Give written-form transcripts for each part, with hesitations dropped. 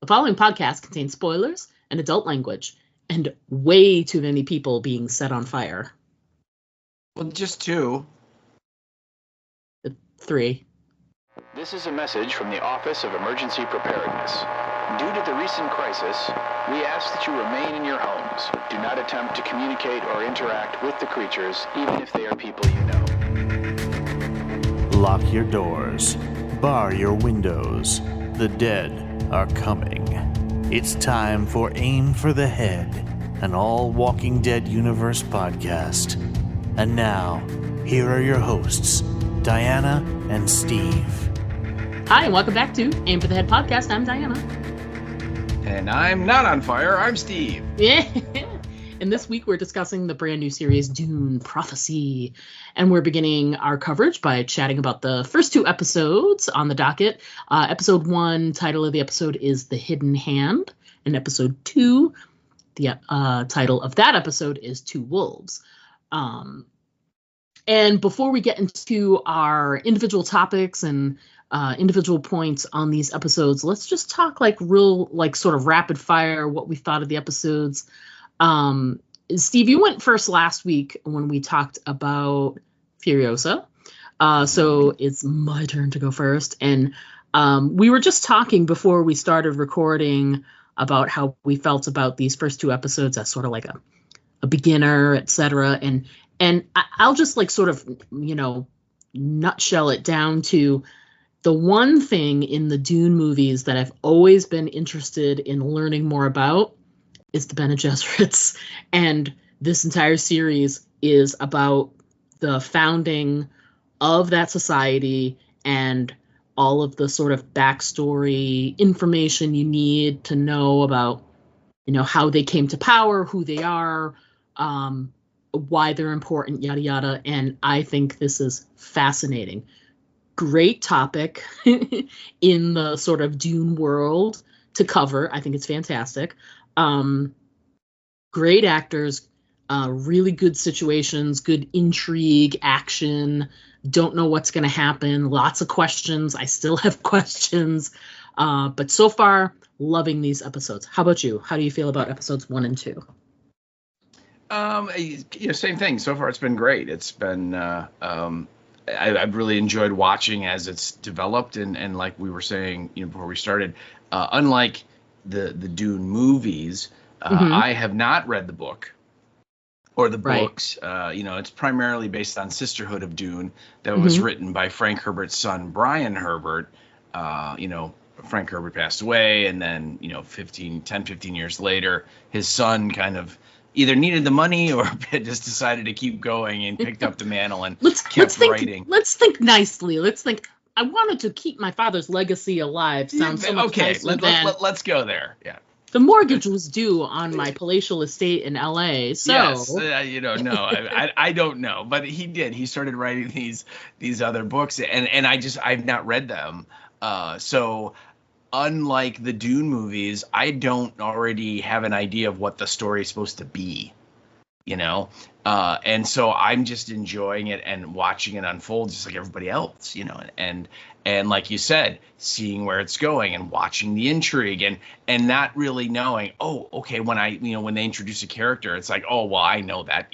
The following podcast contains spoilers and adult language, and way too many people being set on fire. Well, just two. 3. This is a message from the Office of Emergency Preparedness. Due to the recent crisis, we ask that you remain in your homes. Do not attempt to communicate or interact with the creatures, even if they are people you know. Lock your doors. Bar your windows. The dead are coming. It's time for Aim for the Head, an all Walking Dead universe podcast. And now, here are your hosts, Diana and Steve. Hi, and welcome back to Aim for the Head podcast. I'm Diana. And I'm not on fire, I'm Steve. Yeah. And this week we're discussing the brand new series Dune, Prophesy. And we're beginning our coverage by chatting about the first 2 episodes on the docket. Episode 1, title of the episode is The Hidden Hand. And episode 2, the title of that episode is Two Wolves. And before we get into our individual topics and individual points on these episodes, let's just talk sort of rapid fire what we thought of the episodes. Steve, you went first last week when we talked about Furiosa. So it's my turn to go first. And we were just talking before we started recording about how we felt about these first 2 episodes as sort of like a beginner, etc. And I'll just nutshell it down to the one thing in the Dune movies that I've always been interested in learning more about is the Bene Gesserits. And this entire series is about the founding of that society and all of the sort of backstory information you need to know about, how they came to power, who they are, why they're important, yada, yada. And I think this is fascinating. Great topic in the sort of Dune world to cover. I think it's fantastic. Great actors, really good situations, good intrigue, action. Don't know what's going to happen. Lots of questions. I still have questions. But so far, loving these episodes. How about you? How do you feel about episodes 1 and 2? Same thing. So far, it's been great. It's been I've really enjoyed watching as it's developed, and like we were saying, before we started, unlike the Dune movies, I have not read the book or the books. It's primarily based on Sisterhood of Dune that was written by Frank Herbert's son, Brian Herbert. Frank Herbert passed away, and then 10-15 years later, his son kind of either needed the money or just decided to keep going and picked up the mantle and kept writing. Let's think nicely. Let's think. I wanted to keep my father's legacy alive. Sounds so much nicer than... Let's go there. Yeah. The mortgage was due on my palatial estate in L.A. So yes, no, I don't know, but he did. He started writing these other books, and I've not read them. So unlike the Dune movies, I don't already have an idea of what the story is supposed to be, and so I'm just enjoying it and watching it unfold just like everybody else, and like you said, seeing where it's going and watching the intrigue and not really knowing, when they introduce a character, it's like, oh, well, I know that,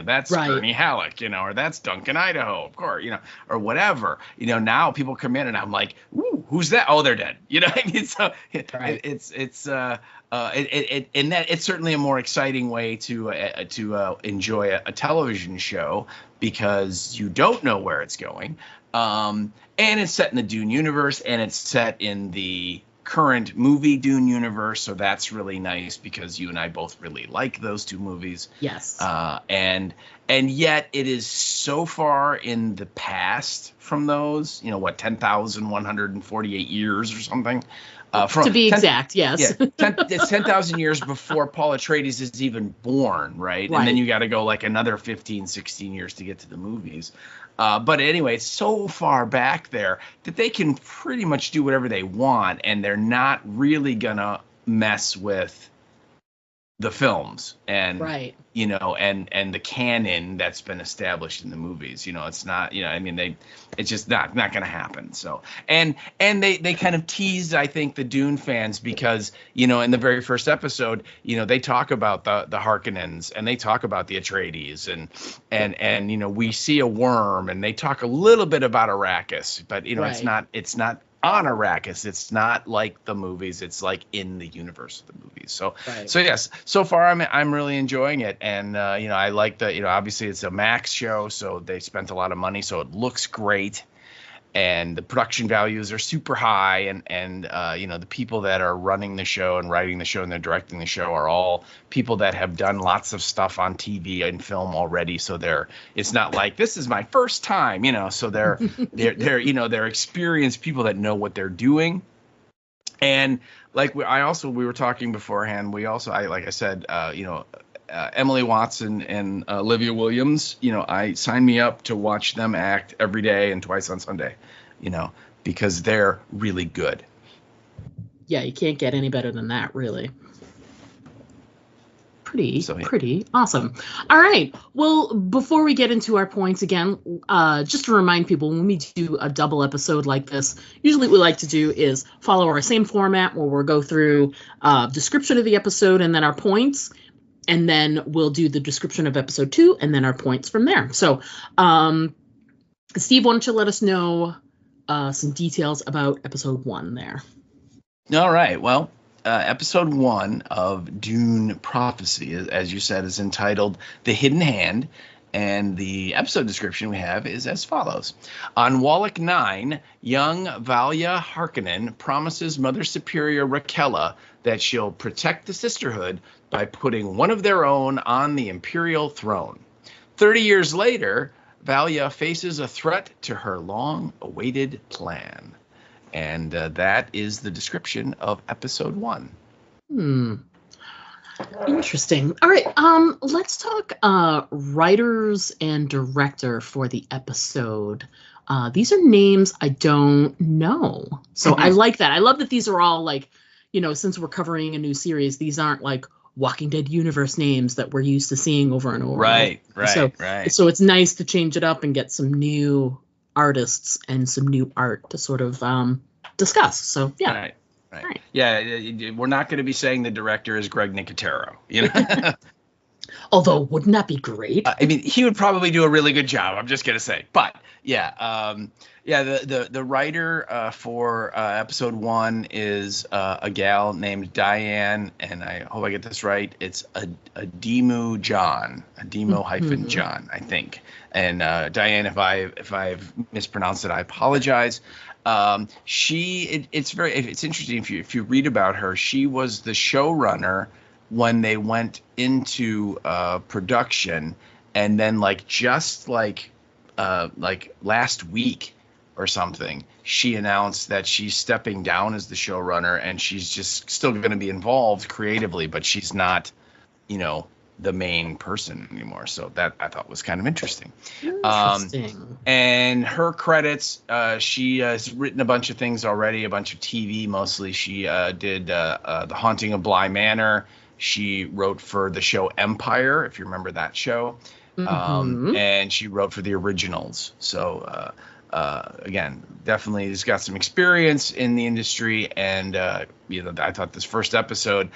that's right. Gurney Halleck, or that's Duncan Idaho, of course, or whatever. Now people come in and I'm like, ooh, who's that? Oh, they're dead. I mean, so right. It's certainly a more exciting way to enjoy a television show because you don't know where it's going. And it's set in the Dune universe, and it's set in the current movie Dune universe, so that's really nice because you and I both really like those 2 movies. Yes. And yet it is so far in the past from those, 10,148 years or something. To be exact, yes. Yeah, it's 10,000 years before Paul Atreides is even born, right? And then you got to go like another 15, 16 years to get to the movies. But anyway, it's so far back there that they can pretty much do whatever they want, and they're not really going to mess with the films and Right. and the canon that's been established in the movies. It's not, I mean, it's just not going to happen. So and they kind of teased, I think, the Dune fans, because in the very first episode, they talk about the Harkonnens, and they talk about the Atreides, and we see a worm, and they talk a little bit about Arrakis, but Right. it's not on Arrakis. It's not like the movies. It's like in the universe of the movies. So Right. so yes, so far I'm really enjoying it, and I like the obviously it's a Max show, so they spent a lot of money, so it looks great, and the production values are super high, and the people that are running the show and writing the show and they're directing the show are all people that have done lots of stuff on TV and film already, so it's not like this is my first time, so they're they're experienced people that know what they're doing. And like we were talking beforehand, like I said, Emily Watson and Olivia Williams, I signed me up to watch them act every day and twice on Sunday, because they're really good. Yeah, you can't get any better than that, really. So, yeah. Pretty awesome. All right. Well, before we get into our points again, just to remind people, when we do a double episode like this, usually what we like to do is follow our same format where we'll go through description of the episode and then our points, and then we'll do the description of episode 2 and then our points from there. So, Steve, why don't you let us know some details about episode 1 there? All right. Well, episode 1 of Dune Prophecy, as you said, is entitled The Hidden Hand, and the episode description we have is as follows. On Wallach 9, young Valia Harkonnen promises Mother Superior Rakella that she'll protect the sisterhood by putting one of their own on the Imperial throne. 30 years later, Valia faces a threat to her long-awaited plan. And that is the description of episode 1. Interesting. All right. Let's talk writers and director for the episode. These are names I don't know. So I like that. I love that these are all like, since we're covering a new series, these aren't like Walking Dead universe names that we're used to seeing over and over. Right. So it's nice to change it up and get some new artists and some new art to sort of discuss. So yeah. Right. Yeah, we're not going to be saying the director is Greg Nicotero, Although, wouldn't that be great? I mean, he would probably do a really good job. I'm just going to say. But yeah, the writer for episode 1 is a gal named Diane, and I hope I get this right. It's Ademo John, Ademo John, I think. And Diane, if I've mispronounced it, I apologize. It's interesting if you read about her. She was the showrunner when they went into production, and then just like last week or something, she announced that she's stepping down as the showrunner, and she's just still going to be involved creatively, but she's not, the main person anymore. So that I thought was kind of interesting. And her credits, she has written a bunch of things already, a bunch of TV mostly. She did The Haunting of Bly Manor. She wrote for the show Empire, if you remember that show. And she wrote for the originals. So again, definitely has got some experience in the industry. And I thought this first episode,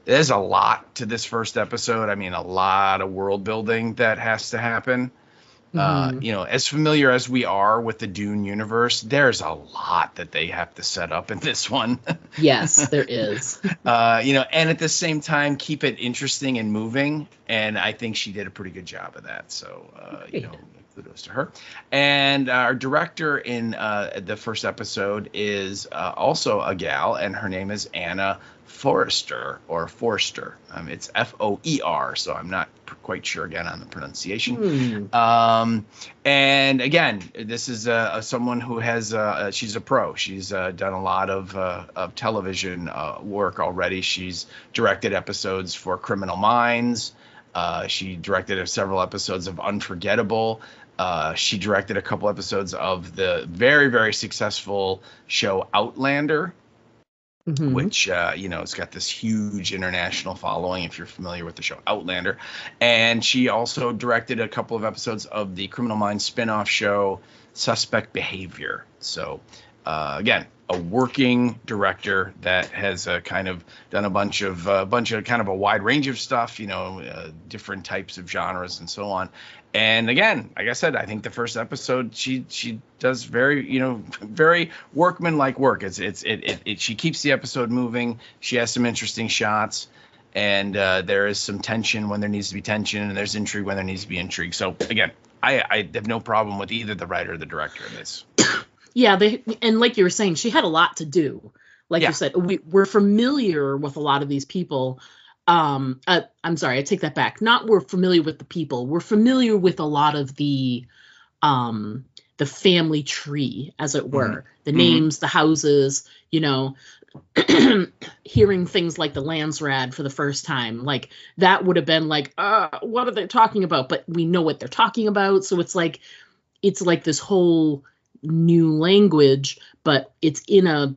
there's a lot to this first episode. I mean, a lot of world building that has to happen. As familiar as we are with the Dune universe, there's a lot that they have to set up in this one. Yes, there is. And at the same time, keep it interesting and moving. And I think she did a pretty good job of that. So, kudos to her. And our director in the first episode is also a gal, and her name is Anna Forster. It's Foer, so I'm not quite sure again on the pronunciation. And again, this is someone who has she's a pro. She's done a lot of television work already. She's directed episodes for Criminal Minds. She directed several episodes of Unforgettable. She directed a couple episodes of the very, very successful show Outlander. which it's got this huge international following if you're familiar with the show Outlander. And she also directed a couple of episodes of the Criminal Minds spin-off show Suspect Behavior. So again, a working director that has kind of done a bunch of kind of a wide range of stuff, different types of genres and so on. And again, like I said, I think the first episode she does very very workman-like work. She keeps the episode moving. She has some interesting shots, and there is some tension when there needs to be tension, and there's intrigue when there needs to be intrigue. So again, I have no problem with either the writer or the director in this. Yeah, and like you were saying, she had a lot to do. Like you said, we're familiar with a lot of these people. I'm sorry, I take that back. Not we're familiar with the people. We're familiar with a lot of the family tree, as it were. The names, the houses, hearing things like the Landsrad for the first time. Like that would have been like, what are they talking about? But we know what they're talking about. So it's like this whole new language, but it's in a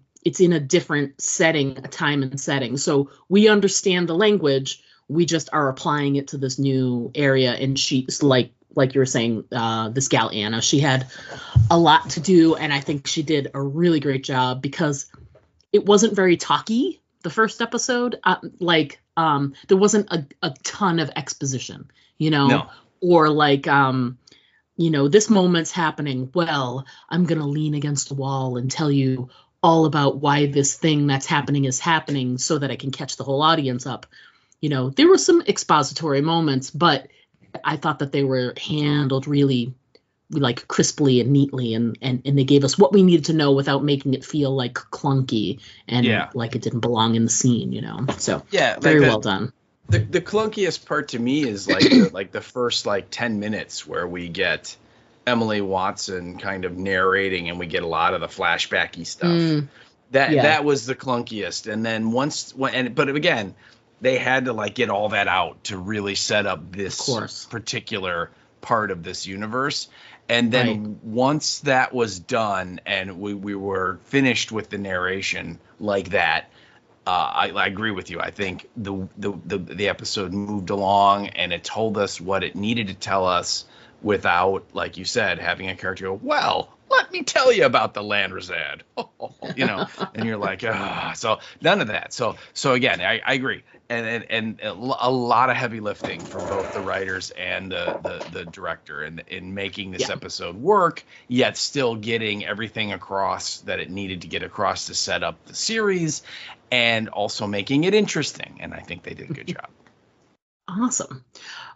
different setting, a time and setting. So we understand the language, we just are applying it to this new area. And she's like you were saying, this gal Anna, she had a lot to do, and I think she did a really great job because it wasn't very talky the first episode. There wasn't a ton of exposition, No. or like this moment's happening. Well, I'm going to lean against the wall and tell you all about why this thing that's happening is happening so that I can catch the whole audience up. There were some expository moments, but I thought that they were handled really like crisply and neatly, and they gave us what we needed to know without making it feel like clunky and like it didn't belong in the scene, So very well done. The clunkiest part to me is like the first 10 minutes where we get Emily Watson kind of narrating, and we get a lot of the flashbacky stuff. That was the clunkiest. And then but again, they had to get all that out to really set up this particular part of this universe. And then once that was done and we were finished with the narration like that, I agree with you. I think the episode moved along and it told us what it needed to tell us without, like you said, having a character go, well, let me tell you about the Landsrad, and you're like, so none of that. So again, I agree. And a lot of heavy lifting from both the writers and the director in making this episode work, yet still getting everything across that it needed to get across to set up the series, and also making it interesting. And I think they did a good job. Awesome.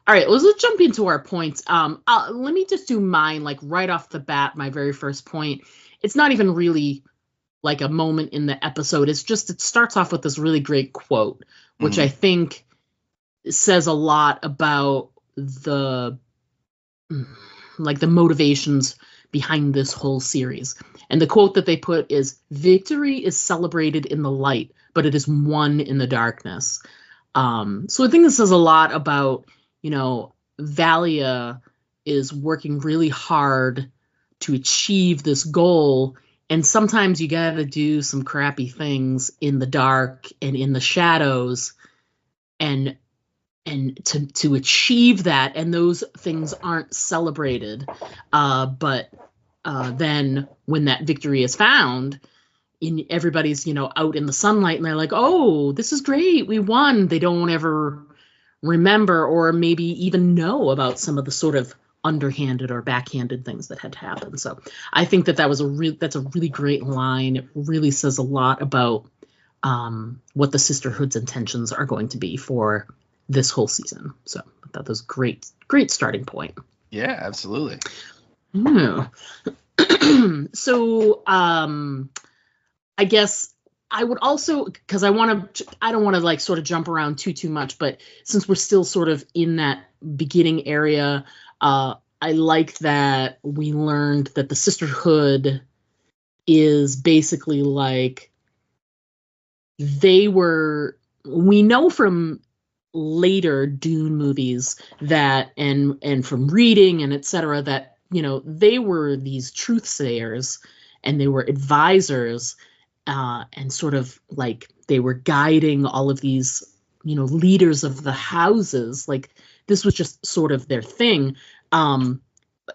All right, let's jump into our points. Let me just do mine right off the bat. My very first point. It's not even really like a moment in the episode. It's just, it starts off with this really great quote, which I think says a lot about the motivations behind this whole series. And the quote that they put is, "Victory is celebrated in the light, but it is won in the darkness." So I think this says a lot about, Valia is working really hard to achieve this goal. And sometimes you got to do some crappy things in the dark and in the shadows and to achieve that. And those things aren't celebrated. But then when that victory is found, everybody's, out in the sunlight and they're like, oh, this is great, we won. They don't ever remember or maybe even know about some of the sort of underhanded or backhanded things that had happened. So I think that's a really great line. It really says a lot about what the Sisterhood's intentions are going to be for this whole season. So I thought that was great starting point. Yeah, absolutely. Yeah. So I guess I would also, because I don't want to sort of jump around too much, but since we're still sort of in that beginning area, I like that we learned that the Sisterhood is basically we know from later Dune movies that, and from reading and etc., that, they were these truth sayers and they were advisors. and sort of like they were guiding all of these, leaders of the houses. Like this was just sort of their thing. And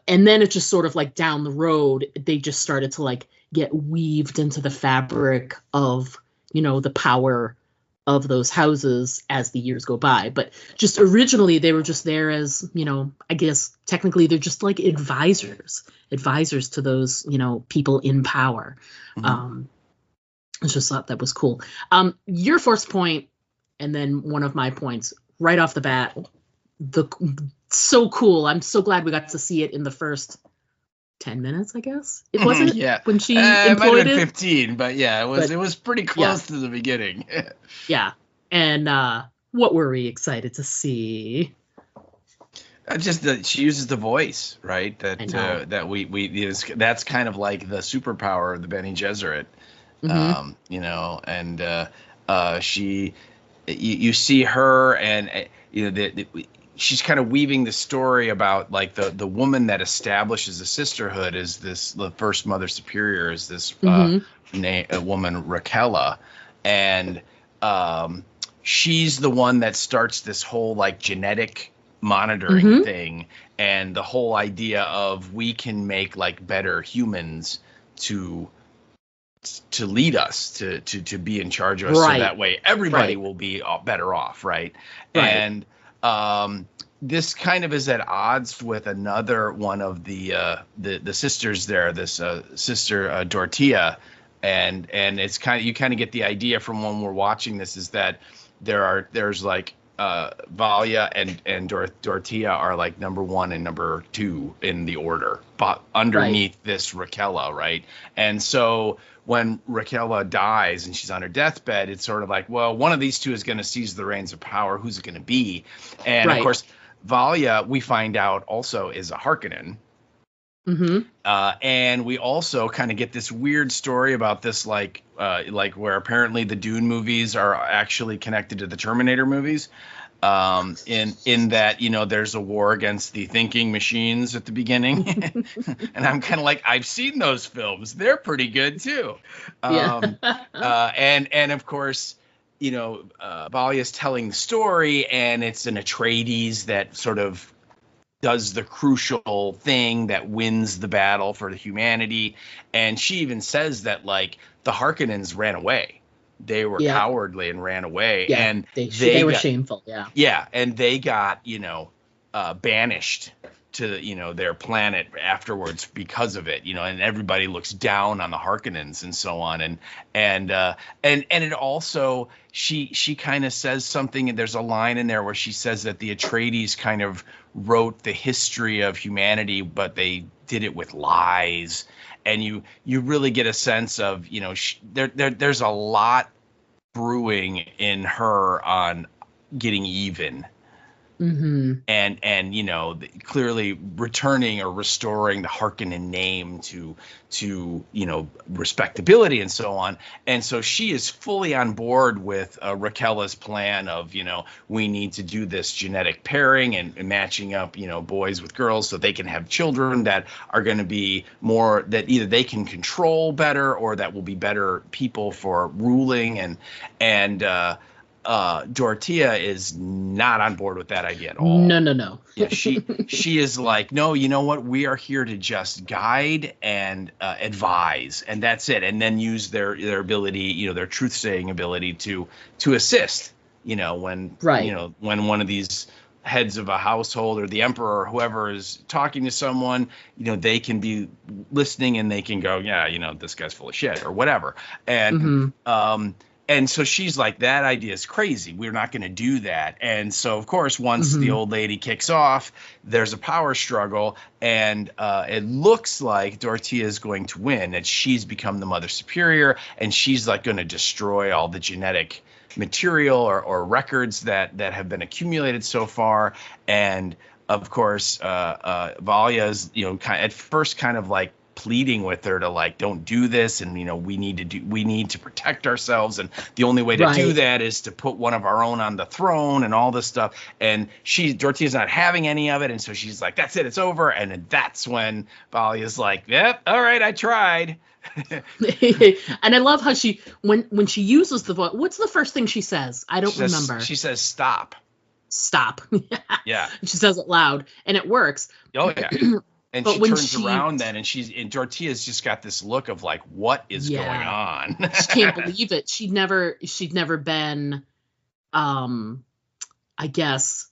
then it just sort of like down the road, they just started to like get weaved into the fabric of, the power of those houses as the years go by. But just originally they were just there as, I guess technically they're just like advisors to those, people in power. Mm-hmm. I just thought that was cool. Your first point, and then one of my points right off the bat, so cool. I'm so glad we got to see it in the first 10 minutes, I guess. It wasn't when she employed it might have been it. 15, but yeah, it was pretty close to the beginning. Yeah. And what were we excited to see? Just that she uses the voice, right? That we that's kind of like the superpower of the Bene Gesserit. Mm-hmm. And you see her, and she's kind of weaving the story about like the woman that establishes the sisterhood is the first Mother Superior is this woman Raquella, and she's the one that starts this whole like genetic monitoring thing, and the whole idea of we can make like better humans to lead us to be in charge of us, so that way everybody will be better off, right? And this kind of is at odds with another one of the sisters there, this sister Dorothea, and it's kind of, you kind of get the idea from when we're watching this is that there's like Valia and Dorothea are like number 1 and number 2 in the order, but underneath this Raquella, right? And so when Raquella dies and she's on her deathbed, it's sort of like, well, one of these two is going to seize the reins of power. Who's it going to be? And of course, Valia, we find out also is a Harkonnen. And we also kind of get this weird story about this, like where apparently the Dune movies are actually connected to the Terminator movies. In that, there's a war against the thinking machines at the beginning. And I'm kind of like, I've seen those films. They're pretty good too. And of course, Valia's telling the story, and it's an Atreides that sort of does the crucial thing that wins the battle for the humanity. And she even says that like the Harkonnens ran away. They were cowardly and ran away, and they were shameful. And they got banished to their planet afterwards because of it. And everybody looks down on the Harkonnens and so on. And it also she kind of says something, and there's a line in there where she says that the Atreides kind of wrote the history of humanity, but they did it with lies. And you really get a sense of, there's a lot brewing in her on getting even. And clearly returning or restoring the Harkonnen name to respectability and so on. And so she is fully on board with Raquella's plan of we need to do this genetic pairing and matching up boys with girls so they can have children that are going to be more, that either they can control better or that will be better people for ruling. And Dorothea is not on board with that idea at all. No. Yeah, she is like, no, you know what? We are here to just guide and advise, and that's it. And then use their ability, their truth-saying ability to assist. When one of these heads of a household or the emperor or whoever is talking to someone, they can be listening and they can go, yeah, this guy's full of shit or whatever. And and so she's like, that idea is crazy. We're not going to do that. And so, of course, once the old lady kicks off, there's a power struggle. And it looks like Dorothea is going to win, that she's become the Mother Superior. And she's like going to destroy all the genetic material or records that have been accumulated so far. And, of course, Valia is, at first kind of like pleading with her to like, don't do this, and we need to protect ourselves, and the only way to do that is to put one of our own on the throne and all this stuff. And Dorothea's not having any of it, and so she's like, that's it, it's over. And then that's when Valia's like, yep, all right, I tried. And I love how when she uses the voice, what's the first thing she says? I don't remember. She says stop. Yeah. She says it loud, and it works. Oh yeah. And she turns around then, and Dorothea's just got this look of like, what is going on? She can't believe it. She'd never been, I guess,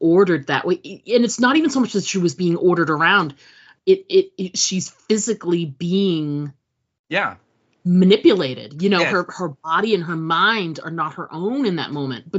ordered that way. And it's not even so much that she was being ordered around. She's physically being manipulated. Her body and her mind are not her own in that moment.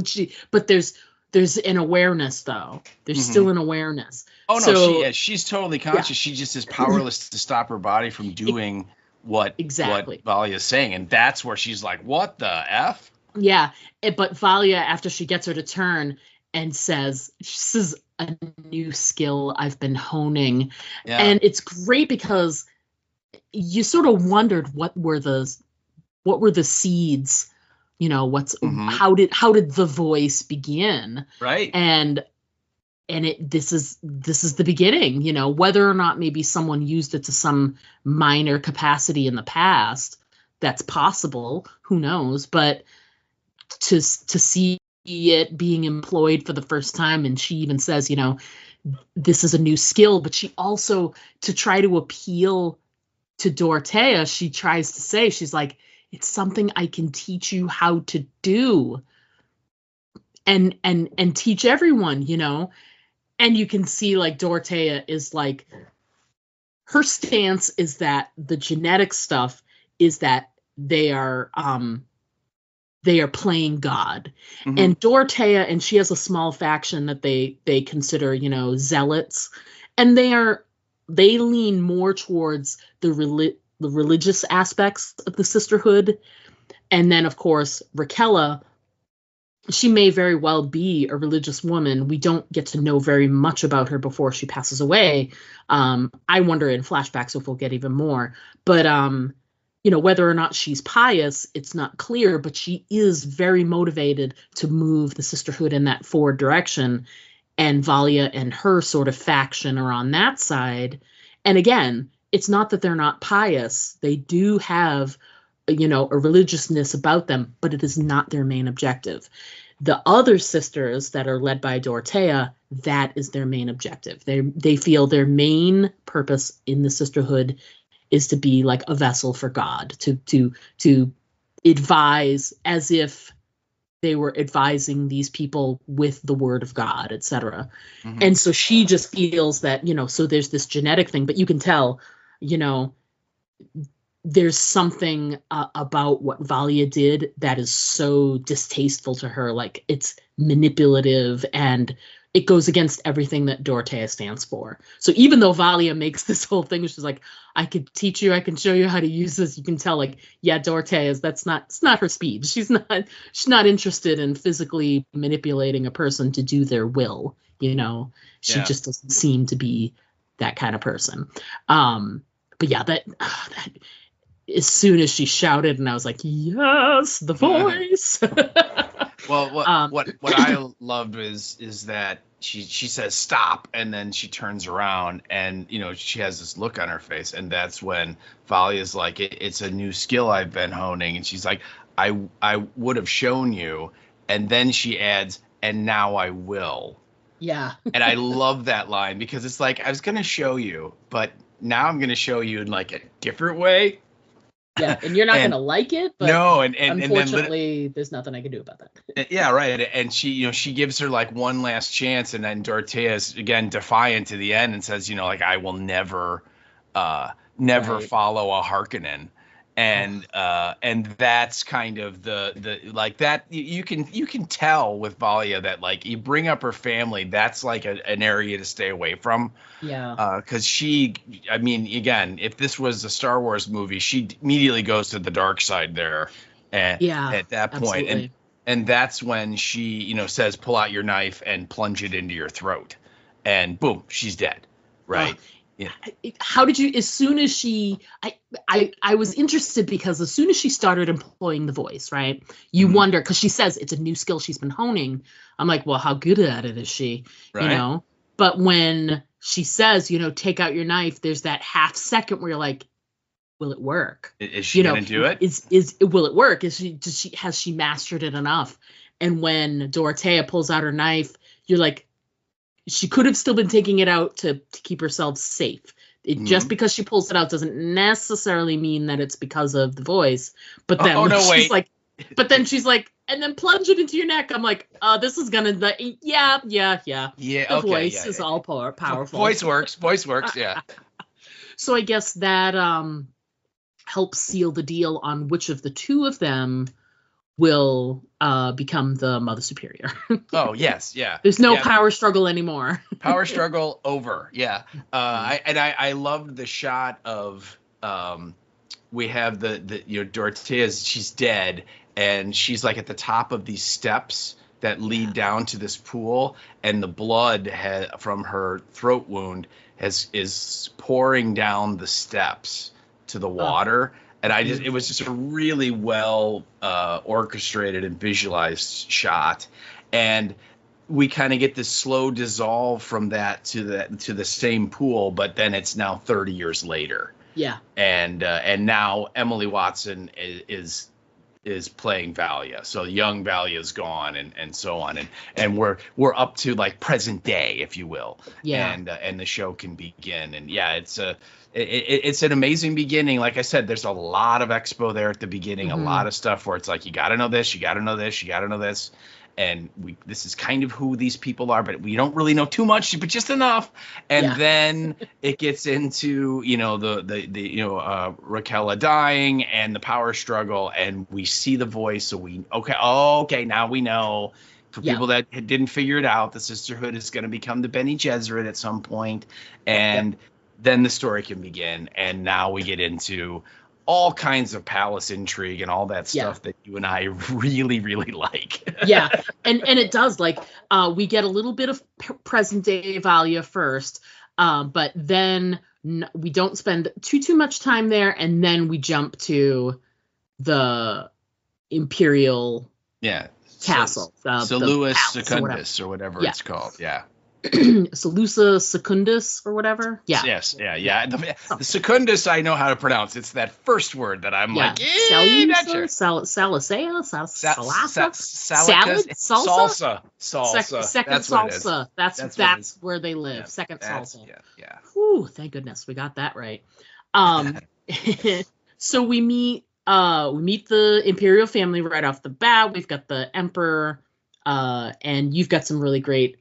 But there's an awareness, though. There's still an awareness. Oh, no, she's totally conscious. She just is powerless to stop her body from doing what Valia is saying. And that's where she's like, what the F? Yeah. But Valia, after she gets her to turn and says, this is a new skill I've been honing. Yeah. And it's great because you sort of wondered what were the seeds, how did the voice begin? Right. And this is the beginning, whether or not maybe someone used it to some minor capacity in the past, that's possible, who knows, but to see it being employed for the first time. And she even says, this is a new skill, but she also, to try to appeal to Dorothea, she tries to say, she's like, it's something I can teach you how to do and teach everyone, and you can see like Dorothea is like, her stance is that the genetic stuff is that they are playing God. And Dorothea, and she has a small faction that they consider, zealots, and they lean more towards the religious aspects of the sisterhood. And then of course Raquella, she may very well be a religious woman. We don't get to know very much about her before she passes away. I wonder in flashbacks if we'll get even more, but whether or not she's pious, it's not clear, but she is very motivated to move the sisterhood in that forward direction. And Valia and her sort of faction are on that side. And again, it's not that they're not pious. They do have, a religiousness about them, but it is not their main objective. The other sisters that are led by Dorothea, that is their main objective. They feel their main purpose in the sisterhood is to be like a vessel for God, to advise as if they were advising these people with the word of God, etc. And so she just feels that, so there's this genetic thing, but you can tell, there's something about what Valia did that is so distasteful to her. Like, it's manipulative and it goes against everything that Dorothea stands for. So even though Valia makes this whole thing, she's like, I could teach you, I can show you how to use this. You can tell, like, yeah, Dorothea's, it's not her speed. She's not interested in physically manipulating a person to do their will. She just doesn't seem to be that kind of person. But yeah, that as soon as she shouted, and I was like, yes, the voice. Well, what I loved is that she says stop, and then she turns around, and she has this look on her face, and that's when Valia's like, it's a new skill I've been honing, and she's like, I would have shown you, and then she adds, and now I will. Yeah. And I love that line because it's like, I was gonna show you, but now I'm gonna show you in like a different way. Yeah, and you're not going to like it, but no, and unfortunately, there's nothing I can do about that. Yeah, right. And she, she gives her like one last chance, and then Dorothea is again defiant to the end and says, like, I will never follow a Harkonnen. And that's kind of the like that you can tell with Valia that like you bring up her family, that's like an area to stay away from. Yeah. Because again, if this was a Star Wars movie, she immediately goes to the dark side there. And at that point, absolutely. and that's when she says, pull out your knife and plunge it into your throat, and boom, she's dead. Right. Yeah. How did you, as soon as she, I was interested because as soon as she started employing the voice, right, you wonder, because she says it's a new skill she's been honing. I'm like, well, how good at it is she? Right. You know? But when she says, you know, take out your knife, there's that half second where you're like, will it work? Is she going to do it? Will it work? Has she mastered it enough? And when Dorothea pulls out her knife, you're like, she could have still been taking it out to keep herself safe. Just because she pulls it out doesn't necessarily mean that it's because of the voice. But then she's like, and then plunge it into your neck. I'm like, this is gonna, yeah. The voice is all powerful. Voice works. Yeah. So I guess that helps seal the deal on which of the two of them will become the Mother Superior. Oh, yes, yeah. There's no power struggle anymore. Power struggle over, yeah. I loved the shot of we have the you know, Dorothea's, she's dead, and she's like at the top of these steps that lead down to this pool, and the blood from her throat wound is pouring down the steps to the water. And it was just a really well orchestrated and visualized shot, and we kind of get this slow dissolve from that to the same pool, but then it's now 30 years later. Yeah. And now Emily Watson is playing Valia, so young Valia is gone, and so on, and we're up to like present day, if you will. Yeah. And the show can begin, and yeah, it's an amazing beginning. Like I said, there's a lot of expo there at the beginning, a lot of stuff where it's like, you got to know this, you got to know this, you got to know this. And this is kind of who these people are, but we don't really know too much, but just enough. And then it gets into, you know, the Raquel dying and the power struggle, and we see the voice. So okay, now we know. For people that didn't figure it out, the sisterhood is going to become the Bene Gesserit at some point, and then the story can begin. And now we get into all kinds of palace intrigue and all that stuff that you and I really, really like. Yeah. And it does, like, we get a little bit of present day Valia first, but then we don't spend too much time there. And then we jump to the Imperial castle. Solus Secundus or whatever it's called. Yeah. Salusa Secundus or whatever. Yeah. Yes. Yeah. The Secundus I know how to pronounce. It's that first word that I'm like, Salusa, sure. Salicea, Salasa, salsa. Second That's salsa. That's where they live. Yeah, second salsa. Yeah. Whew, thank goodness we got that right. So we meet the Imperial family right off the bat. We've got the Emperor, and you've got some really great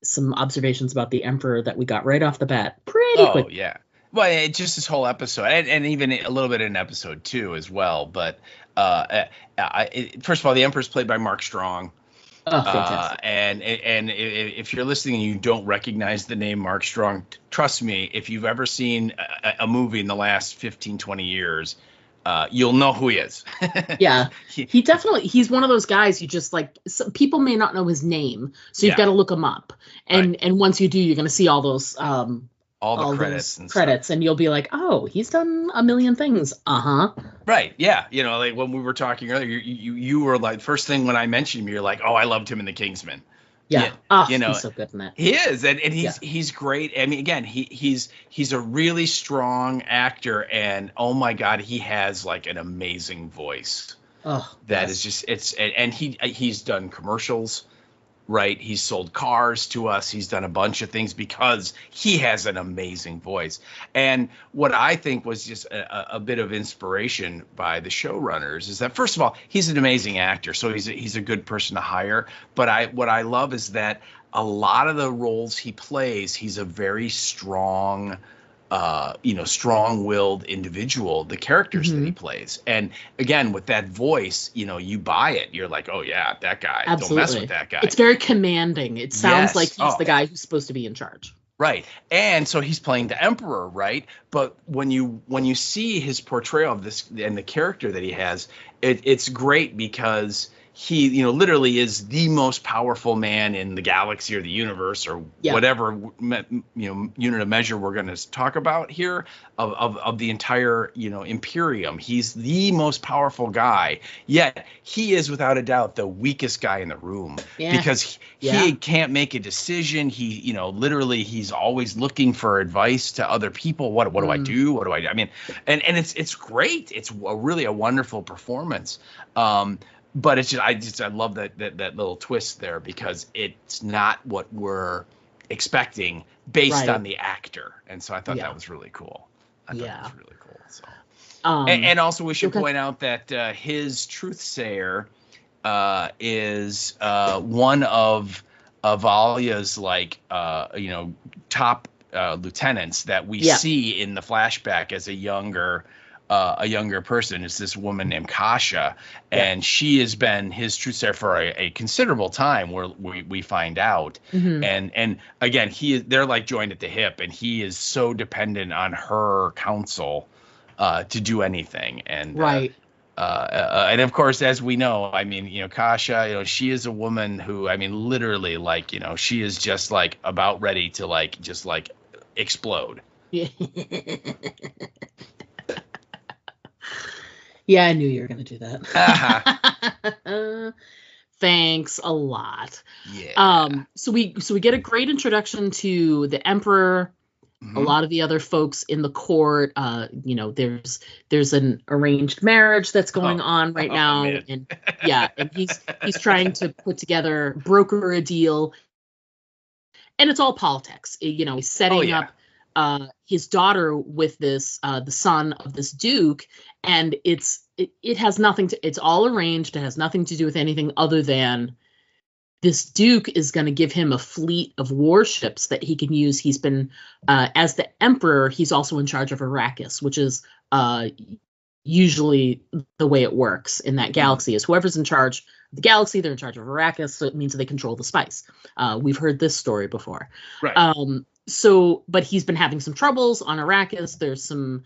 some observations about the Emperor that we got right off the bat. Pretty quick. Oh, yeah. Well, it's just this whole episode, and even a little bit in episode 2 as well. But first of all, the Emperor's played by Mark Strong. Oh, fantastic. And if you're listening and you don't recognize the name Mark Strong, trust me, if you've ever seen a movie in the last 15, 20 years, you'll know who he is. Yeah, he's one of those guys you just like, people may not know his name, so you've got to look him up. And once you do, you're going to see all those all the credits and you'll be like, oh, he's done a million things. Right. Yeah. You know, like when we were talking earlier, you were like, first thing when I mentioned him, you're like, oh, I loved him in The Kingsman. Yeah. Oh, you know, he's so good in that. He is, and he's great. I mean, again, he's a really strong actor, and oh my God, he has like an amazing voice. Oh, that is just and he's done commercials, right? He's sold cars to us. He's done a bunch of things because he has an amazing voice. And what I think was just a bit of inspiration by the showrunners is that, first of all, he's an amazing actor, so he's a good person to hire. But what I love is that a lot of the roles he plays, he's a very strong, strong-willed individual, the characters that he plays. And again, with that voice, you know, you buy it. You're like, oh yeah, that guy. Absolutely. Don't mess with that guy. It's very commanding. It sounds like he's the guy who's supposed to be in charge. Right. And so he's playing the Emperor, right? But when you see his portrayal of this and the character that he has, it's great because he literally is the most powerful man in the galaxy or the universe or whatever unit of measure we're going to talk about here of the entire Imperium. He's the most powerful guy, yet he is without a doubt the weakest guy in the room because he can't make a decision. He literally he's always looking for advice to other people. What do I do? What do I mean, and it's great. It's really a wonderful performance. But it's just I love that little twist there because it's not what we're expecting based on the actor, and so I thought that was really cool. I thought that was really cool. So, and also we should point out that his truthsayer is one of Valya's top lieutenants that we see in the flashback as a younger person. Is this woman named Kasha, and she has been his truthsayer for a considerable time. Where we find out, and again they're like joined at the hip, and he is so dependent on her counsel to do anything, and and of course, as we know, I mean, Kasha, she is a woman who, I mean, literally, she is just about ready to just explode. Yeah, I knew you were going to do that. Thanks a lot. Yeah. So we get a great introduction to the Emperor, a lot of the other folks in the court. There's an arranged marriage that's going on right now, and and he's trying to broker a deal, and it's all politics. He's setting up his daughter with this the son of this duke, and it has nothing to, it's all arranged. It has nothing to do with anything other than this duke is going to give him a fleet of warships that he can use. He's been as the emperor, he's also in charge of Arrakis, which is usually the way it works in that galaxy is whoever's in charge of the galaxy, they're in charge of Arrakis, so it means that they control the spice. We've heard this story before. Right. But he's been having some troubles on Arrakis. There's some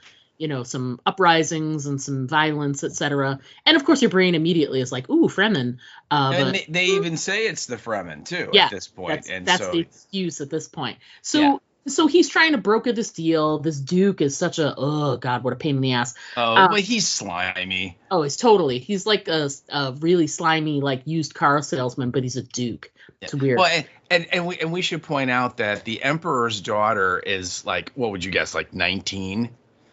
uprisings and some violence, etc. And of course, your brain immediately is like, "Ooh, Fremen." And they even say it's the Fremen too at this point. That's the excuse at this point. So he's trying to broker this deal. This duke is such a what a pain in the ass. But he's slimy. He's like a really slimy used car salesman, but he's a duke. It's weird. Well, and we should point out that the Emperor's daughter is what would you guess, 19?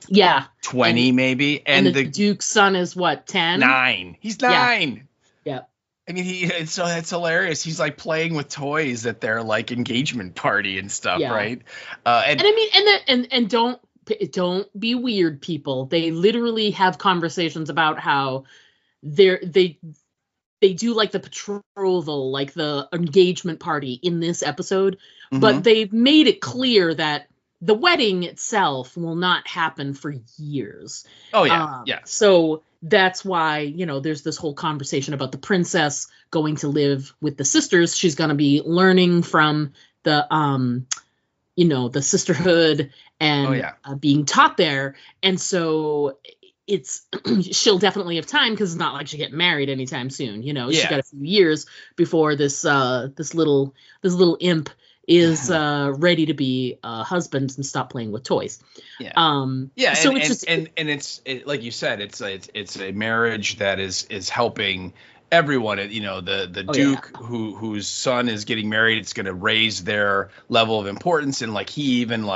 Yeah. 20 maybe. And the Duke's son is what, 10? 9. He's 9. Yeah. I mean, it's hilarious. He's playing with toys at their engagement party and stuff, right? And I mean, and don't be weird, people. They literally have conversations about how they do the betrothal, the engagement party in this episode, but they've made it clear that the wedding itself will not happen for years. Oh, yeah. Yeah. So that's why, there's this whole conversation about the princess going to live with the sisters. She's going to be learning from the, the sisterhood and being taught there. And so she'll definitely have time because it's not like she'll get married anytime soon. She's got a few years before this little imp is ready to be a husband and stop playing with toys. Yeah. So it's like you said, it's a marriage that is helping everyone. The Duke whose son is getting married, it's going to raise their level of importance, and he even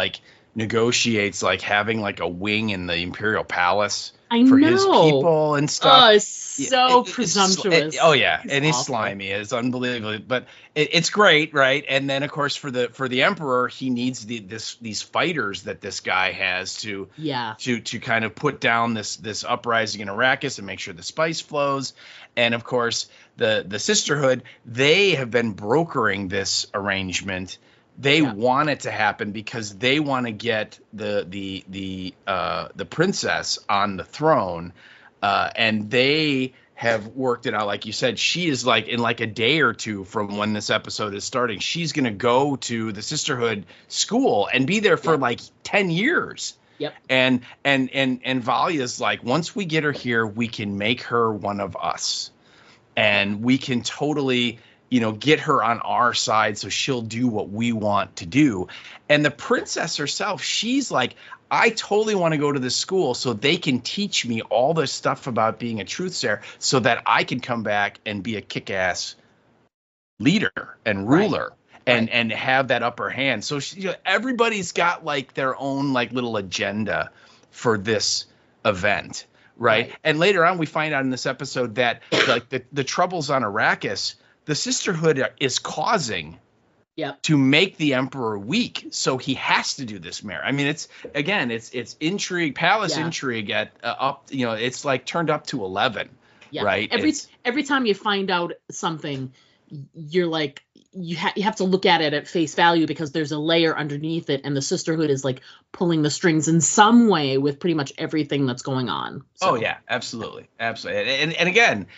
negotiates having a wing in the Imperial Palace for his people and stuff. Oh, it's so presumptuous. And he's slimy. It's unbelievable, but it's great, right? And then of course for the Emperor, he needs these fighters that this guy has to kind of put down this uprising in Arrakis and make sure the spice flows. And of course the Sisterhood, they have been brokering this arrangement. They want it to happen because they want to get the princess on the throne, and they have worked it out. Like you said, she is in a day or two from when this episode is starting, she's going to go to the Sisterhood school and be there for 10 years. Yep. And Valya's once we get her here, we can make her one of us. and we can totally, get her on our side so she'll do what we want to do. And the princess herself, she's like, I totally want to go to this school so they can teach me all this stuff about being a truthsayer so that I can come back and be a kick-ass leader and ruler. Right. And have that upper hand. So everybody's got like their own like little agenda for this event. Right. And later on, we find out in this episode that like the troubles on Arrakis, the Sisterhood is causing to make the Emperor weak. So he has to do this marriage. I mean, it's intrigue, palace intrigue at up. It's like turned up to 11. Yeah. Right. Every time you find out something, you're like, you have to look at it at face value because there's a layer underneath it, and the Sisterhood is like pulling the strings in some way with pretty much everything that's going on. So. Oh yeah, absolutely. And again,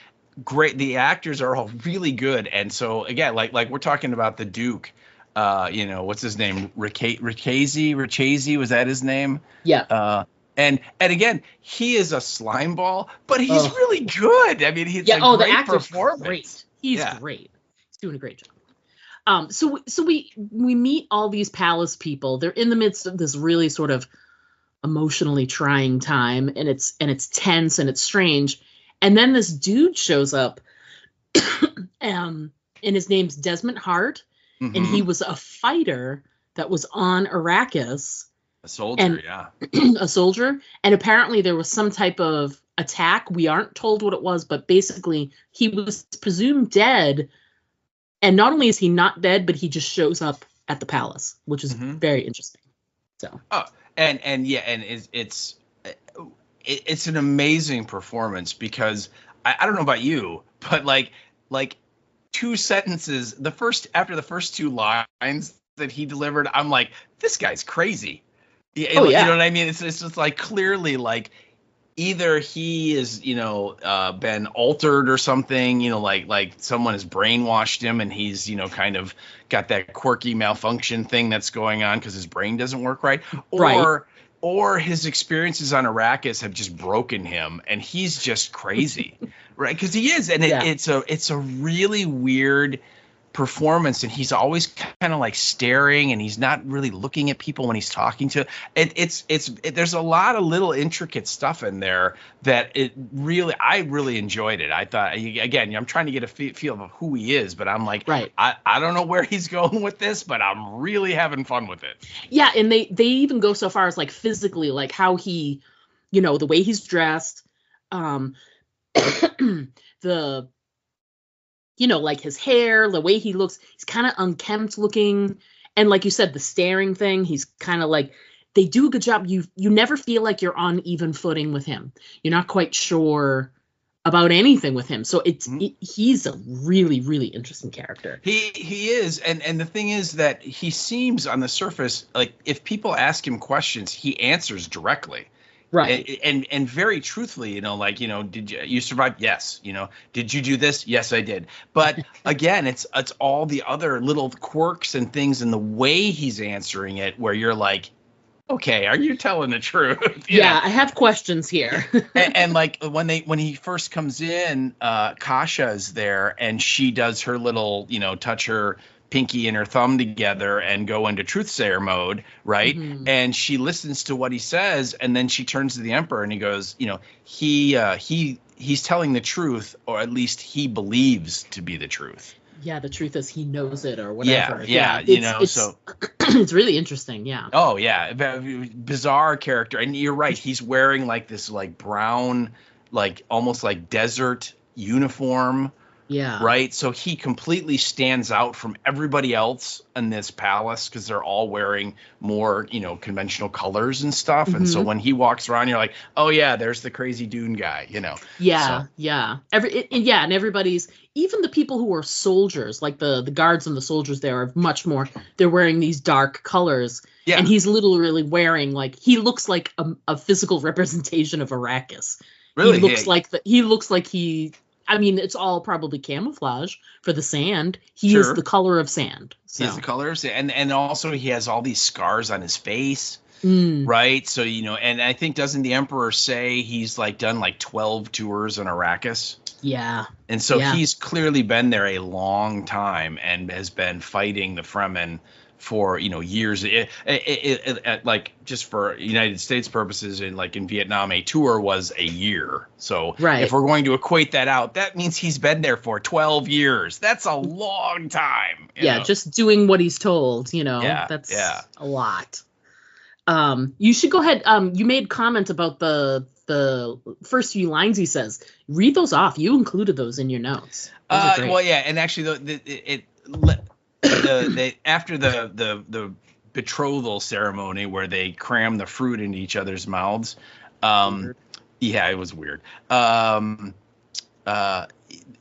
great. The actors are all really good, and so again, like we're talking about the Duke. What's his name? Ricchese, was that his name? Yeah. And again, he is a slime ball, but he's really good. I mean, he's a great the actor's performance. Great. He's great. He's doing a great job. So we meet all these palace people. They're in the midst of this really sort of emotionally trying time, and it's tense and it's strange. And then this dude shows up, and his name's Desmond Hart, and he was a fighter that was on Arrakis. A soldier, a soldier, and apparently there was some type of attack. We aren't told what it was, but basically he was presumed dead. And not only is he not dead, but he just shows up at the palace, which is very interesting. So. It's an amazing performance because I don't know about you, but like two sentences, after the first two lines that he delivered, I'm like, this guy's crazy. You know what I mean? It's just like clearly like. Either he is, been altered or something, like someone has brainwashed him and he's, kind of got that quirky malfunction thing that's going on because his brain doesn't work right. Or his experiences on Arrakis have just broken him and he's just crazy, right? Because he is. And it's a really weird performance, and he's always kind of like staring, and he's not really looking at people when he's talking to there's a lot of little intricate stuff in there that I really enjoyed it. I thought, again, I'm trying to get a feel of who he is, but I'm like, I don't know where he's going with this, but I'm really having fun with it. Yeah, and they even go so far as like physically, like how he, the way he's dressed, like his hair, the way he looks, he's kind of unkempt looking. And like you said, the staring thing, he's kind of like, they do a good job. You never feel like you're on even footing with him. You're not quite sure about anything with him. So he's a really, really interesting character. He is. And the thing is that he seems on the surface, like if people ask him questions, he answers directly. Right. And very truthfully, did you survive? Yes. Did you do this? Yes, I did. But again, it's all the other little quirks and things and the way he's answering it where you're like, okay, are you telling the truth? I have questions here. and like when he first comes in, Kasha's there and she does her little, touch her pinky and her thumb together and go into truthsayer mode, right? And she listens to what he says, and then she turns to the Emperor and he goes, he's telling the truth, or at least he believes to be the truth. Yeah, the truth is he knows it or whatever. So it's really interesting. Yeah. Oh yeah, bizarre character, and you're right. He's wearing like this like brown, like almost like desert uniform. Yeah. Right. So he completely stands out from everybody else in this palace because they're all wearing more, conventional colors and stuff. And so when he walks around, you're like, oh, yeah, there's the crazy Dune guy, Yeah. So. Yeah. And everybody's, even the people who are soldiers, like the guards and the soldiers there are much more, they're wearing these dark colors. Yeah. And he's literally wearing he looks like a physical representation of Arrakis. Really? He looks like I mean, it's all probably camouflage for the sand. He is the color of sand. So. He's the color of sand. And also he has all these scars on his face. Right. So, and I think doesn't the Emperor say he's done 12 tours in Arrakis? Yeah. And so Yeah. he's clearly been there a long time and has been fighting the Fremen for, years. Like, just for United States purposes, and like in Vietnam, a tour was a year. So Right. if we're going to equate that out, that means he's been there for 12 years. That's a long time. Yeah, just doing what he's told, Yeah, that's yeah. a lot. You should go ahead. You made comment about the first few lines he says. Read those off. You included those in your notes. Well, yeah, and actually, after the betrothal ceremony where they cram the fruit into each other's mouths, yeah, it was weird.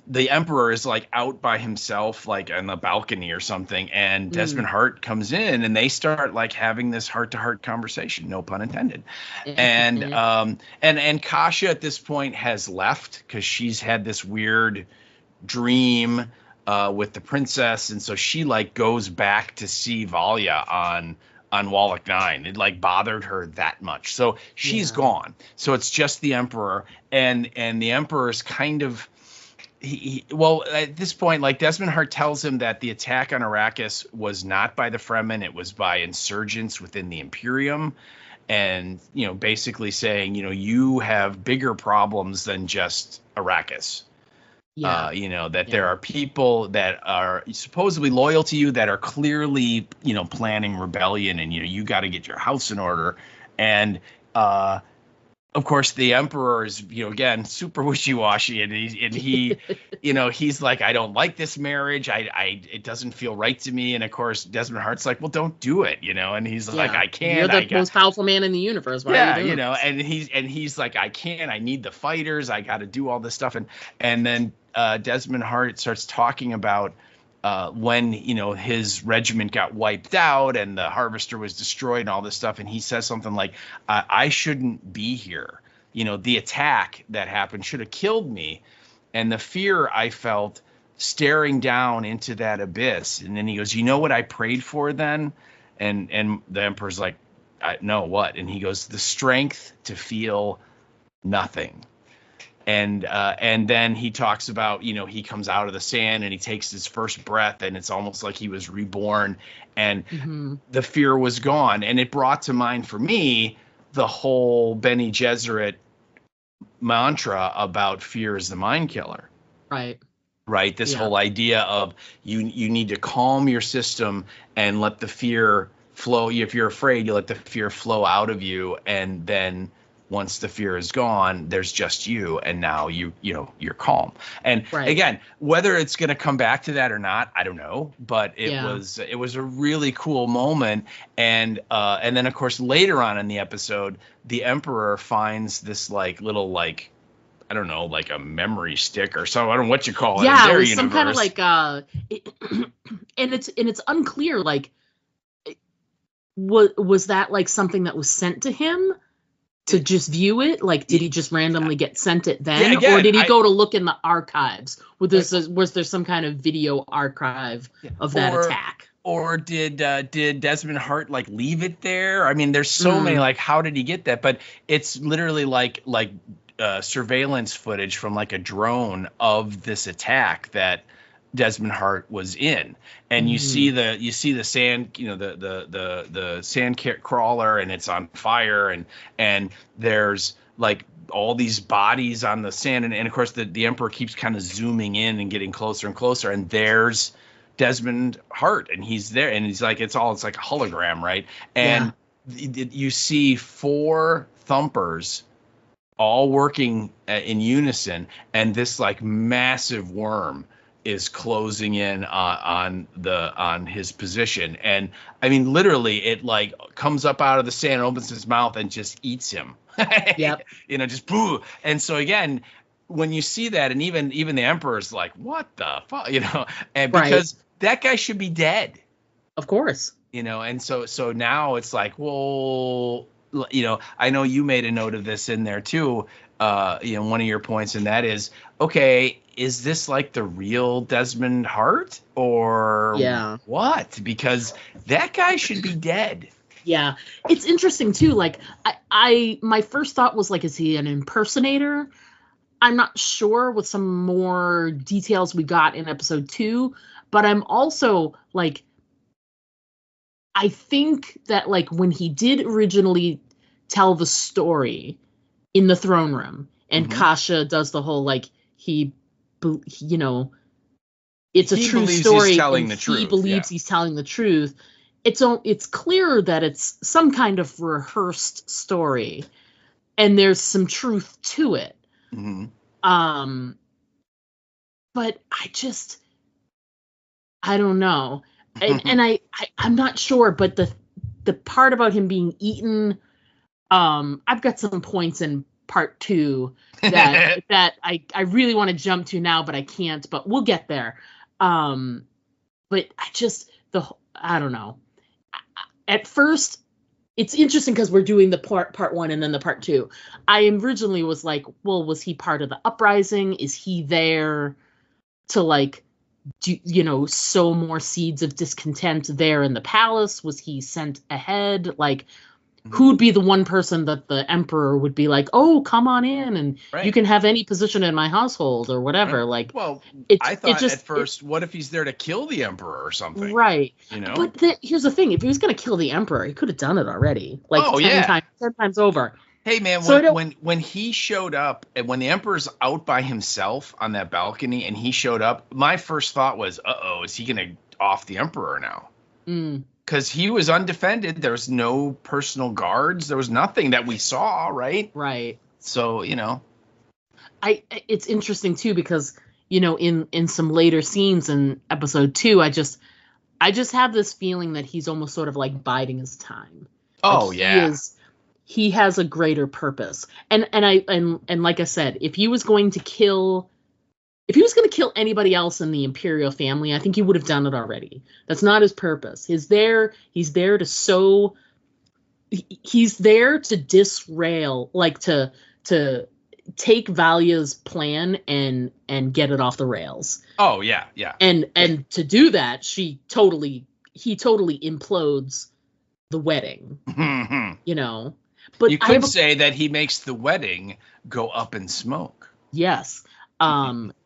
The Emperor is like out by himself, like on the balcony or something, and Desmond Hart comes in, and they start like having this heart-to-heart conversation, no pun intended. And Kasha at this point has left because she's had this weird dream with the princess, and so she like goes back to see Valia on Wallach 9. It like bothered her that much, so she's gone. So it's just the Emperor, and the Emperor's kind of well, at this point, like Desmond Hart tells him that the attack on Arrakis was not by the Fremen, it was by insurgents within the Imperium. And, basically saying, you have bigger problems than just Arrakis. Yeah. That there are people that are supposedly loyal to you that are clearly, planning rebellion, and, you got to get your house in order. And, of course, the Emperor is, again, super wishy-washy, and he, he's like, I don't like this marriage. It doesn't feel right to me. And of course, Desmond Hart's like, well, don't do it, and he's like, I can't. You're the most powerful man in the universe. Why are you doing this? And he's like, I can't. I need the fighters. I got to do all this stuff. And then Desmond Hart starts talking about when his regiment got wiped out and the Harvester was destroyed and all this stuff, and he says something like, I shouldn't be here. The attack that happened should have killed me, and the fear I felt staring down into that abyss. And then he goes, what I prayed for then? And the Emperor's like, no, what? And he goes, the strength to feel nothing. And then he talks about, he comes out of the sand and he takes his first breath, and it's almost like he was reborn, and the fear was gone. And it brought to mind for me the whole Bene Gesserit mantra about fear is the mind killer. Right. This whole idea of you need to calm your system and let the fear flow. If you're afraid, you let the fear flow out of you, and then once the fear is gone, there's just you, and now you're calm. And again, whether it's going to come back to that or not, I don't know. But it was a really cool moment. And then of course later on in the episode, the Emperor finds this like little like, I don't know, like a memory stick or something. I don't know what you call it. Yeah, it was some kind of like and it's unclear. Like, was that like something that was sent to him to just view it? Like, did he just randomly get sent it then? Yeah, again, or did he go to look in the archives? Was there some kind of video archive of that attack? Or did Desmond Hart like leave it there? I mean, there's so many, like, how did he get that? But it's literally like surveillance footage from like a drone of this attack that Desmond Hart was in, and you see the sand, the sand crawler, and it's on fire, and there's like all these bodies on the sand, and of course the Emperor keeps kind of zooming in and getting closer and closer, and there's Desmond Hart, and he's there, and he's like, it's like a hologram, right? And you see 4 thumpers all working in unison, and this like massive worm is closing in on his position. And I mean, literally it like comes up out of the sand, opens his mouth, and just eats him. Yep. Just boo. And so again, when you see that, and even the Emperor's like, what the fuck, and because that guy should be dead. Of course. And so now it's like, well, I know you made a note of this in there too, one of your points, and that is, okay, is this like the real Desmond Hart or what? Because that guy should be dead. Yeah, it's interesting too. Like, I my first thought was like, is he an impersonator? I'm not sure with some more details we got in episode 2, but I'm also like, I think that like when he did originally tell the story in the throne room, and Kasha does the whole like you know, it's a true story. He's telling and the truth. He believes he's telling the truth. It's clear that it's some kind of rehearsed story, and there's some truth to it. Mm-hmm. But I don't know, and I'm not sure. But the part about him being eaten, I've got some points in part 2 that I really want to jump to now, but I can't. But we'll get there. But I don't know. At first, it's interesting because we're doing the part 1 and then the part 2. I originally was like, well, was he part of the uprising? Is he there to like sow more seeds of discontent there in the palace? Was he sent ahead? Like, who'd be the one person that the emperor would be like, oh, come on in and you can have any position in my household or whatever. Like, well, I thought at first, what if he's there to kill the emperor or something? Right. But here's the thing. If he was going to kill the emperor, he could have done it already. Like 10 times over. Hey, man, when he showed up and when the emperor's out by himself on that balcony and he showed up, my first thought was, uh-oh, is he going to off the emperor now? Because he was undefended. There was no personal guards. There was nothing that we saw, right? Right. So, it's interesting, too, because, in some later scenes in episode 2, I just have this feeling that he's almost sort of like biding his time. Oh, like he has a greater purpose. And like I said, if he was going to kill anybody else in the imperial family, I think he would have done it already. That's not his purpose. He's there to sow. He's there to disrail, like to take Valia's plan and get it off the rails. Oh yeah. And to do that, he totally implodes the wedding. But you could say that he makes the wedding go up in smoke. Yes.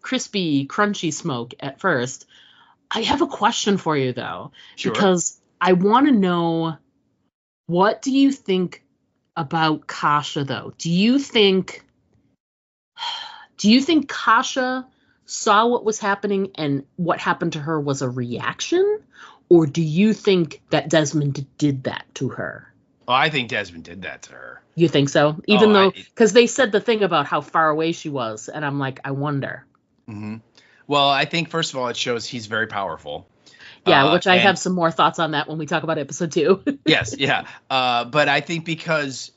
Crispy, crunchy smoke at first. I have a question for you, though. Sure. Because I want to know, what do you think about Kasha, though? Do you think Kasha saw what was happening and what happened to her was a reaction? Or do you think that Desmond did that to her? Well, I think Desmond did that to her. You think so? Even though, because they said the thing about how far away she was, and I'm like, I wonder. Mm-hmm. Well, I think, first of all, it shows he's very powerful. Yeah, which I have some more thoughts on that when we talk about episode 2. Yes, yeah. But I think because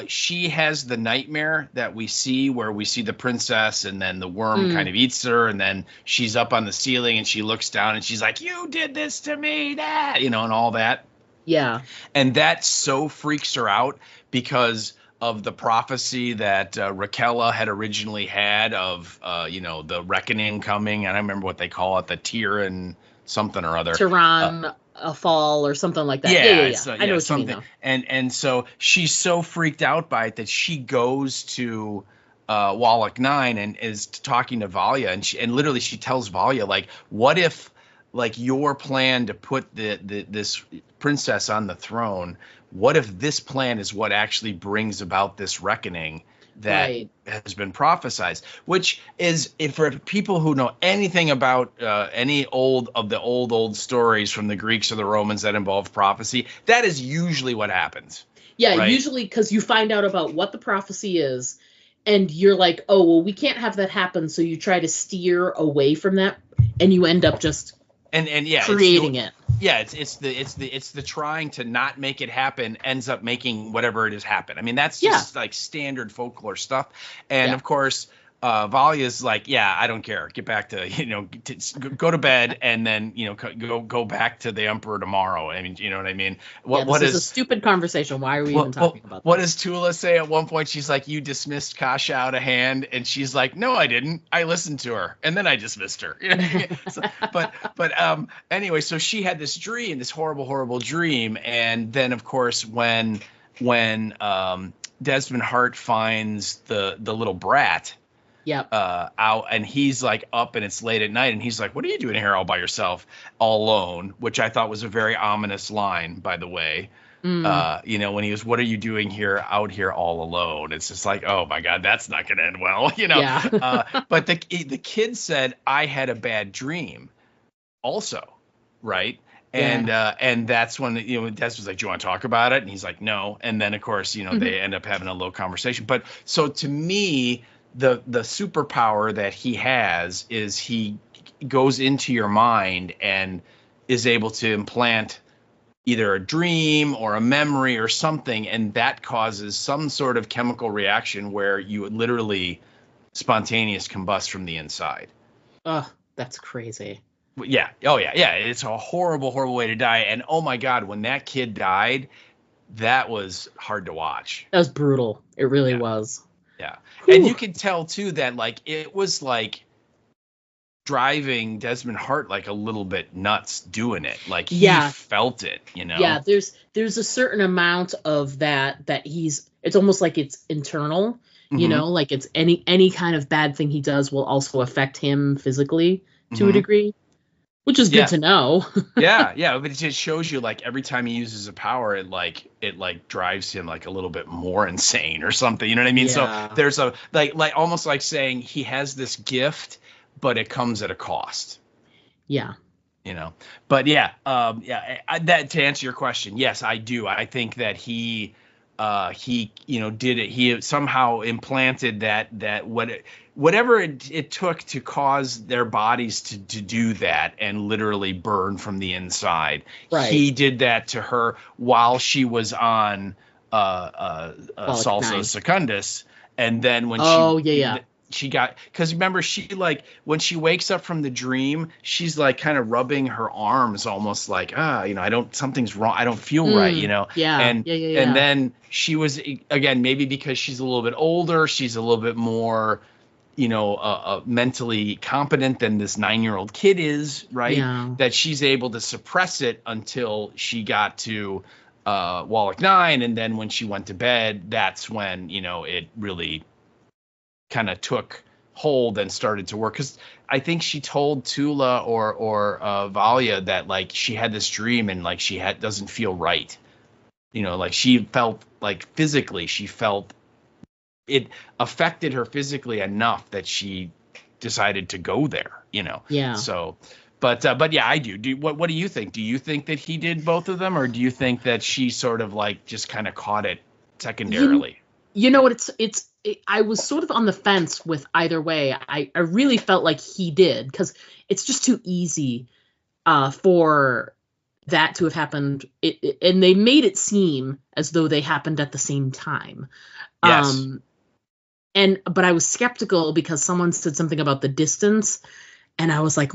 she has the nightmare that we see where we see the princess and then the worm kind of eats her, and then she's up on the ceiling and she looks down and she's like, you did this to me, and all that. Yeah. And that so freaks her out because of the prophecy that Raquel had originally had of, the reckoning coming. I don't remember what they call it, the Tyrann something or other. Tyrann a fall or something like that. Yeah. I know what something. You mean, and so she's so freaked out by it that she goes to Wallach 9 and is talking to Valia. And literally she tells Valia, like, what if, like, your plan to put this princess on the throne, what if this plan is what actually brings about this reckoning that has been prophesized? Which is, if for people who know anything about any old stories from the Greeks or the Romans that involve prophecy, that is usually what happens. Yeah, right? Usually because you find out about what the prophecy is, and you're like, oh, well, we can't have that happen, so you try to steer away from that, and you end up just creating it. Yeah, it's the trying to not make it happen ends up making whatever it is happen. I mean, that's just like standard folklore stuff. And of course, Valia's like, yeah, I don't care. Get back to, go to bed and then, go back to the emperor tomorrow. I mean, you know what I mean? This is a stupid conversation. Why are we even talking about what does Tula say at one point? She's like, you dismissed Kasha out of hand. And she's like, no, I didn't. I listened to her. And then I dismissed her. Anyway, so she had this dream, this horrible, horrible dream. And then, of course, when Desmond Hart finds the little brat, Yep. out, and he's like up and it's late at night, and he's like, what are you doing here all by yourself, all alone? Which I thought was a very ominous line, by the way. When he was, what are you doing here, out here all alone? It's just like, oh my God, that's not going to end well, Yeah. But the kid said, I had a bad dream also, right? And that's when, Des was like, do you want to talk about it? And he's like, no. And then of course, they end up having a little conversation. But so to me, the superpower that he has is he goes into your mind and is able to implant either a dream or a memory or something, and that causes some sort of chemical reaction where you would literally spontaneous combust from the inside. Oh, that's crazy. Yeah. Oh yeah. Yeah. It's a horrible, horrible way to die. And oh my God, when that kid died, that was hard to watch. That was brutal. It really was. Yeah. Whew. And you could tell too that like it was like driving Desmond Hart like a little bit nuts doing it. Like he felt it, Yeah, there's a certain amount of that it's almost like it's internal, like it's any kind of bad thing he does will also affect him physically to a degree, which is good to know. yeah, but it just shows you like every time he uses a power, it drives him like a little bit more insane or something. You know what I mean? Yeah. So there's a like almost like saying he has this gift, but it comes at a cost. Yeah. But that to answer your question, yes, I do. I think that he did it. He somehow implanted that whatever it took to cause their bodies to do that and literally burn from the inside. Right. He did that to her while she was on salsa secundus, and then when she got, because remember, she like when she wakes up from the dream, she's like kind of rubbing her arms almost like something's wrong, I don't feel right, and then she was, again, maybe because she's a little bit older, she's a little bit more mentally competent than this 9-year-old kid is, right? That she's able to suppress it until she got to Wallach 9, and then when she went to bed, that's when it really kind of took hold and started to work. Because I think she told Tula or Valia that like she had this dream and like she doesn't feel right. Like she felt like physically, she felt it affected her physically enough that she decided to go there. Yeah. So, but yeah, I do. What do you think? Do you think that he did both of them, or do you think that she sort of like just kind of caught it secondarily? You know what? I was sort of on the fence with either way. I really felt like he did, because it's just too easy for that to have happened. And they made it seem as though they happened at the same time. Yes. But I was skeptical because someone said something about the distance. And I was like,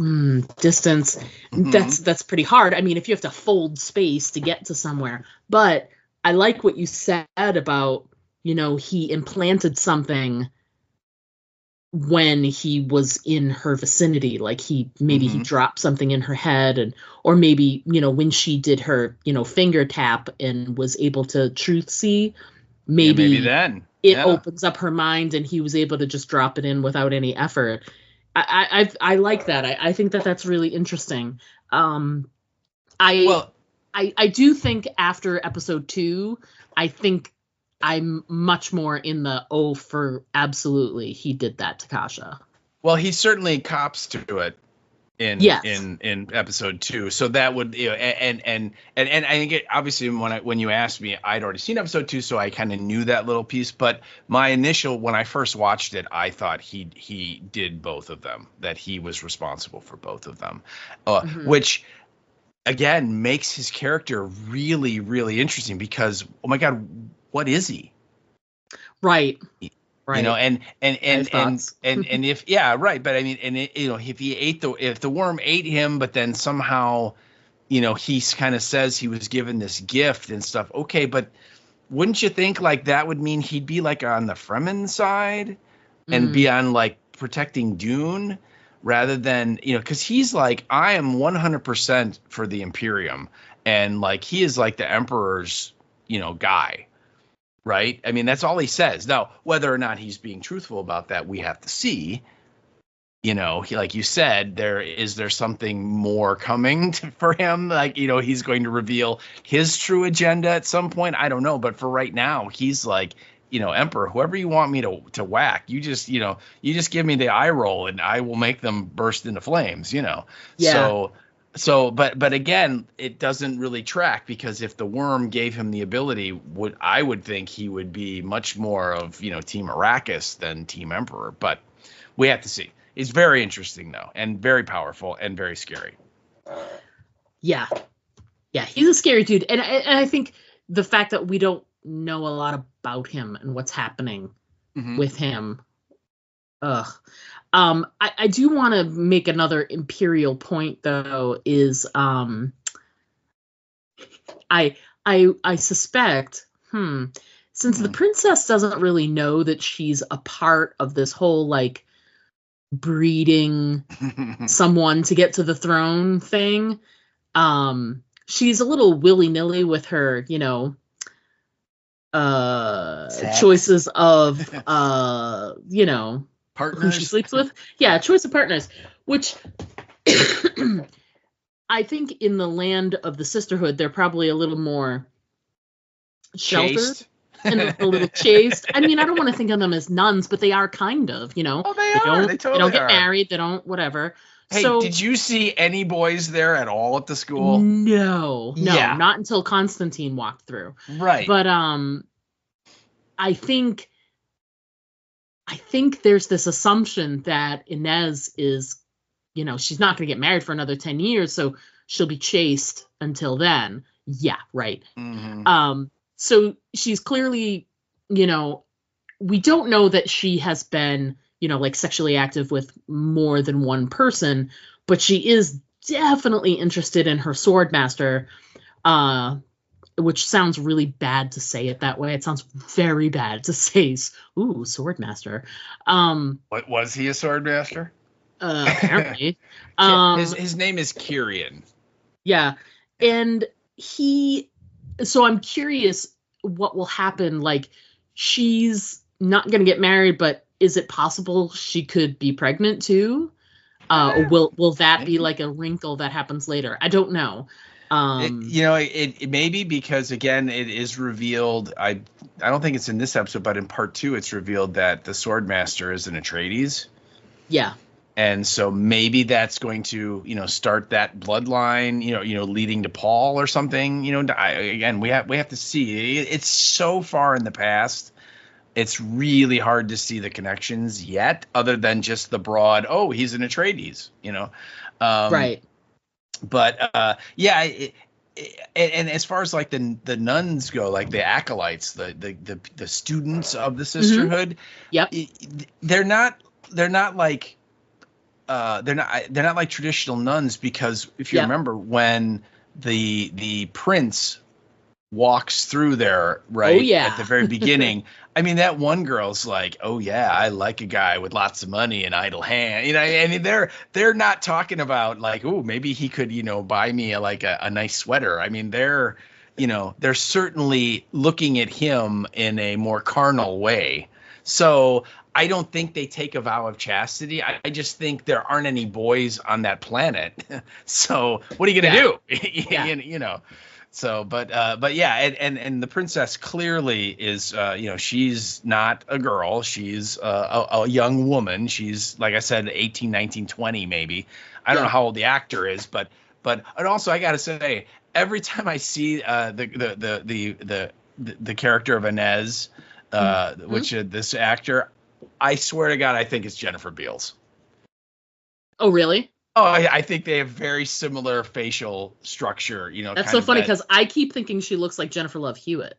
distance, that's pretty hard. I mean, if you have to fold space to get to somewhere. But I like what you said about, he implanted something when he was in her vicinity. Like he dropped something in her head, or maybe, when she did her, finger tap and was able to truth see, maybe then it opens up her mind and he was able to just drop it in without any effort. I like that. I think that that's really interesting. I do think after episode 2, I think I'm much more in the for absolutely he did that to Kasha. Well, he certainly cops to it in episode 2, so that would and I think obviously when you asked me, I'd already seen episode 2, so I kind of knew that little piece. But my initial, when I first watched it, I thought he did both of them, that he was responsible for both of them, which again makes his character really, really interesting, because oh my God, what is he? Right. And if but I mean, and if the worm ate him, but then somehow, he kind of says he was given this gift and stuff. Okay, but wouldn't you think like that would mean he'd be like on the Fremen side and be on like protecting Dune, rather than, because he's like, I am 100% for the Imperium, and like he is like the Emperor's, guy. right? I mean, that's all he says. Now, whether or not he's being truthful about that, we have to see. Like you said, there something more coming for him? Like, he's going to reveal his true agenda at some point. I don't know. But for right now, he's like, Emperor, whoever you want me to whack, you just give me the eye roll and I will make them burst into flames, Yeah. But again, it doesn't really track, because if the worm gave him the ability, I would think he would be much more of, Team Arrakis than Team Emperor. But we have to see. It's very interesting, though, and very powerful and very scary. Yeah. Yeah, he's a scary dude. And I think the fact that we don't know a lot about him and what's happening with him. I do want to make another Imperial point, though, is I suspect, since the princess doesn't really know that she's a part of this whole, like, breeding someone to get to the throne thing, she's a little willy-nilly with her, choices of partners who she sleeps with. Yeah, choice of partners, which I think in the land of the sisterhood, they're probably a little more sheltered. Chaste. And a little chaste. I mean, I don't want to think of them as nuns, but they are kind of, Oh, they are. They totally don't get are. married. They don't, whatever. Hey, so, did you see any boys there at all at the school? No, Yeah. not until Constantine walked through. Right. But I think there's this assumption that Inez is, she's not going to get married for another 10 years, so she'll be chaste until then. Yeah, right. Mm-hmm. So she's clearly, we don't know that she has been, like sexually active with more than one person, but she is definitely interested in her swordmaster, which sounds really bad to say it that way. It sounds very bad to say, ooh, swordmaster. What was he, a swordmaster? Apparently. His name is Kyrian. Yeah. And so I'm curious what will happen. Like, she's not going to get married, but is it possible she could be pregnant too? Or will that be like a wrinkle that happens later? I don't know. It may be, because again, it is revealed. I don't think it's in this episode, but in part 2, it's revealed that the swordmaster is an Atreides. Yeah. And so maybe that's going to, start that bloodline, leading to Paul or something. Again, we have to see. It's so far in the past. It's really hard to see the connections yet, other than just the broad, oh, he's an Atreides, Right. But yeah, and as far as like the nuns go, like the acolytes, the students of the sisterhood, Yep. They're not like. They're not like traditional nuns, because if you remember when the prince walks through there, right? Oh, yeah. At the very beginning, I mean, that one girl's like, oh yeah, I like a guy with lots of money and idle hand. I mean, they're not talking about like, oh, maybe he could, buy me a nice sweater. I mean, they're certainly looking at him in a more carnal way. So I don't think they take a vow of chastity. I just think there aren't any boys on that planet. So what are you going to do? Yeah. So, but yeah, and the princess clearly is, she's not a girl. She's a young woman. She's, like I said, 18, 19, 20 maybe. I don't know how old the actor is, but and also I got to say, every time I see the character of Inez, which this actor, I swear to God, I think it's Jennifer Beals. Oh, really? Oh, I think they have very similar facial structure. That's so funny, because I keep thinking she looks like Jennifer Love Hewitt.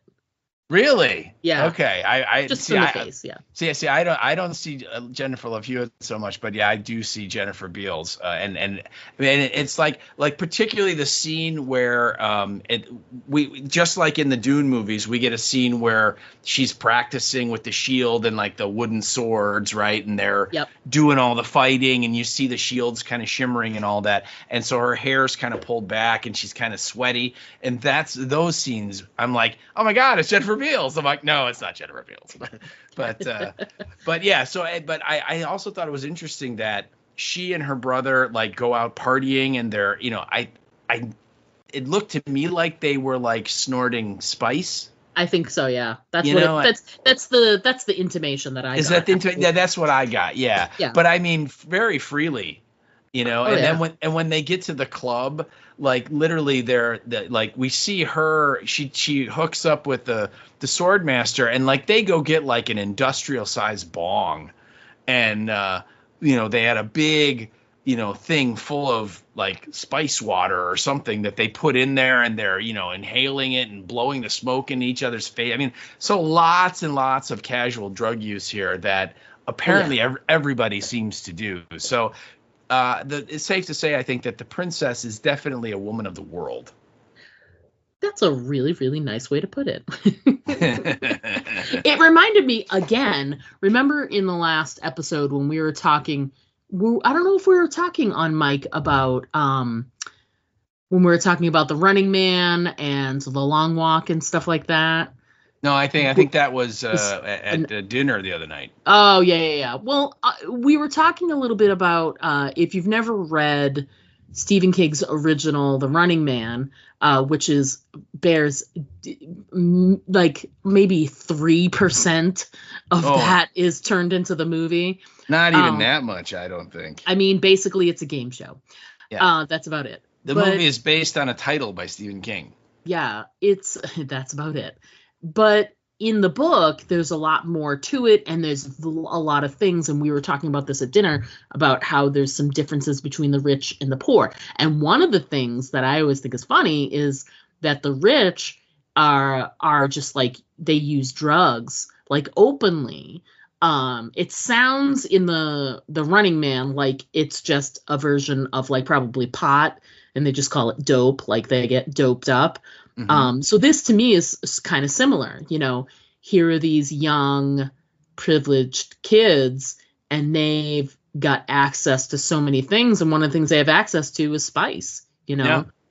Really? Yeah. Okay. I just in the face. Yeah. See, I don't see Jennifer Love Hewitt so much, but yeah, I do see Jennifer Beals, and it's like particularly the scene where we just like in the Dune movies, we get a scene where she's practicing with the shield and like the wooden swords, right? And they're doing all the fighting, and you see the shields kind of shimmering and all that, and so her hair's kind of pulled back and she's kind of sweaty, and that's those scenes. I'm like, oh my God, it's Jennifer Jennifer Beals. I'm like, no, it's not Jennifer Beals. But yeah. But I also thought it was interesting that she and her brother like go out partying, and they're, it looked to me like they were like snorting spice. I think so, yeah. That's that's the intimation that I got. Is that the intimation? Yeah, that's what I got. Yeah. Yeah. But I mean, very freely, then when they get to the club, like literally like we see her, she hooks up with the sword master, and like they go get like an industrial sized bong, and they had a big thing full of like spice water or something that they put in there, and they're inhaling it and blowing the smoke in each other's face. I mean, so lots and lots of casual drug use here that apparently everybody seems to do. So it's safe to say, I think, that the princess is definitely a woman of the world. That's a really, really nice way to put it. It reminded me, again, remember in the last episode when we were talking, I don't know if we were talking on mic about when we were talking about the Running Man and the Long Walk and stuff like that. No, I think that was at dinner the other night. Oh, yeah. Well, we were talking a little bit about if you've never read Stephen King's original The Running Man, which bears like maybe 3% of that is turned into the movie. Not even that much, I don't think. I mean, basically, it's a game show. Yeah. That's about it. The movie is based on a title by Stephen King. Yeah, that's about it. But in the book, there's a lot more to it, and there's a lot of things, and we were talking about this at dinner, about how there's some differences between the rich and the poor. And one of the things that I always think is funny is that the rich are just like, they use drugs, like, openly. It sounds in the Running Man like it's just a version of like probably pot, and they just call it dope, like they get doped up. Mm-hmm. So this to me is kind of similar. Here are these young, privileged kids, and they've got access to so many things. And one of the things they have access to is spice,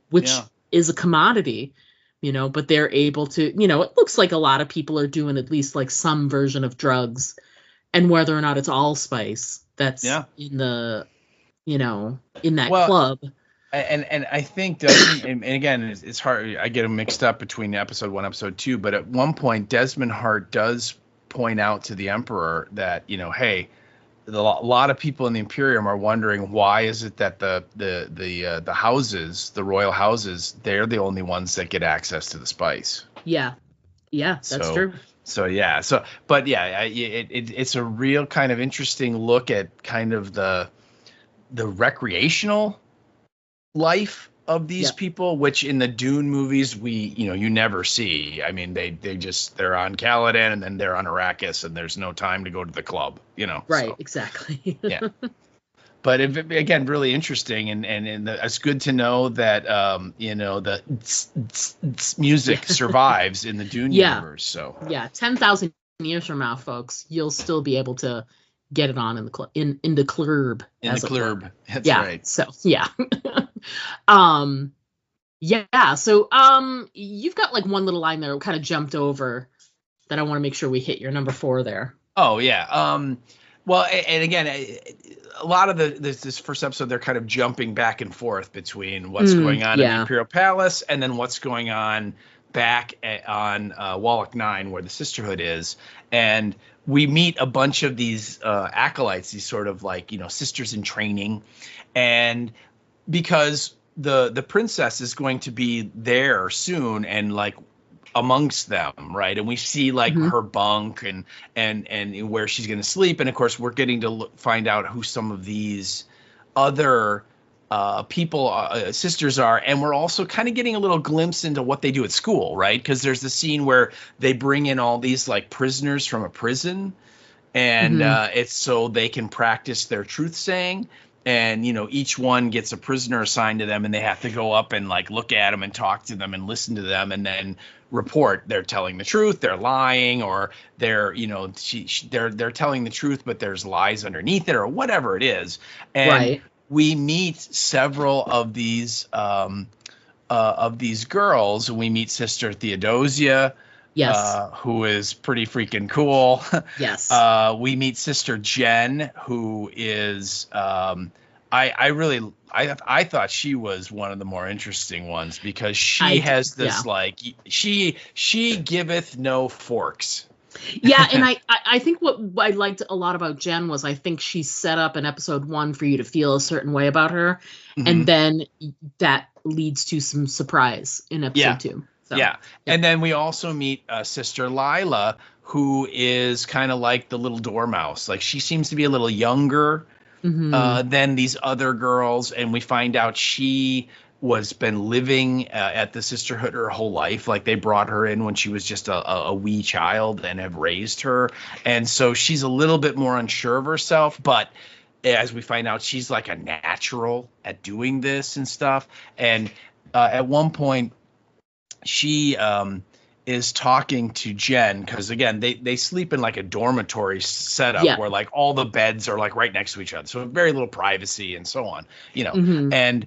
which is a commodity, but they're able to, it looks like a lot of people are doing at least like some version of drugs, and whether or not it's allspice that's in the, in that club. And I think, and again, it's hard. I get them mixed up between episode 1, episode 2. But at one point, Desmond Hart does point out to the Emperor that, hey, a lot of people in the Imperium are wondering why is it that the houses, the royal houses, they're the only ones that get access to the spice. Yeah, that's true. It's a real kind of interesting look at kind of the recreational life of these people, which in the Dune movies you never see. I mean, they're on Caladan, and then they're on Arrakis, and there's no time to go to the club, Right, so. Exactly. Yeah. But again, really interesting, and it's good to know that the music survives in the Dune universe. So 10,000 years from now, folks, you'll still be able to get it on in the club, in the club. In the club. That's right. So So you've got like one little line there kind of jumped over that I want to make sure we hit your number 4 there. Oh yeah. Well, and again, a lot of this first episode, they're kind of jumping back and forth between what's going on in the Imperial Palace and then what's going on back on Wallach 9, where the Sisterhood is. And we meet a bunch of these acolytes, these sort of like, sisters in training. And because the princess is going to be there soon and like amongst them, right? And we see like her bunk and where she's going to sleep. And of course, we're getting to find out who some of these other people, sisters are. And we're also kind of getting a little glimpse into what they do at school, right? Because there's the scene where they bring in all these like prisoners from a prison, and it's so they can practice their truth saying. And, each one gets a prisoner assigned to them, and they have to go up and like look at them and talk to them and listen to them and then report they're telling the truth, they're lying, or they're, they're telling the truth, but there's lies underneath it or whatever it is. And we meet several of these girls. We meet Sister Theodosia, Yes. Who is pretty freaking cool. Yes. We meet Sister Jen, who is I thought she was one of the more interesting ones because she has this like she giveth no forks. Yeah, and I think what I liked a lot about Jen was I think she set up in episode 1 for you to feel a certain way about her, and then that leads to some surprise in episode 2. So, yeah. And then we also meet Sister Lila, who is kind of like the little dormouse. Like she seems to be a little younger than these other girls, and we find out she was been living at the sisterhood her whole life. Like they brought her in when she was just a wee child and have raised her, and so she's a little bit more unsure of herself, but as we find out, she's like a natural at doing this and stuff. And at one point she is talking to Jen, because again they sleep in like a dormitory setup where like all the beds are like right next to each other, so very little privacy and so on, and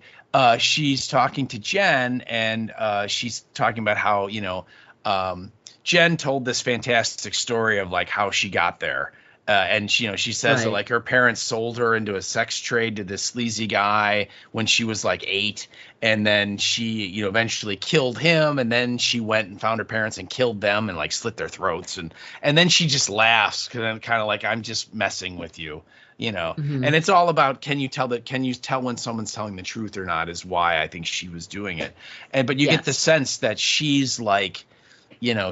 she's talking to Jen, and she's talking about how Jen told this fantastic story of like how she got there. And she says that like her parents sold her into a sex trade to this sleazy guy when she was like 8, and then she eventually killed him, and then she went and found her parents and killed them and like slit their throats, and then she just laughs kind of like, I'm just messing with you, and it's all about can you tell when someone's telling the truth or not, is why I think she was doing it. But you get the sense that she's like,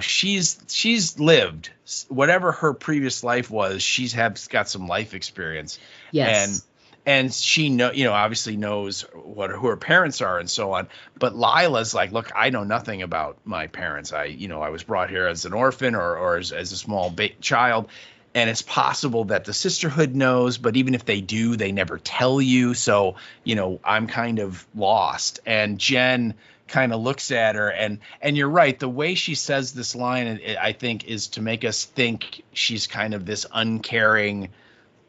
she's lived whatever her previous life was. She's got some life experience. Yes. And she obviously knows who her parents are and so on. But Lila's like, look, I know nothing about my parents. I was brought here as an orphan or as a small child. And it's possible that the sisterhood knows, but even if they do, they never tell you. So, I'm kind of lost. And Jen kind of looks at her, and you're right, the way she says this line, I think, is to make us think she's kind of this uncaring,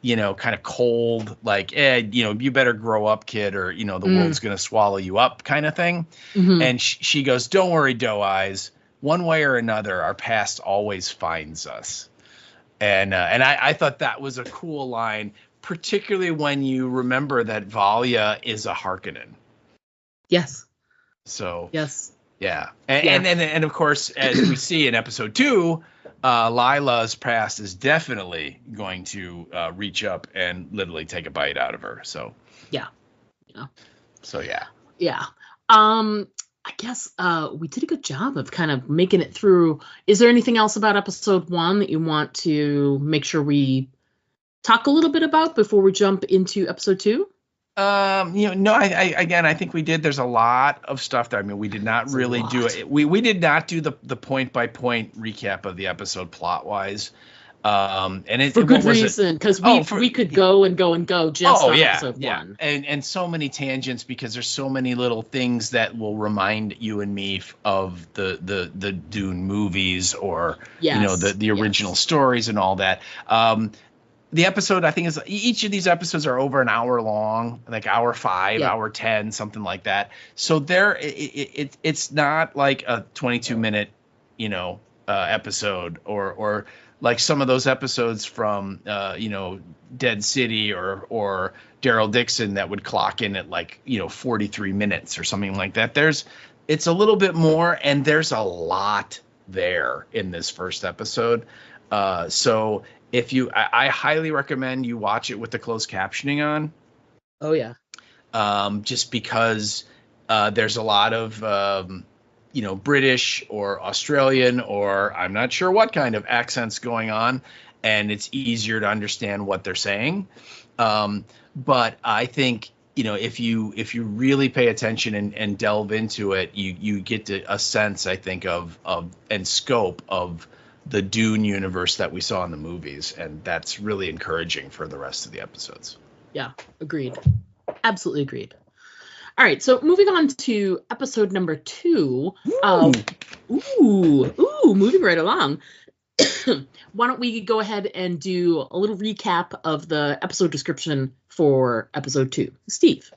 kind of cold, like, you better grow up, kid, or the world's gonna swallow you up kind of thing. And she goes, don't worry, doe eyes, one way or another our past always finds us. And I thought that was a cool line, particularly when you remember that Valia is a Harkonnen. Yes. So yes, yeah, and of course, as we see in episode 2, Lila's past is definitely going to reach up and literally take a bite out of her. So so yeah. I guess we did a good job of kind of making it through. Is there anything else about episode 1 that you want to make sure we talk a little bit about before we jump into episode 2? No, I think we did. There's a lot of stuff there. I mean, we did not really do it. We did not do the point by point recap of the episode plot wise. And it for good reason, because we could go and go just on episode 1. And so many tangents, because there's so many little things that will remind you and me of the Dune movies, or the original stories and all that. The episode, I think, is each of these episodes are over an hour long, like hour 5, hour 10, something like that. So it's not like a 22-minute, episode, or like some of those episodes from, Dead City or Daryl Dixon that would clock in at like, 43 minutes or something like that. It's a little bit more, and there's a lot there in this first episode. So I highly recommend you watch it with the closed captioning on. Oh yeah. Just because there's a lot of British or Australian, or I'm not sure what kind of accents going on, and it's easier to understand what they're saying. But I think if you really pay attention and delve into it, you get a sense, I think, of and scope of the Dune universe that we saw in the movies, and that's really encouraging for the rest of the episodes. Yeah, agreed. Absolutely agreed. All right, so moving on to episode number 2. Moving right along. Why don't we go ahead and do a little recap of the episode description for episode 2? Steve.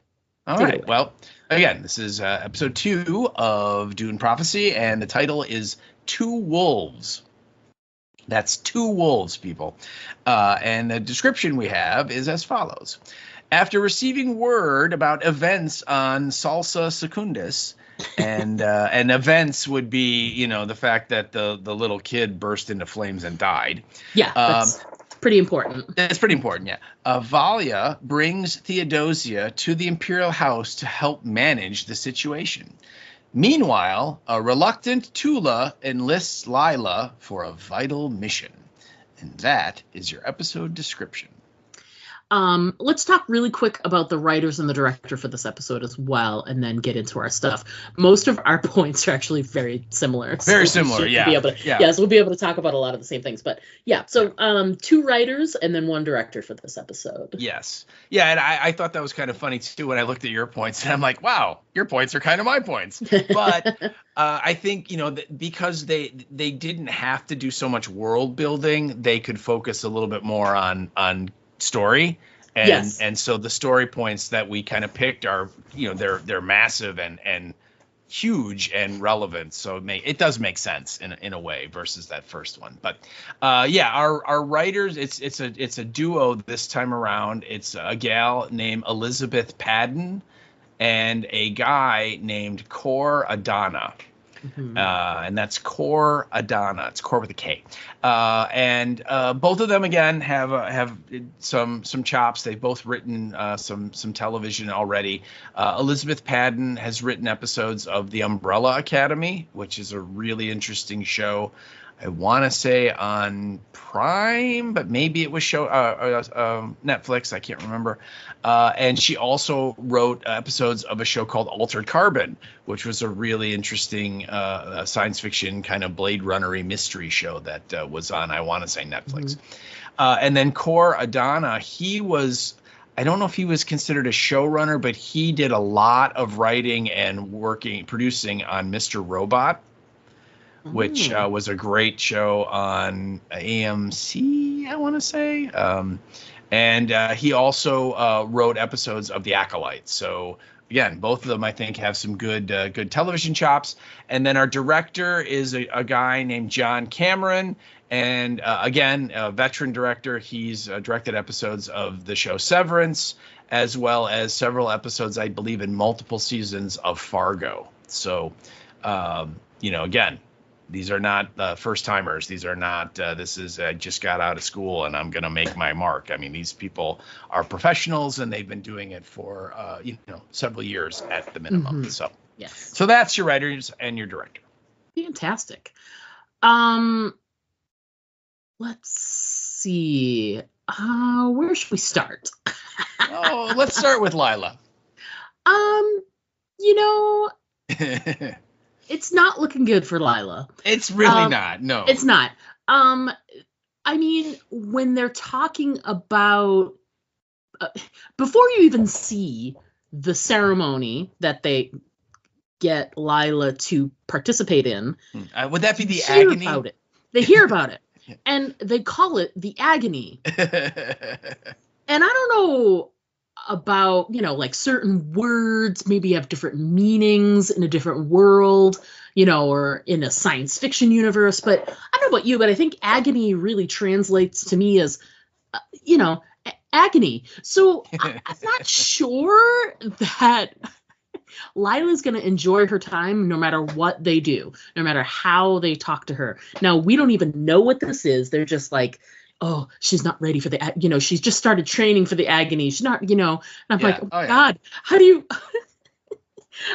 All right. Well, again, this is episode 2 of Dune Prophecy, and the title is two wolves. That's two wolves, people. And the description we have is as follows. After receiving word about events on Salsa Secundus, and events would be, the fact that the little kid burst into flames and died. Yeah, that's pretty important. That's pretty important, yeah. Valia brings Theodosia to the Imperial House to help manage the situation. Meanwhile, a reluctant Tula enlists Lila for a vital mission. And that is your episode description. Let's talk really quick about the writers and the director for this episode as well, and then get into our stuff. Most of our points are actually very similar. Very similar, yeah. So we'll be able to talk about a lot of the same things. But yeah, so two writers and then one director for this episode. Yes. Yeah, and I thought that was kind of funny too when I looked at your points, and I'm like, wow, your points are kind of my points. But I think, because they didn't have to do so much world building, they could focus a little bit more on story, and so the story points that we kind of picked are, they're massive and huge and relevant, so it does make sense in a way versus that first one. But our writers, it's a duo this time around. It's a gal named Elizabeth Padden and a guy named Cor Adana. Mm-hmm. And that's Cor Adana. It's Cor with a K. And both of them again have some chops. They've both written some television already. Elizabeth Padden has written episodes of The Umbrella Academy, which is a really interesting show. I want to say on Prime, but maybe it was Netflix. I can't remember. And she also wrote episodes of a show called Altered Carbon, which was a really interesting science fiction kind of Blade Runner-y mystery show that was on, I want to say, Netflix. Mm-hmm. And then Cor Adana, I don't know if he was considered a showrunner, but he did a lot of writing and producing on Mr. Robot, which was a great show on AMC, I want to say. And he also wrote episodes of The Acolyte. So, again, both of them, I think, have some good television chops. And then our director is a guy named John Cameron. And, again, a veteran director. He's directed episodes of the show Severance, as well as several episodes, I believe, in multiple seasons of Fargo. So, again, these are not first timers. These are not, this is, I just got out of school and I'm going to make my mark. I mean, these people are professionals and they've been doing it for, several years at the minimum. Mm-hmm. So, yes. So that's your writers and your director. Fantastic. Let's see. Where should we start? Let's start with Lila. It's not looking good for Lila. It's really not. No, it's not. I mean, when they're talking about before you even see the ceremony that they get Lila to participate in, would that be the agony? About it. They hear about it, and they call it the agony. And I don't know about, like certain words maybe have different meanings in a different world, or in a science fiction universe. But I don't know about you, but I think agony really translates to me as, agony. So I'm not sure that Lila's going to enjoy her time no matter what they do, no matter how they talk to her. Now, we don't even know what this is. They're just like, oh, she's not ready for the, she's just started training for the agony. She's not, and I'm like, God, how do you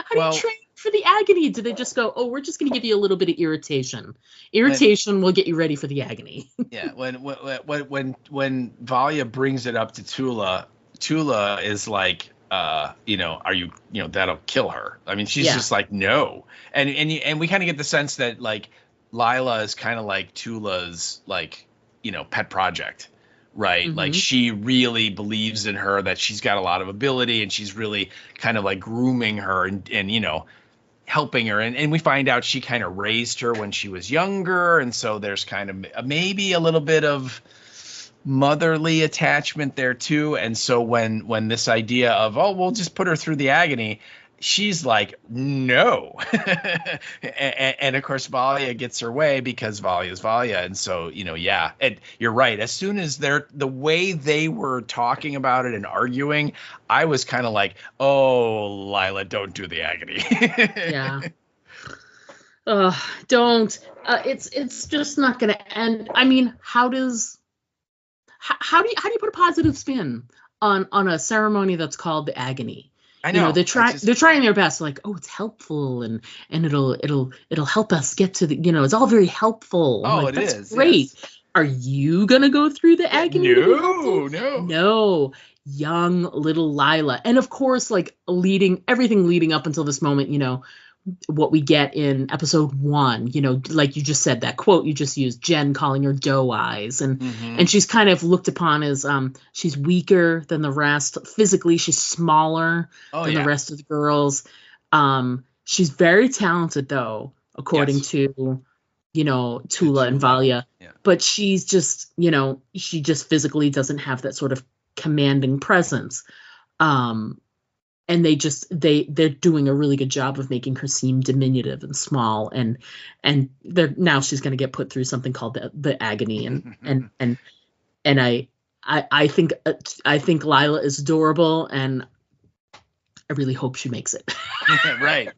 train for the agony? Do they just go, oh, we're just going to give you a little bit of irritation. Irritation will get you ready for the agony. Yeah. When Valia brings it up to Tula is like, are you, that'll kill her. I mean, she's just like, no. And we kind of get the sense that like Lila is kind of like Tula's like, pet project, right? Mm-hmm. Like she really believes in her, that she's got a lot of ability, and she's really kind of like grooming her and helping her. And we find out she kind of raised her when she was younger. And so there's kind of maybe a little bit of motherly attachment there too. And so when this idea of, we'll just put her through the agony, she's like, no. And of course, Valia gets her way because Valia is Valia. And so, yeah, and you're right. As soon as the way they were talking about it and arguing, I was kind of like, oh, Lila, don't do the agony. Yeah. Don't. It's just not going to end. I mean, how do you put a positive spin on a ceremony that's called the agony? I know. They're trying their best, like, oh, it's helpful and it'll help us get to the, it's all very helpful. Oh, like, it is great. Yes. Are you gonna go through the agony? No. Young little Lila, and of course, like everything leading up until this moment, what we get in episode 1, like you just said, that quote you just used, Jen calling her doe eyes, and she's kind of looked upon as she's weaker than the rest. Physically, she's smaller than the rest of the girls. She's very talented, though, according to Tula and Valia. Yeah. But she's just, she just physically doesn't have that sort of commanding presence. And they're doing a really good job of making her seem diminutive and small, and now she's going to get put through something called the agony, and I think Lila is adorable, and I really hope she makes it. Right.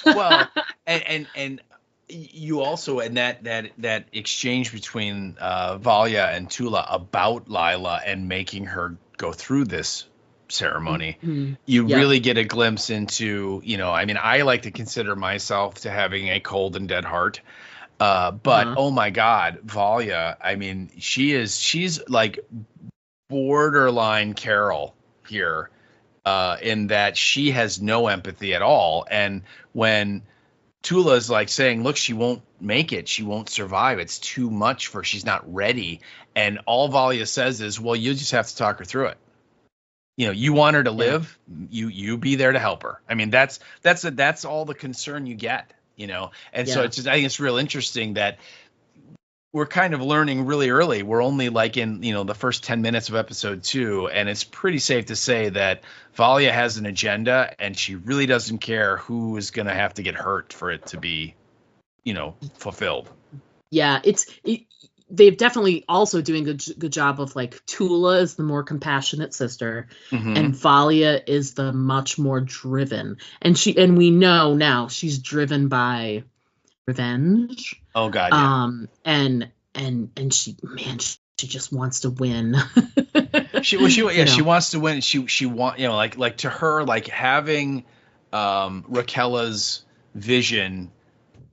Well, and you also, in that exchange between Valia and Tula about Lila and making her go through this ceremony, you really get a glimpse into, I mean, I like to consider myself to having a cold and dead heart, but oh my God, Valia, I mean, she's like borderline Carol here, in that she has no empathy at all. And when Tula's like saying, look, she won't make it, she won't survive, it's too much for her, she's not ready, and all Valia says is, well, you just have to talk her through it. You want her to live, you be there to help her. I mean, that's all the concern you get, And so I think it's real interesting that we're kind of learning really early. We're only like in, the first 10 minutes of episode 2, and it's pretty safe to say that Valia has an agenda, and she really doesn't care who is going to have to get hurt for it to be, fulfilled. Yeah, they've definitely also doing a good job of, like, Tula is the more compassionate sister, and Valia is the much more driven. And we know now she's driven by revenge. Oh God. Yeah. And she just wants to win. She wants to win. She want, like to her, like having Raquela's vision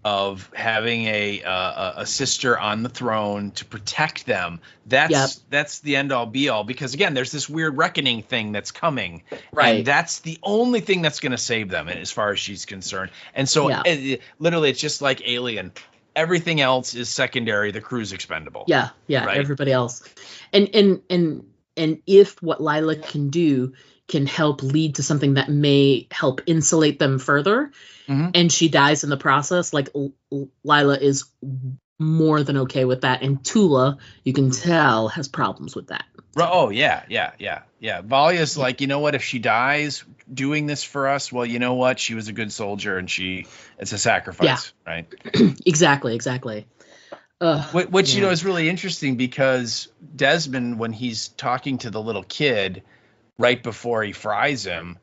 of having a sister on the throne to protect them. That's the end all be all, because again, there's this weird reckoning thing that's coming, right? And that's the only thing that's going to save them, as far as she's concerned. And so literally, it's just like Alien. Everything else is secondary. The crew's expendable. Yeah. Right? Everybody else. And if what Lila can do can help lead to something that may help insulate them further, and she dies in the process, like, Lila is more than okay with that. And Tula, you can tell, has problems with that. Oh, yeah. Valia's like, you know what, if she dies doing this for us, well, you know what, she was a good soldier, and it's a sacrifice, right? Exactly. Which is really interesting, because Desmond, when he's talking to the little kid right before he fries him,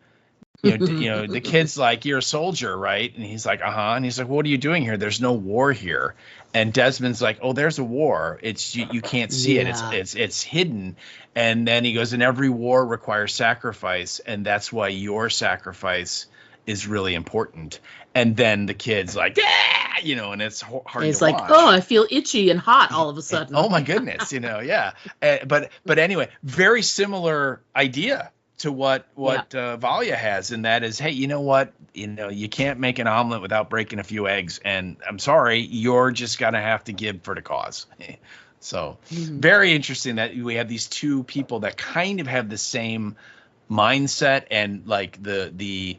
the kid's like, you're a soldier, right? And he's like, and he's like, what are you doing here? There's no war here. And Desmond's like, oh, there's a war. It's you can't see it. It's hidden. And then he goes, and every war requires sacrifice, and that's why your sacrifice is really important. And then the kid's like, and it's hard to watch. It's like, oh, I feel itchy and hot all of a sudden. Oh my goodness, But anyway, very similar idea to what Valia has, and that is, hey, you know what, you can't make an omelet without breaking a few eggs, and I'm sorry, you're just gonna have to give for the cause. So very interesting that we have these two people that kind of have the same mindset and like the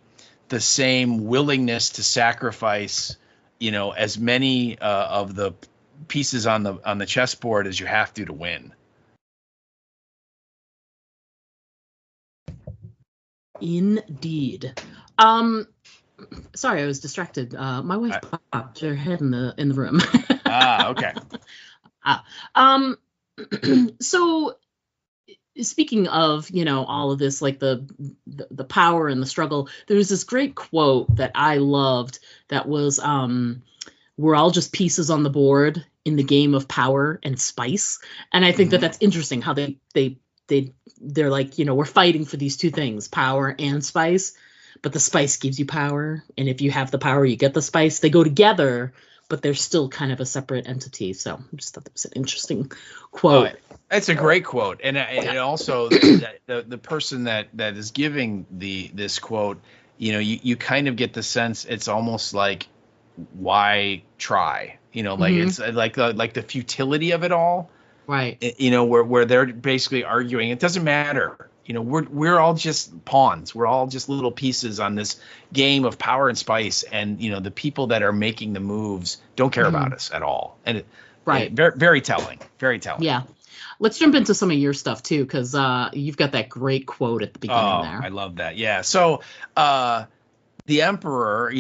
same willingness to sacrifice, as many of the pieces on the chessboard as you have to win. Indeed. Um, sorry, I was distracted. My wife popped her head in the room. Okay. Um, so speaking of, all of this, like the power and the struggle, there was this great quote that I loved that was, we're all just pieces on the board in the game of power and spice. And I think that that's interesting how they're like, we're fighting for these two things, power and spice, but the spice gives you power. And if you have the power, you get the spice. They go together, but they're still kind of a separate entity. So I just thought that was an interesting quote. It's a great quote, and also the person that is giving this quote, you kind of get the sense it's almost like, why try? Like it's like the futility of it all, right? Where they're basically arguing it doesn't matter. We're all just pawns. We're all just little pieces on this game of power and spice, and the people that are making the moves don't care about us at all. And very, very telling. Very telling. Yeah. Let's jump into some of your stuff too, because you've got that great quote at the beginning there. I love that. Yeah. So the Emperor,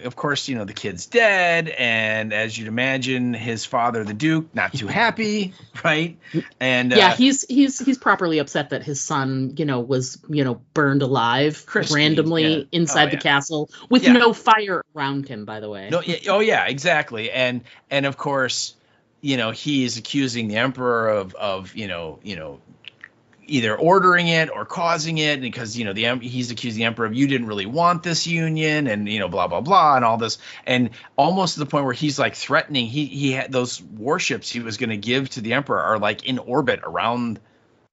of course, the kid's dead, and as you'd imagine, his father, the Duke, not too happy, right? And he's properly upset that his son, was burned alive randomly inside the castle with no fire around him. By the way. No. Yeah. Oh yeah. Exactly. And of course, he is accusing the Emperor of either ordering it or causing it, because he's accusing the Emperor of, you didn't really want this union, and blah blah blah and all this, and almost to the point where he's like threatening. He had those warships he was going to give to the Emperor are like in orbit around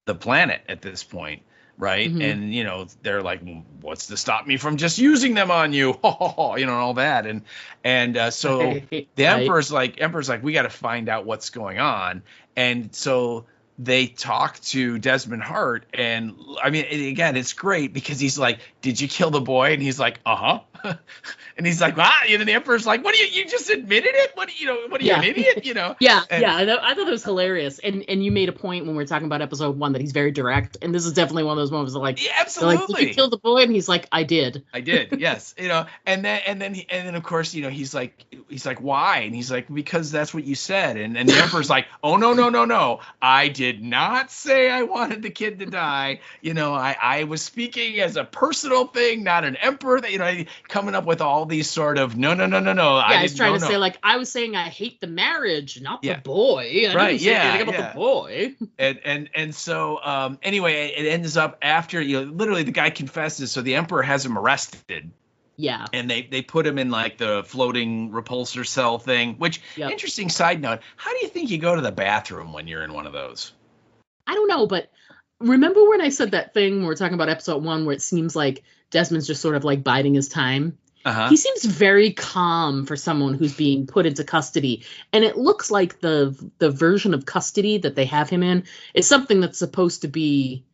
the planet at this point, right? And they're like, what's to stop me from just using them on you? And all that, and so the Emperor's like, we got to find out what's going on, and so they talk to Desmond Hart, and I mean, again, it's great because he's like, did you kill the boy? And he's like, and he's like, the Emperor's like, what do you just admitted it? What are you, an idiot? Yeah. I thought that was hilarious. And you made a point when we were talking about episode 1 that he's very direct, and this is definitely one of those moments of like, yeah, absolutely. Like, did you kill the boy? And he's like, I did. Yes. And then of course, he's like, why? And he's like, because that's what you said. And the Emperor's like, oh no, I did not say I wanted the kid to die. I was speaking as a personal thing, not an emperor. Coming up with all these sort of no. Yeah, I was trying to say, like, I was saying I hate the marriage, not the boy. I didn't say anything about the boy. And so anyway, it ends up after literally the guy confesses, so the Emperor has him arrested. Yeah. And they put him in like the floating repulsor cell thing, which interesting side note, how do you think you go to the bathroom when you're in one of those? I don't know, but remember when I said that thing when we're talking about episode 1 where it seems like Desmond's just sort of like biding his time? He seems very calm for someone who's being put into custody. And it looks like the version of custody that they have him in is something that's supposed to be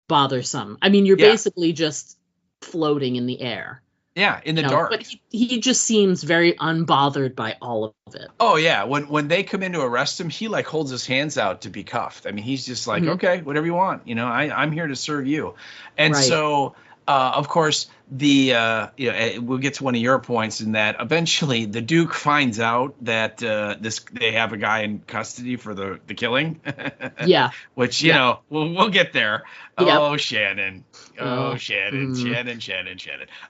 bothersome. I mean, you're basically just floating in the air. Yeah, in the dark. But he just seems very unbothered by all of it. Oh, yeah. When they come in to arrest him, he like holds his hands out to be cuffed. I mean, he's just like, okay, whatever you want. I'm here to serve you. And so, of course, we'll get to one of your points in that eventually the Duke finds out that they have a guy in custody for the killing. Yeah. Which, we'll get there. Yep. Oh, Shannon. Shannon.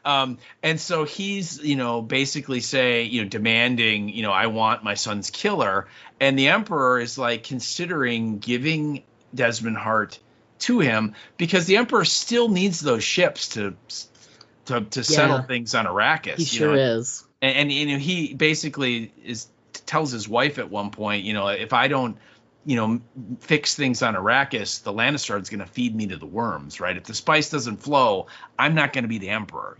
And so he's, basically demanding, I want my son's killer. And the Emperor is like considering giving Desmond Hart to him because the Emperor still needs those ships to settle things on Arrakis. He sure is. And he basically tells his wife at one point, if I don't, fix things on Arrakis, the Lannistard's going to feed me to the worms, right? If the spice doesn't flow, I'm not going to be the Emperor,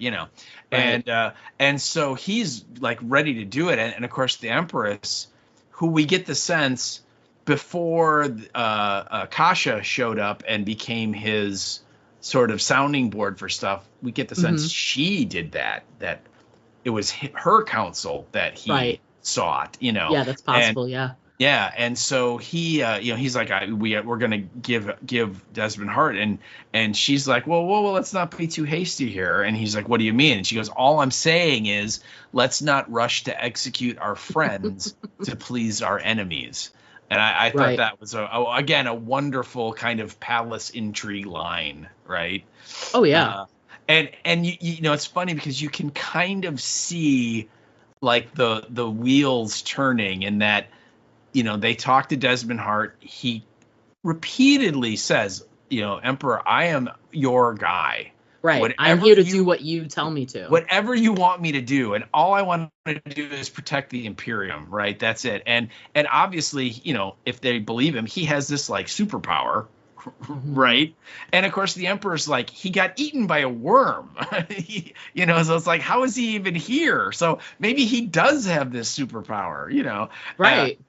Right. And so he's like ready to do it. And of course, the Empress, who we get the sense before Kasha showed up and became his sort of sounding board for stuff, we get the sense she did that it was her counsel that he sought, Yeah, that's possible. Yeah, and so he, he's like, we're gonna give Desmond Hart, and she's like, well, let's not be too hasty here. And he's like, what do you mean? And she goes, all I'm saying is, let's not rush to execute our friends to please our enemies. And I thought Right. that was again a wonderful kind of palace intrigue line, right? Oh yeah. And you know, it's funny because you can kind of see like the wheels turning in that. You know, they talk to Desmond Hart. He repeatedly says, you know, Emperor, I am your guy. Right. Whatever I'm here to do what you tell me to. Whatever you want me to do. And all I want to do is protect the Imperium, right? That's it. And obviously, you know, if they believe him, he has this like superpower, right? And of course, the Emperor's like, he got eaten by a worm. You know, so it's like, how is he even here? So maybe he does have this superpower, you know? Right.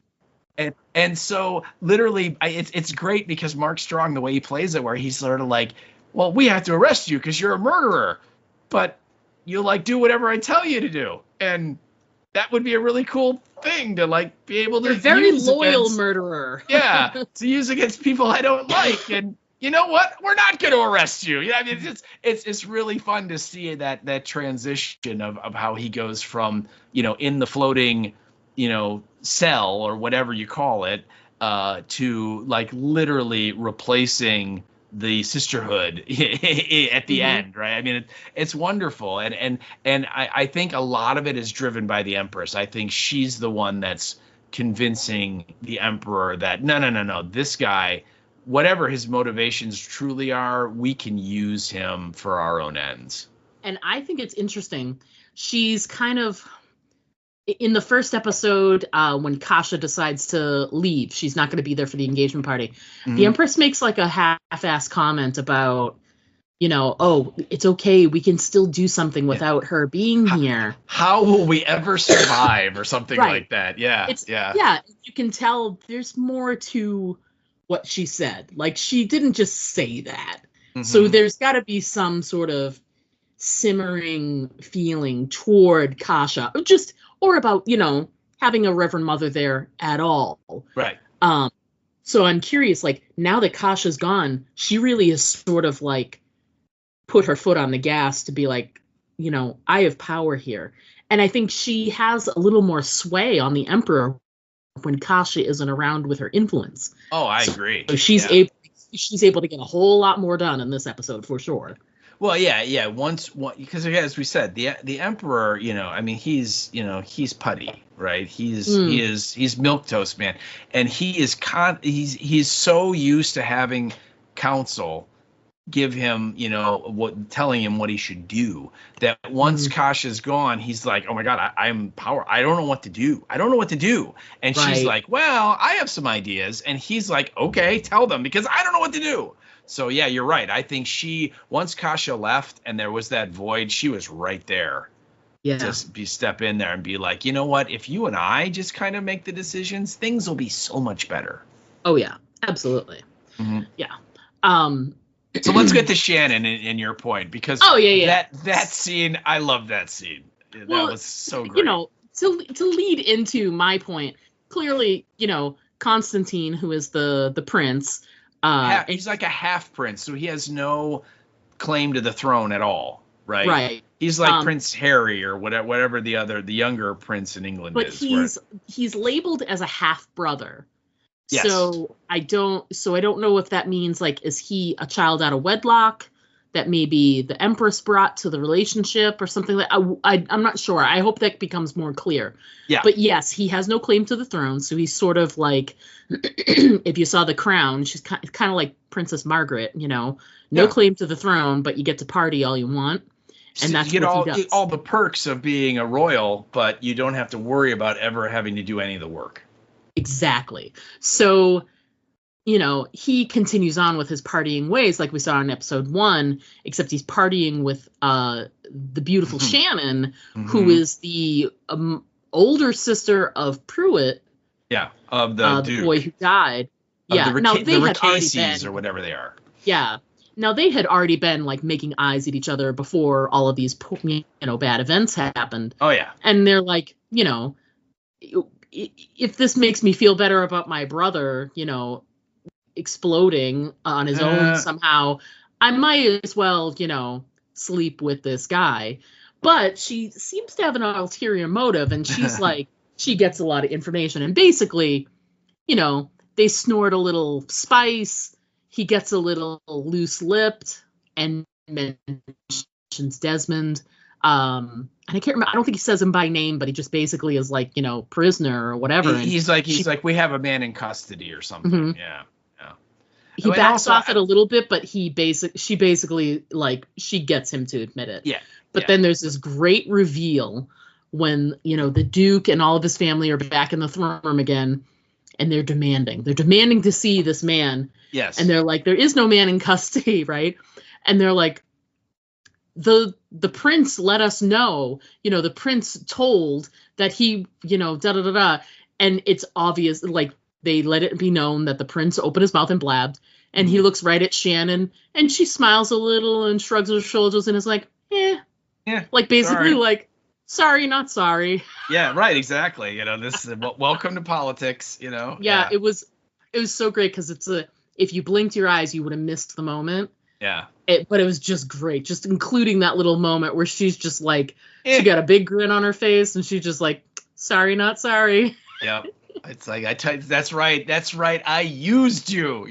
And so literally it's great because Mark Strong, the way he plays it, where he's sort of like, well, we have to arrest you because you're a murderer, but you like do whatever I tell you to do. And that would be a really cool thing to like be able to You're a very use loyal against, murderer. yeah, to use against people I don't like. And you know what? We're not going to arrest you. Yeah, I mean, it's really fun to see that transition of how he goes from, you know, in the floating, you know, cell or whatever you call it, to like literally replacing the sisterhood at the end, right? I mean, it's wonderful, and I think a lot of it is driven by the Empress. I think she's the one that's convincing the Emperor that no, this guy, whatever his motivations truly are, we can use him for our own ends. And I think it's interesting. She's kind of in the first episode, when Kasha decides to leave, she's not going to be there for the engagement party. Mm-hmm. The Empress makes like a half-assed comment about, you know, oh, it's okay, we can still do something without her being here. How will we ever survive, or something right. like that? Yeah, yeah. You can tell there's more to what she said. Like, she didn't just say that. Mm-hmm. So there's got to be some sort of simmering feeling toward Kasha, or about, you know, having a Reverend Mother there at all. Right. So I'm curious, like, now that Kasha's gone, she really is sort of like put her foot on the gas to be like, you know, I have power here. And I think she has a little more sway on the Emperor when Kasha isn't around with her influence. Oh, I agree. So she's able to get a whole lot more done in this episode for sure. Well, yeah. Because again, as we said, the Emperor, you know, I mean, he's putty, right? He's milquetoast, man, and he's so used to having counsel give him, you know, telling him what he should do, that once Kasha's gone, he's like, oh my God, I'm power. I don't know what to do. And she's like, well, I have some ideas, and he's like, okay, tell them, because I don't know what to do. So yeah, you're right. I think once Kasha left and there was that void, she was right there. Yeah. To step in there and be like, you know what? If you and I just kind of make the decisions, things will be so much better. Oh yeah, absolutely. Mm-hmm. Yeah. So let's get to Shannon in your point, because that scene, I love that scene. That was so great. You know, to lead into my point, clearly, you know, Constantine, who is the prince. He's like a half prince, so he has no claim to the throne at all, right? Right. He's like Prince Harry or whatever the younger prince in England is. But he's labeled as a half brother. Yes. So I don't know if that means, like, is he a child out of wedlock that maybe the Empress brought to the relationship or something like I'm not sure. I hope that becomes more clear. Yeah. But yes, he has no claim to the throne, so he's sort of like, if you saw The Crown, she's kind of like Princess Margaret, you know, no claim to the throne, but you get to party all you want. And that's you get what he does. All the perks of being a royal, but you don't have to worry about ever having to do any of the work. Exactly. So, you know, he continues on with his partying ways, like we saw in episode 1, except he's partying with the beautiful Shannon, who is the older sister of Pruitt. Yeah, of the Duke. Boy who died. Yeah, now they had already been, or whatever they are. Yeah, now they had already been like making eyes at each other before all of these, you know, bad events happened. Oh yeah, and they're like, you know, if this makes me feel better about my brother, exploding on his own somehow, I might as well, sleep with this guy. But she seems to have an ulterior motive, and she's like, she gets a lot of information, and basically, they snort a little spice. He gets a little loose-lipped and mentions Desmond. And I can't remember. I don't think he says him by name, but he just basically is like, prisoner or whatever. He's like, we have a man in custody or something. Mm-hmm. Yeah. He backs off it a little bit, but she basically like, she gets him to admit it. Yeah. But then there's this great reveal when, the Duke and all of his family are back in the throne room again, and they're demanding to see this man. Yes. And they're like, there is no man in custody, right? And they're like, the prince let us know, the prince told that he, and it's obvious, like, they let it be known that the prince opened his mouth and blabbed, and he looks right at Shannon, and she smiles a little and shrugs her shoulders and is like, yeah, like, basically, like, sorry, not sorry. Yeah, right, exactly. This is welcome to politics. Yeah, it was so great, because if you blinked your eyes, you would have missed the moment. Yeah. But it was just great, just including that little moment where she's just like, she got a big grin on her face, and she's just like, sorry, not sorry. Yep. It's like, that's right. I used you,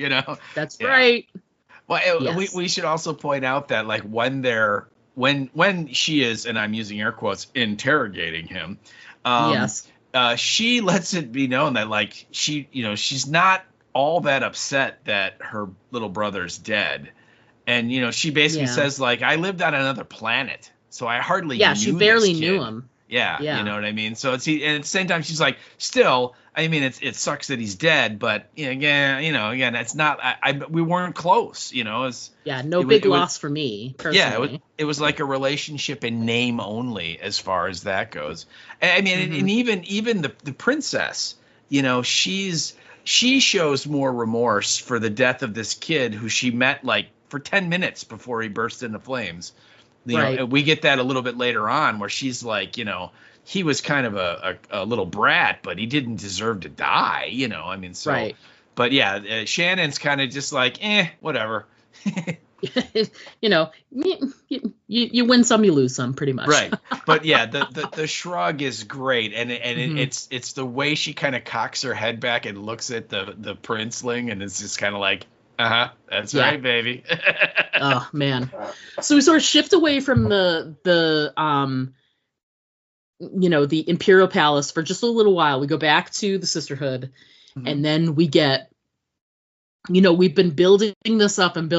That's right. Well, yes. we should also point out that, like, when she is, and I'm using air quotes, interrogating him, yes, she lets it be known that, like, she's not all that upset that her little brother's dead. And, she basically says, like, I lived on another planet, so I hardly knew she barely this kid. knew him. Yeah, you know what I mean? So and at the same time, she's like, still, I mean, it sucks that he's dead, but again, it's not, we weren't close, no big loss for me, personally. Yeah, it was like a relationship in name only, as far as that goes. I mean, and even the princess, she shows more remorse for the death of this kid who she met, like, for 10 minutes before he burst into flames. We get that a little bit later on, where she's like, he was kind of a little brat, but he didn't deserve to die, I mean, so. Right. But yeah, Shannon's kind of just like, whatever. You win some, you lose some, pretty much. Right. But yeah, the shrug is great, and it's the way she kind of cocks her head back and looks at the princeling, and it's just kind of like, that's right, baby. Oh man. So we sort of shift away from the Imperial Palace for just a little while. We go back to the Sisterhood, and then we get, we've been building this up. And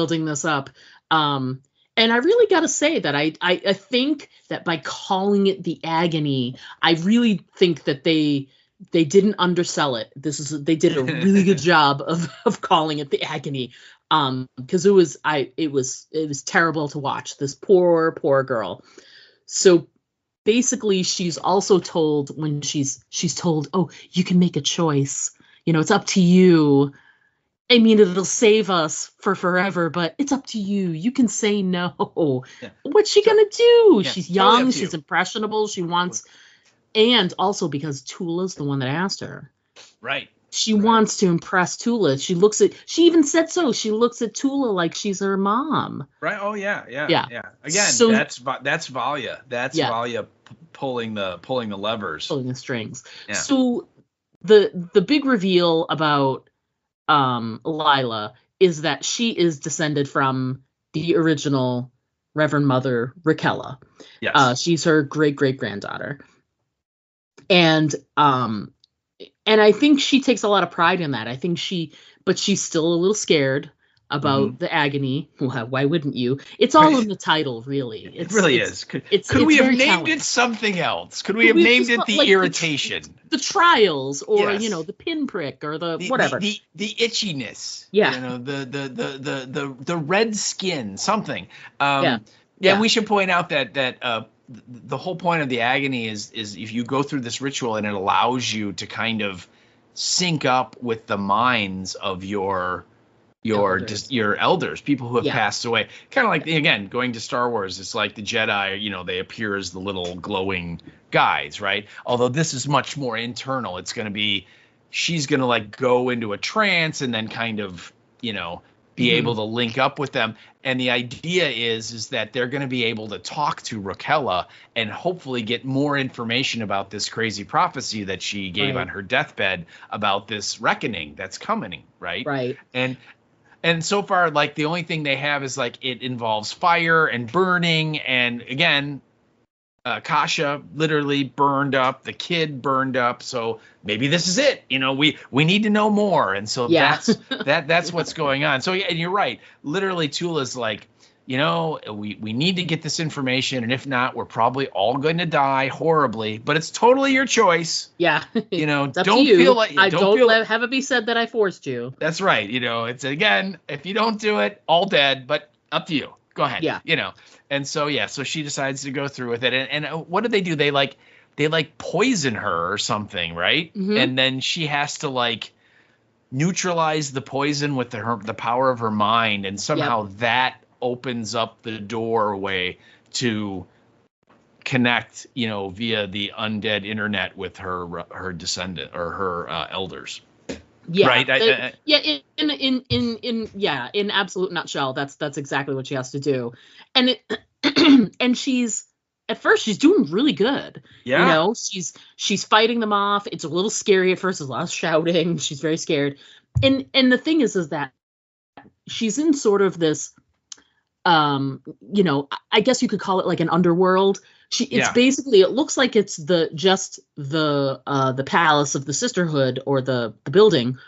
I really got to say that I think that by calling it the Agony, I really think that they didn't undersell it. They did a really good job of calling it the Agony. Because it was terrible to watch, this poor girl. So basically, she's also told, when she's told, oh, you can make a choice, it's up to you. I mean, it'll save us for forever, but it's up to you. You can say no. Yeah. What's she gonna do? Yeah, she's young, totally, she's impressionable, she wants, and also because Tula's the one that asked her. Right. She wants to impress Tula. She even said so. She looks at Tula like she's her mom. Right. Oh yeah. Again, so, that's Valia. That's Valia pulling the levers, pulling the strings. Yeah. So the big reveal about Lila is that she is descended from the original Reverend Mother Raquella. Yes. She's her great granddaughter, and I think she takes a lot of pride in that. I think but she's still a little scared about the Agony. Well, why wouldn't you? It's all in the title, really. It really is. Could we have named it something else? Could we have named it the Irritation? The Trials, or the Pinprick, or the whatever. The itchiness. Yeah. The red skin, something. We should point out that the whole point of the Agony is if you go through this ritual, and it allows you to kind of sync up with the minds of your your elders, people who have Yeah. passed away. Kind of like, again, going to Star Wars, it's like the Jedi, they appear as the little glowing guys, right? Although this is much more internal. It's going to be, she's going to like go into a trance and then kind of, be able to link up with them. And the idea is that they're going to be able to talk to Raquella and hopefully get more information about this crazy prophecy that she gave on her deathbed about this reckoning that's coming, right? Right. And so far, like, the only thing they have is like it involves fire and burning, and again, Kasha literally burned up, the kid burned up, so maybe this is it. We need to know more, and so that's what's going on. So and you're right. Literally, Tula's like, we need to get this information, and if not, we're probably all going to die horribly. But it's totally your choice. Yeah, don't feel like have it be said that I forced you. That's right. It's, again, if you don't do it, all dead. But up to you. Go ahead. Yeah. And so so she decides to go through with it. And what do? They poison her or something, right? Mm-hmm. And then she has to like neutralize the poison with the power of her mind, and somehow that opens up the doorway to connect, via the undead internet with her descendant or her elders. Yeah. Right. In absolute nutshell, that's exactly what she has to do. And and she's at first she's doing really good. Yeah. She's fighting them off. It's a little scary at first. There's a lot of shouting. She's very scared. And the thing is that she's in sort of this, I guess you could call it like an underworld. It's basically, it looks like it's the palace of the sisterhood, or the building.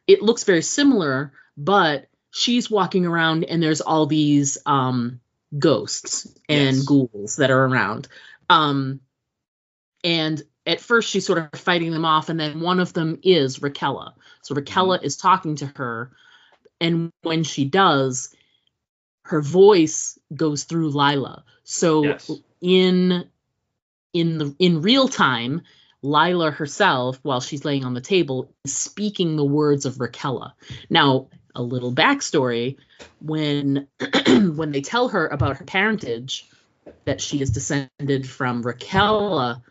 It looks very similar, but she's walking around and there's all these ghosts and ghouls that are around. And at first she's sort of fighting them off, and then one of them is Raquella. So Raquella is talking to her, and when she does, her voice goes through Lila. So in real time, Lila herself, while she's laying on the table, is speaking the words of Raquella. Now, a little backstory: when they tell her about her parentage, that she is descended from Raquella,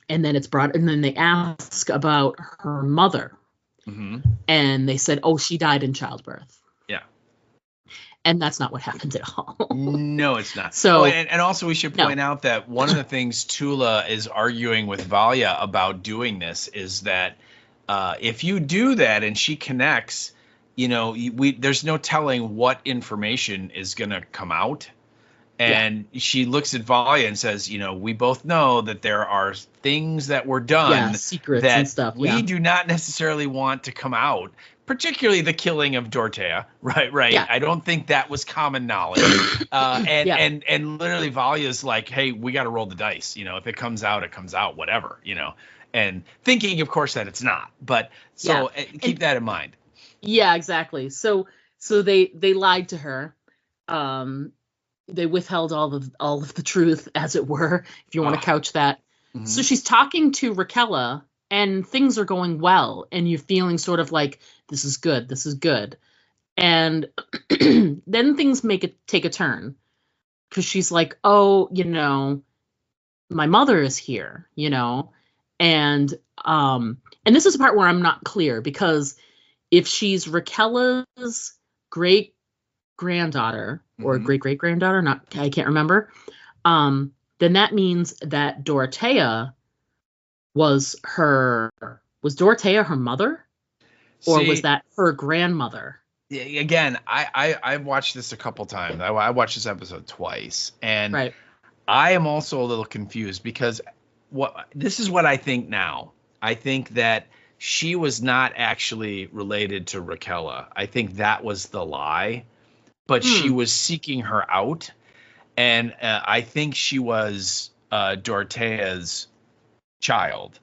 and then they ask about her mother, and they said, "Oh, she died in childbirth." And that's not what happened at all. No, it's not. So, and also we should point out that one of the things Tula is arguing with Valia about doing this is that if you do that and she connects, there's no telling what information is going to come out. And she looks at Valia and says, we both know that there are things that were done, secrets that and stuff. We do not necessarily want to come out, particularly the killing of Dorothea. Right. Yeah. I don't think that was common knowledge. And literally Valia's like, hey, we got to roll the dice. If it comes out, it comes out, whatever, and thinking, of course, that it's not. But keep that in mind. Yeah, exactly. So they lied to her. They withheld all of the truth, as it were, if you want to couch that. Mm-hmm. So she's talking to Raquella, and things are going well, and you're feeling sort of like, this is good. And then things take a turn, because she's like, oh, my mother is here, and this is the part where I'm not clear, because if she's Raquella's great granddaughter or great great granddaughter, I can't remember, then that means that Dorothea was Dorothea her mother, or was that her grandmother? Again, I've watched this a couple times. I watched this episode twice, and I am also a little confused, because this is what I think now. I think that she was not actually related to Raquella. I think that was the lie, but she was seeking her out, and I think she was Dorothea's child.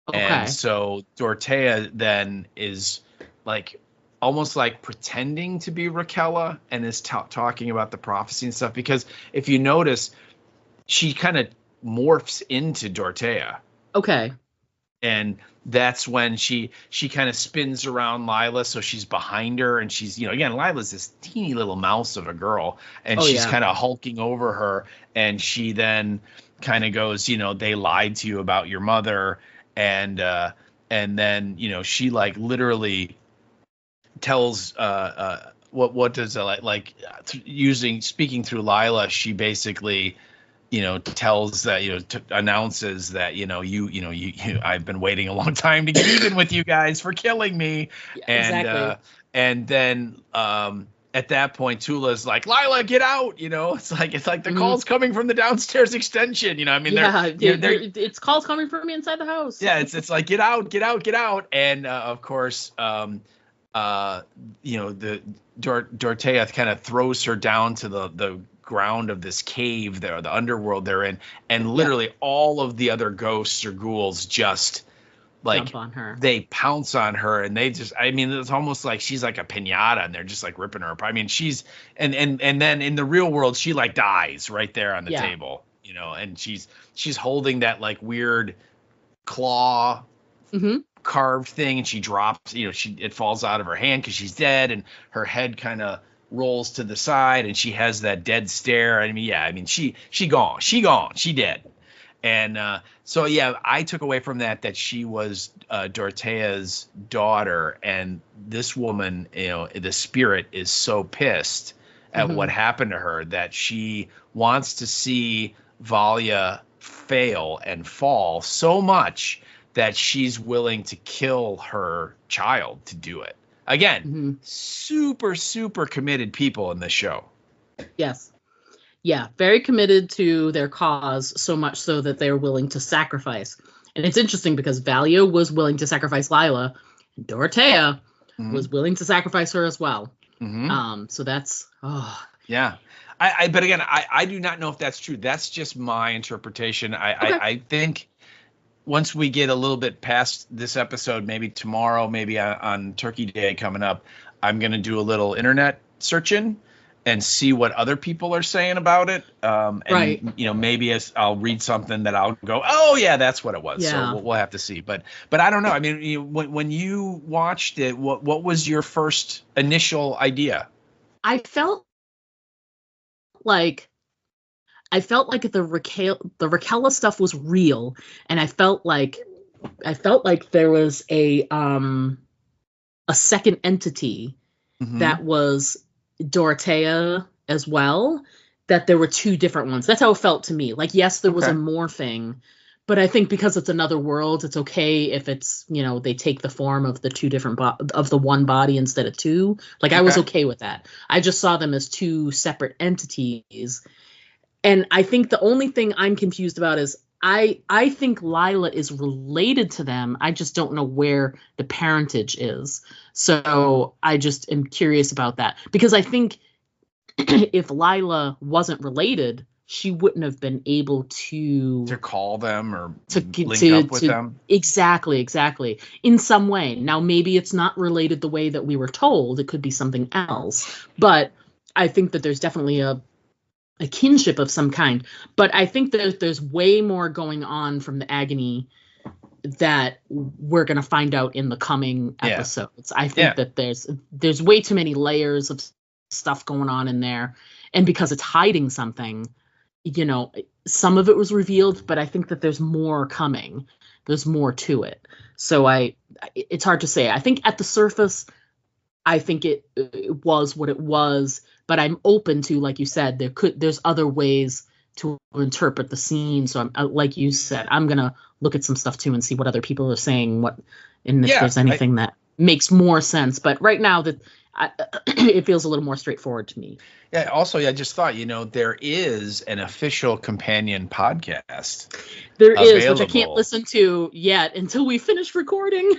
Okay. And so Dorothea then is like almost like pretending to be Raquella, and is talking about the prophecy and stuff, because if you notice, she kind of morphs into Dorothea. Okay. And that's when she kind of spins around Lila, so she's behind her, and she's, again, Lila's this teeny little mouse of a girl, and she's kind of hulking over her, and she then kind of goes, they lied to you about your mother, and then she like literally tells what does it speaking through Lila, she basically tells that, announces that, I've been waiting a long time to get even with you guys for killing me. Yeah, and exactly. And then at that point, Tula's like, Lila, get out. It's like the call's coming from the downstairs extension. It's calls coming from inside the house. Yeah, it's like, get out. And of course, the Dorothea kind of throws her down to the ground of this cave there, the underworld they're in, and literally all of the other ghosts or ghouls just like jump on her. They pounce on her, and they just, it's almost like she's like a piñata, and they're just like ripping her apart. She's and then in the real world, she like dies right there on the table, and she's holding that like weird claw carved thing, and she drops, it falls out of her hand because she's dead, and her head kind of rolls to the side, and she has that dead stare. She gone, she dead. And so I took away from that she was Dorothea's daughter, and this woman, the spirit, is so pissed at what happened to her that she wants to see Valia fail and fall so much that she's willing to kill her child to do it. Again, super, super committed people in this show. Yes. Yeah, very committed to their cause, so much so that they're willing to sacrifice. And it's interesting because Valia was willing to sacrifice Lila, and Dorothea was willing to sacrifice her as well. So that's, yeah. But again, I do not know if that's true. That's just my interpretation. I think once we get a little bit past this episode, maybe tomorrow, maybe on Turkey Day coming up, I'm going to do a little internet searching and see what other people are saying about it. Maybe I'll read something that I'll go, oh yeah, that's what it was. Yeah. So we'll have to see. But I don't know. When you watched it, what was your first initial idea? I felt like the Raquel stuff was real, and I felt like there was a second entity that was Dorothea as well, that there were two different ones. That's how it felt to me. Like, yes, there was a morphing, but I think because it's another world, it's okay if it's, they take the form of the two different of the one body instead of two. Like, I was okay with that. I just saw them as two separate entities. And I think the only thing I'm confused about is I think Lila is related to them. I just don't know where the parentage is. So I just am curious about that, because I think if Lila wasn't related, she wouldn't have been able to call them or link up with them. Exactly. In some way. Now, maybe it's not related the way that we were told. It could be something else. But I think that there's definitely a kinship of some kind. But I think that there's way more going on from the agony that we're going to find out in the coming episodes. I think that there's way too many layers of stuff going on in there. And because it's hiding something, some of it was revealed, but I think that there's more coming. There's more to it. So it's hard to say. I think at the surface, I think it was what it was, but I'm open to, like you said, there's other ways to interpret the scene. So I'm, like you said, I'm going to look at some stuff too and see what other people are saying, and if there's anything that makes more sense. But right now it feels a little more straightforward to me. Yeah. Also, I just thought, there is an official companion podcast. There is, which I can't listen to yet until we finish recording.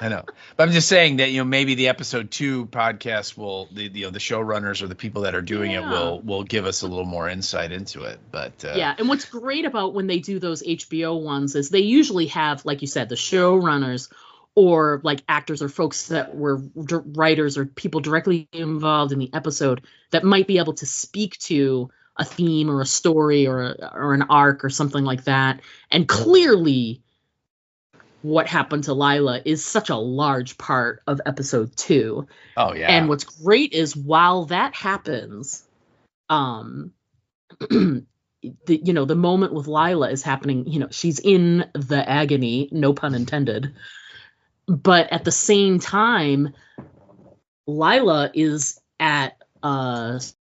I know, but I'm just saying that maybe the episode 2 podcast will the showrunners or the people that are doing it will give us a little more insight into it. But and what's great about when they do those HBO ones is they usually have, like you said, the showrunners or like actors or folks that were writers or people directly involved in the episode that might be able to speak to a theme or a story or an arc or something like that, and clearly what happened to Lila is such a large part of episode 2. Oh yeah. And what's great is while that happens, the moment with Lila is happening, she's in the agony, no pun intended. But at the same time, Lila is at Secunda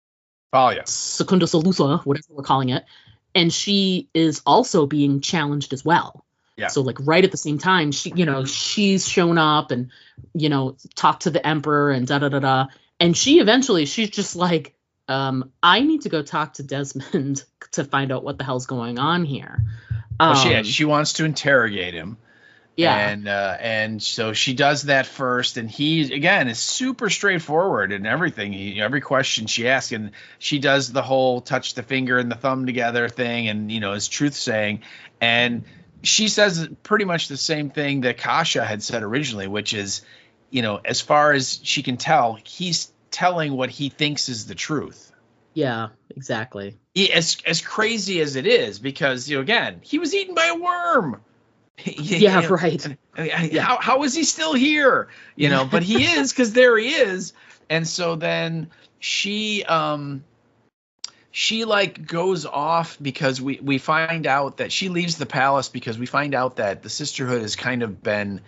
Solusa, whatever we're calling it, and she is also being challenged as well. Yeah. So like right at the same time, she's shown up and talked to the Emperor and da. And she's just like, I need to go talk to Desmond to find out what the hell's going on here. She wants to interrogate him. Yeah. And so she does that first, and he again is super straightforward in everything. Every question she asks, and she does the whole touch the finger and the thumb together thing, and is truth saying, and she says pretty much the same thing that Kasha had said originally, which is, as far as she can tell, he's telling what he thinks is the truth. Yeah, exactly. As crazy as it is, because again, he was eaten by a worm. Yeah, right. How is he still here? But he is, because there he is. And so then she like goes off because we find out that she leaves the palace because we find out that the Sisterhood has kind of been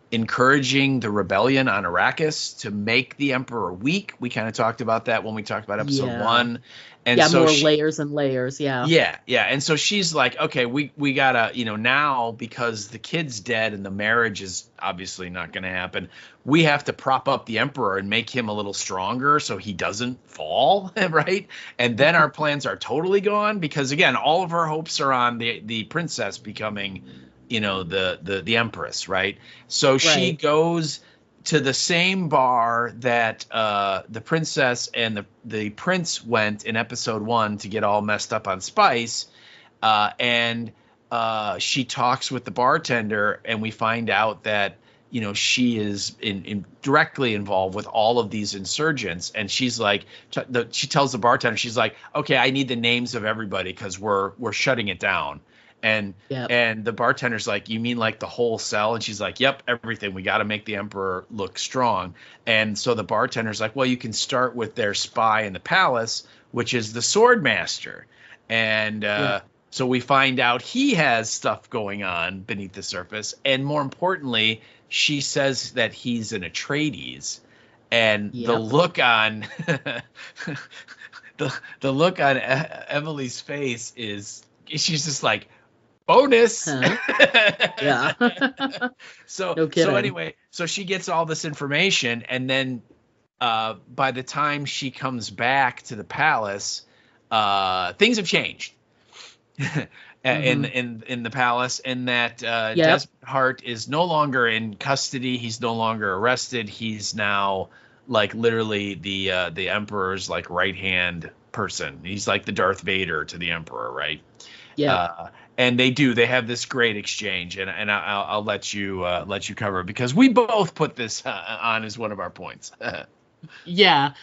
encouraging the rebellion on Arrakis to make the Emperor weak. We kind of talked about that when we talked about episode 1. And so more layers and layers. Yeah. And so she's like, okay, we gotta, now because the kid's dead and the marriage is obviously not going to happen, we have to prop up the Emperor and make him a little stronger so he doesn't fall, right? And then our plans are totally gone because, again, all of our hopes are on the princess becoming, the Empress, right? So she goes to the same bar that the princess and the prince went in episode 1 to get all messed up on spice, and she talks with the bartender, and we find out that she is directly involved with all of these insurgents, and she's like, she tells the bartender, she's like, okay, I need the names of everybody because we're shutting it down. And the bartender's like, you mean like the whole cell? And she's like, yep, everything. We got to make the Emperor look strong. And so the bartender's like, well, you can start with their spy in the palace, which is the sword master. And so we find out he has stuff going on beneath the surface. And more importantly, she says that he's an Atreides. And the look on the look on Emily's face is, she's just like, bonus. Yeah. So anyway, so she gets all this information, and then by the time she comes back to the palace, things have changed in the palace, and that Desmond Hart is no longer in custody. He's no longer arrested. He's now like literally the Emperor's like right hand person. He's like the Darth Vader to the Emperor, right? Yeah. And they have this great exchange, and I'll let you cover it because we both put this on as one of our points. Yeah.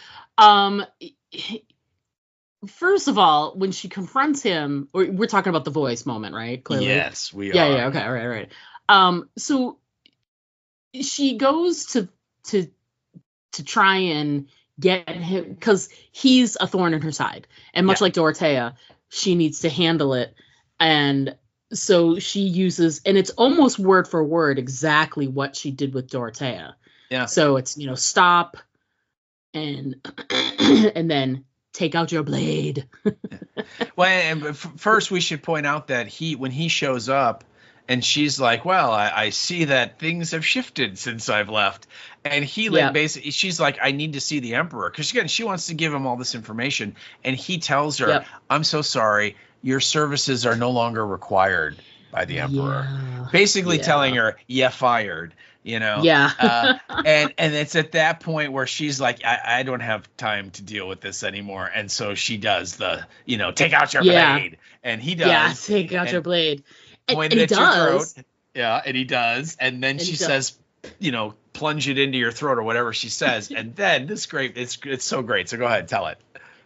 First of all, when she confronts him, or we're talking about the voice moment, right? Clearly. Yes, we are. Yeah. Okay. All right. So she goes to try and get him because he's a thorn in her side, and much like Dorothea, she needs to handle it. And so she uses, and it's almost word for word exactly what she did with Dorothea. Yeah. So it's, stop and and then take out your blade. Well, and first we should point out that when he shows up and she's like, well, I see that things have shifted since I've left. And he basically, she's like, I need to see the Emperor. Because again, she wants to give him all this information. And he tells her, I'm so sorry. Your services are no longer required by the Emperor. Basically telling her, fired, Yeah. And it's at that point where she's like, I don't have time to deal with this anymore. And so she does the, take out your blade. And he does. Yeah, take out your blade. And he does. Yeah, and he does. And then she says, plunge it into your throat or whatever she says. And then it's great. It's so great. So go ahead, tell it.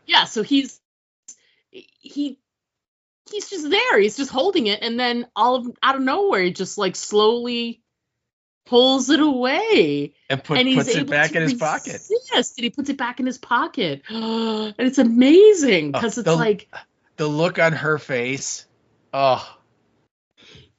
Yeah, so he's just there. He's just holding it, and then out of nowhere, he just like slowly pulls it away. And he's puts it able back to in his pocket. resist, and he puts it back in his pocket. And it's amazing because it's like the look on her face. Oh,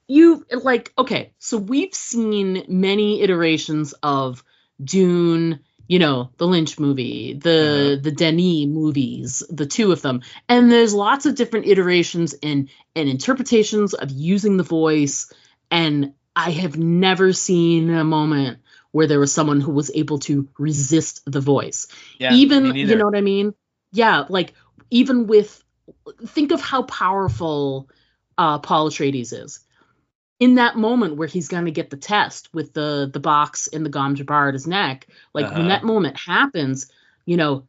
okay, so we've seen many iterations of Dune, the Lynch movie, the Denis movies, the two of them. And there's lots of different iterations and interpretations of using the voice. And I have never seen a moment where there was someone who was able to resist the voice. Yeah, even, you know what I mean? Yeah, like even think of how powerful Paul Atreides is. In that moment where he's going to get the test with the box and the gom jabbar at his neck, like when that moment happens,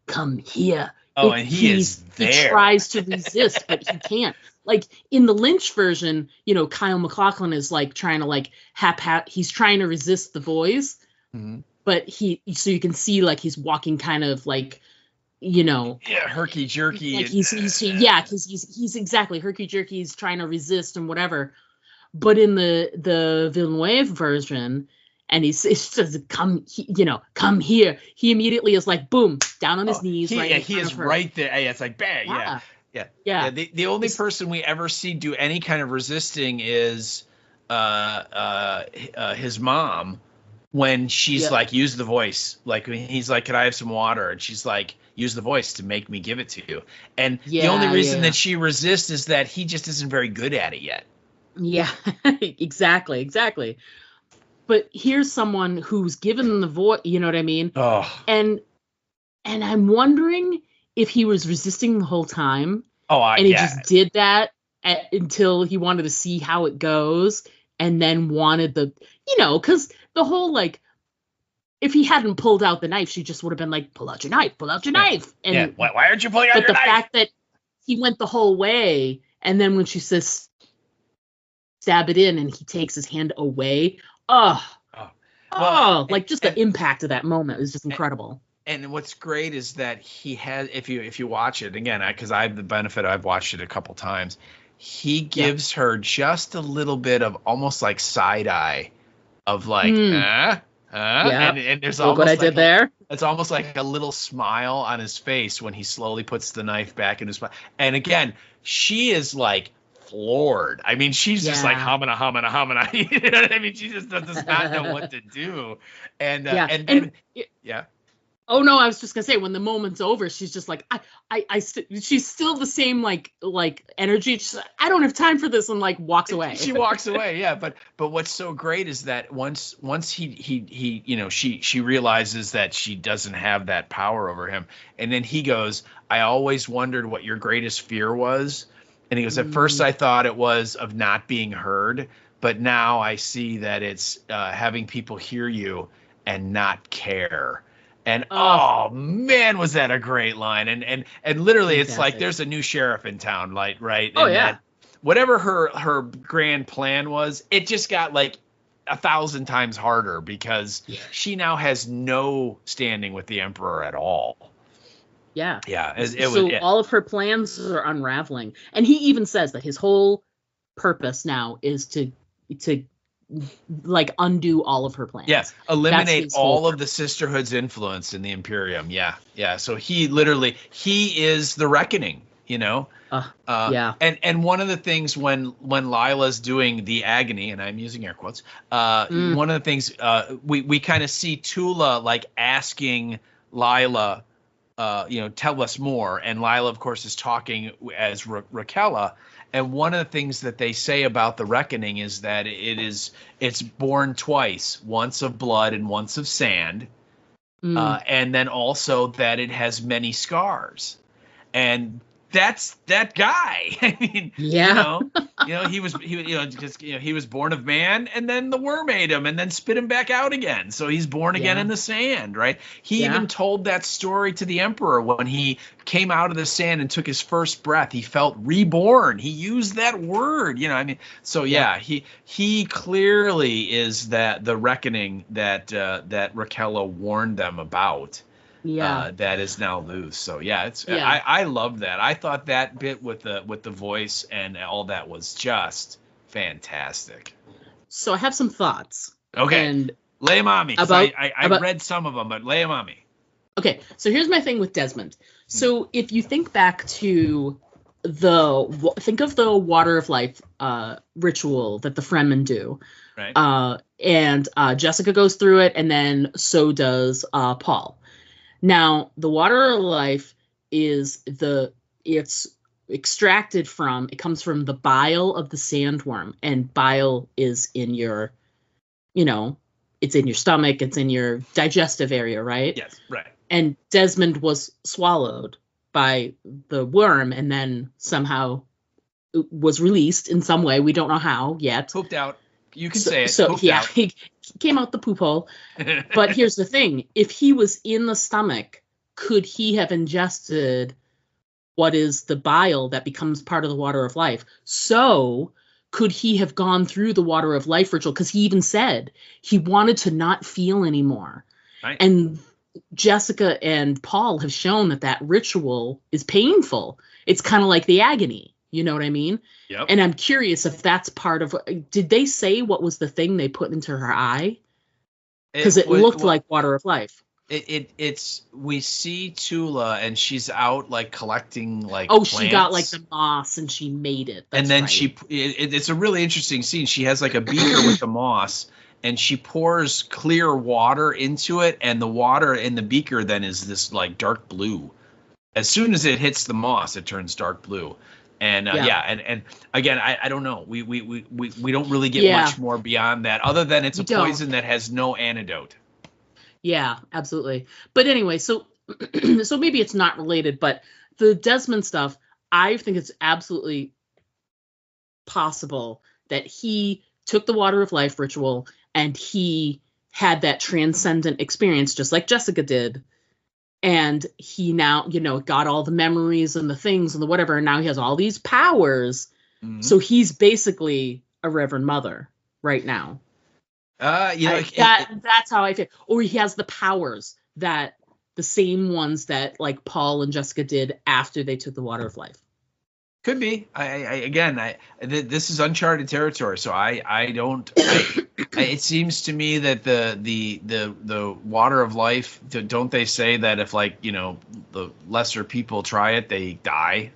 come here. Oh, and is there. He tries to resist, but he can't. Like in the Lynch version, Kyle MacLachlan is like trying to like he's trying to resist the voice, but so you can see like he's walking kind of like, herky jerky. Like because he's exactly herky jerky. He's trying to resist and whatever. But in the Villeneuve version, and he says, come here. He immediately is like, boom, down on his knees. He is right there. Yeah, it's like, bang. Yeah. The only person we ever see do any kind of resisting is his mom when she's like, use the voice. Like he's like, can I have some water? And she's like, use the voice to make me give it to you. And the only reason that she resists is that he just isn't very good at it yet. Yeah, exactly. But here's someone who's given the voice, you know what I mean? Oh. And I'm wondering if he was resisting the whole time. And he just did that until he wanted to see how it goes, and then wanted because the whole like, if he hadn't pulled out the knife, she just would have been like, pull out your knife. And why aren't you pulling out your knife? But the fact that he went the whole way, and then when she says stab it in, and he takes his hand away. Just the impact of that moment is just incredible. And what's great is that he has, if you watch it again, because I have the benefit, I've watched it a couple times. He gives her just a little bit of almost like side eye, of like, and there's almost what I did there. It's almost like a little smile on his face when he slowly puts the knife back in his mouth. And again, she is like floored. I mean, she's just like humming. You know what I mean? She just does not know what to do. And oh no, I was just gonna say, when the moment's over, she's just like, she's still the same like energy. She's like, I don't have time for this, and like walks away. She walks away, yeah. But what's so great is that once she realizes that she doesn't have that power over him, and then he goes, I always wondered what your greatest fear was. And he goes, at first I thought it was of not being heard, but now I see that it's having people hear you and not care. And oh man, was that a great line? And literally, fantastic. It's like there's a new sheriff in town, like, right? Oh, and that, whatever her grand plan was, it just got like 1,000 times harder because she now has no standing with the Emperor at all. Yeah. Yeah. All of her plans are unraveling. And he even says that his whole purpose now is to like undo all of her plans. Yes. Yeah. Eliminate all of the Sisterhood's influence in the Imperium. Yeah. Yeah. So he is the reckoning, yeah. And one of the things when Lila's doing the agony, and I'm using air quotes, one of the things we kind of see Tula like asking Lila, tell us more. And Lila, of course, is talking as Raquella. And one of the things that they say about the reckoning is that it's born twice, once of blood and once of sand. And then also that it has many scars. And that's that guy. I mean, he was born of man, and then the worm ate him and then spit him back out again. So he's born again in the sand, right? He even told that story to the Emperor when he came out of the sand and took his first breath. He felt reborn. He used that word, So he clearly is the reckoning that Raquella warned them about. That is now loose. So I love that. I thought that bit with the voice and all that was just fantastic. So I have some thoughts. Okay. And Lay them on me. I about read some of them, but lay them on me. Okay, so here's my thing with Desmond. So if you think back to think of the water of life ritual that the Fremen do, right? And Jessica goes through it, and then so does Paul. Now, the water of life it's extracted from, it comes from the bile of the sandworm, and bile is in your, it's in your stomach, it's in your digestive area, right? Yes, right. And Desmond was swallowed by the worm and then somehow was released in some way. We don't know how yet. Pooped out. You can say it. So Pooped yeah, out. he came out the poop hole. But here's the thing. If he was in the stomach, could he have ingested what is the bile that becomes part of the water of life? So could he have gone through the water of life ritual? Because he even said he wanted to not feel anymore. Right. And Jessica and Paul have shown that ritual is painful. It's kind of like the agony. You know what I mean? Yep. And I'm curious if that's part of, did they say what was the thing they put into her eye? Because it looked like water of life. It's we see Tula and she's out like collecting like plants. She got like the moss and she made it. That's and then right. it's a really interesting scene. She has like a beaker with the moss and she pours clear water into it, and the water in the beaker then is this like dark blue. As soon as it hits the moss, it turns dark blue. And and again, I don't know. We don't really get much more beyond that, other than it's a poison that has no antidote. Yeah, absolutely. But anyway, so maybe it's not related, but the Desmond stuff, I think it's absolutely possible that he took the water of life ritual and he had that transcendent experience, just like Jessica did. And he now, got all the memories and the things and the whatever, and now he has all these powers. Mm-hmm. So he's basically a Reverend Mother right now. That's how I feel. Or he has the powers that the same ones that like Paul and Jessica did after they took the water of life. Could be. This is uncharted territory, so I don't. It seems to me that the water of life. Don't they say that if the lesser people try it, they die?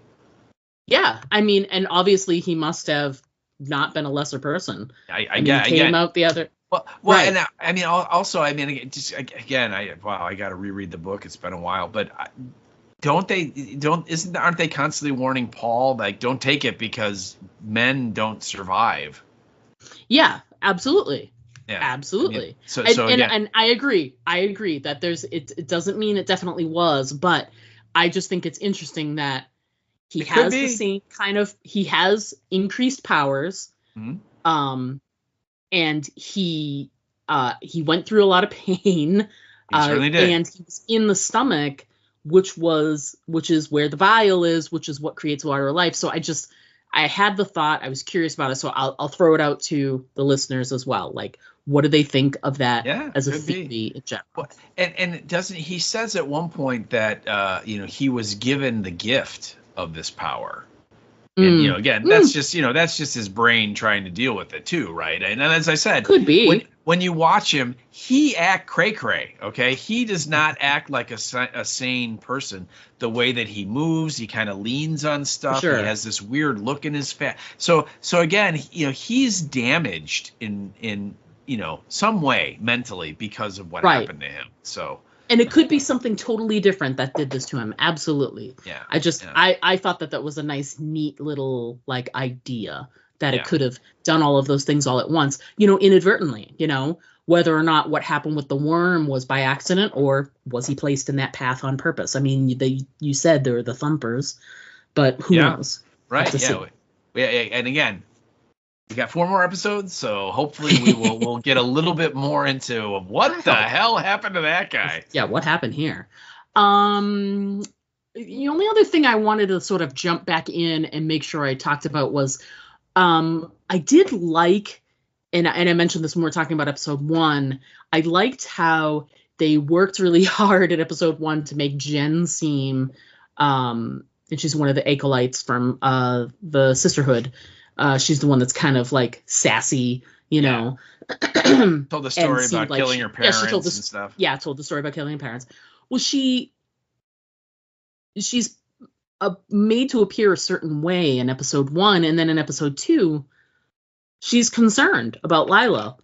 Yeah, I mean, and obviously he must have not been a lesser person. I came out the other. Well, right. And I mean, also, I mean, just again, I got to reread the book. It's been a while, but aren't they constantly warning Paul, like, don't take it because men don't survive? Yeah, absolutely. Yeah, absolutely. And I agree that it doesn't mean it definitely was, but I just think it's interesting that he has the same kind of, he has increased powers. Mm-hmm. And he went through a lot of pain. He certainly did. And he was in the stomach, which is where the bile is, which is what creates water of life. So I had the thought, I was curious about it, so I'll throw it out to the listeners as well. Like, what do they think of that as a theory in general? Well, and doesn't he says at one point that he was given the gift of this power. And, again, that's just his brain trying to deal with it too, right? And as I said, could be when you watch him, he act cray-cray, okay? He does not act like a sane person. The way that he moves, he kind of leans on stuff. Sure. He has this weird look in his face. So again, he's damaged in some way mentally because of what happened to him. So. And it could be something totally different that did this to him. Absolutely. Yeah. I thought that was a nice, neat little idea that it could have done all of those things all at once, inadvertently, whether or not what happened with the worm was by accident or was he placed in that path on purpose. I mean, you said there were the thumpers, but who knows? Right. Yeah. And again, we got 4 more episodes, so hopefully we'll get a little bit more into what the hell happened to that guy. Yeah, what happened here? The only other thing I wanted to sort of jump back in and make sure I talked about was I did like, and I mentioned this when we were talking about episode 1, I liked how they worked really hard at episode 1 to make Jen seem, and she's one of the acolytes from the Sisterhood. She's the one that's kind of like sassy, Told the story about killing her parents and stuff. Yeah, told the story about killing her parents. Well, she's made to appear a certain way in episode 1, and then in episode 2, she's concerned about Lila.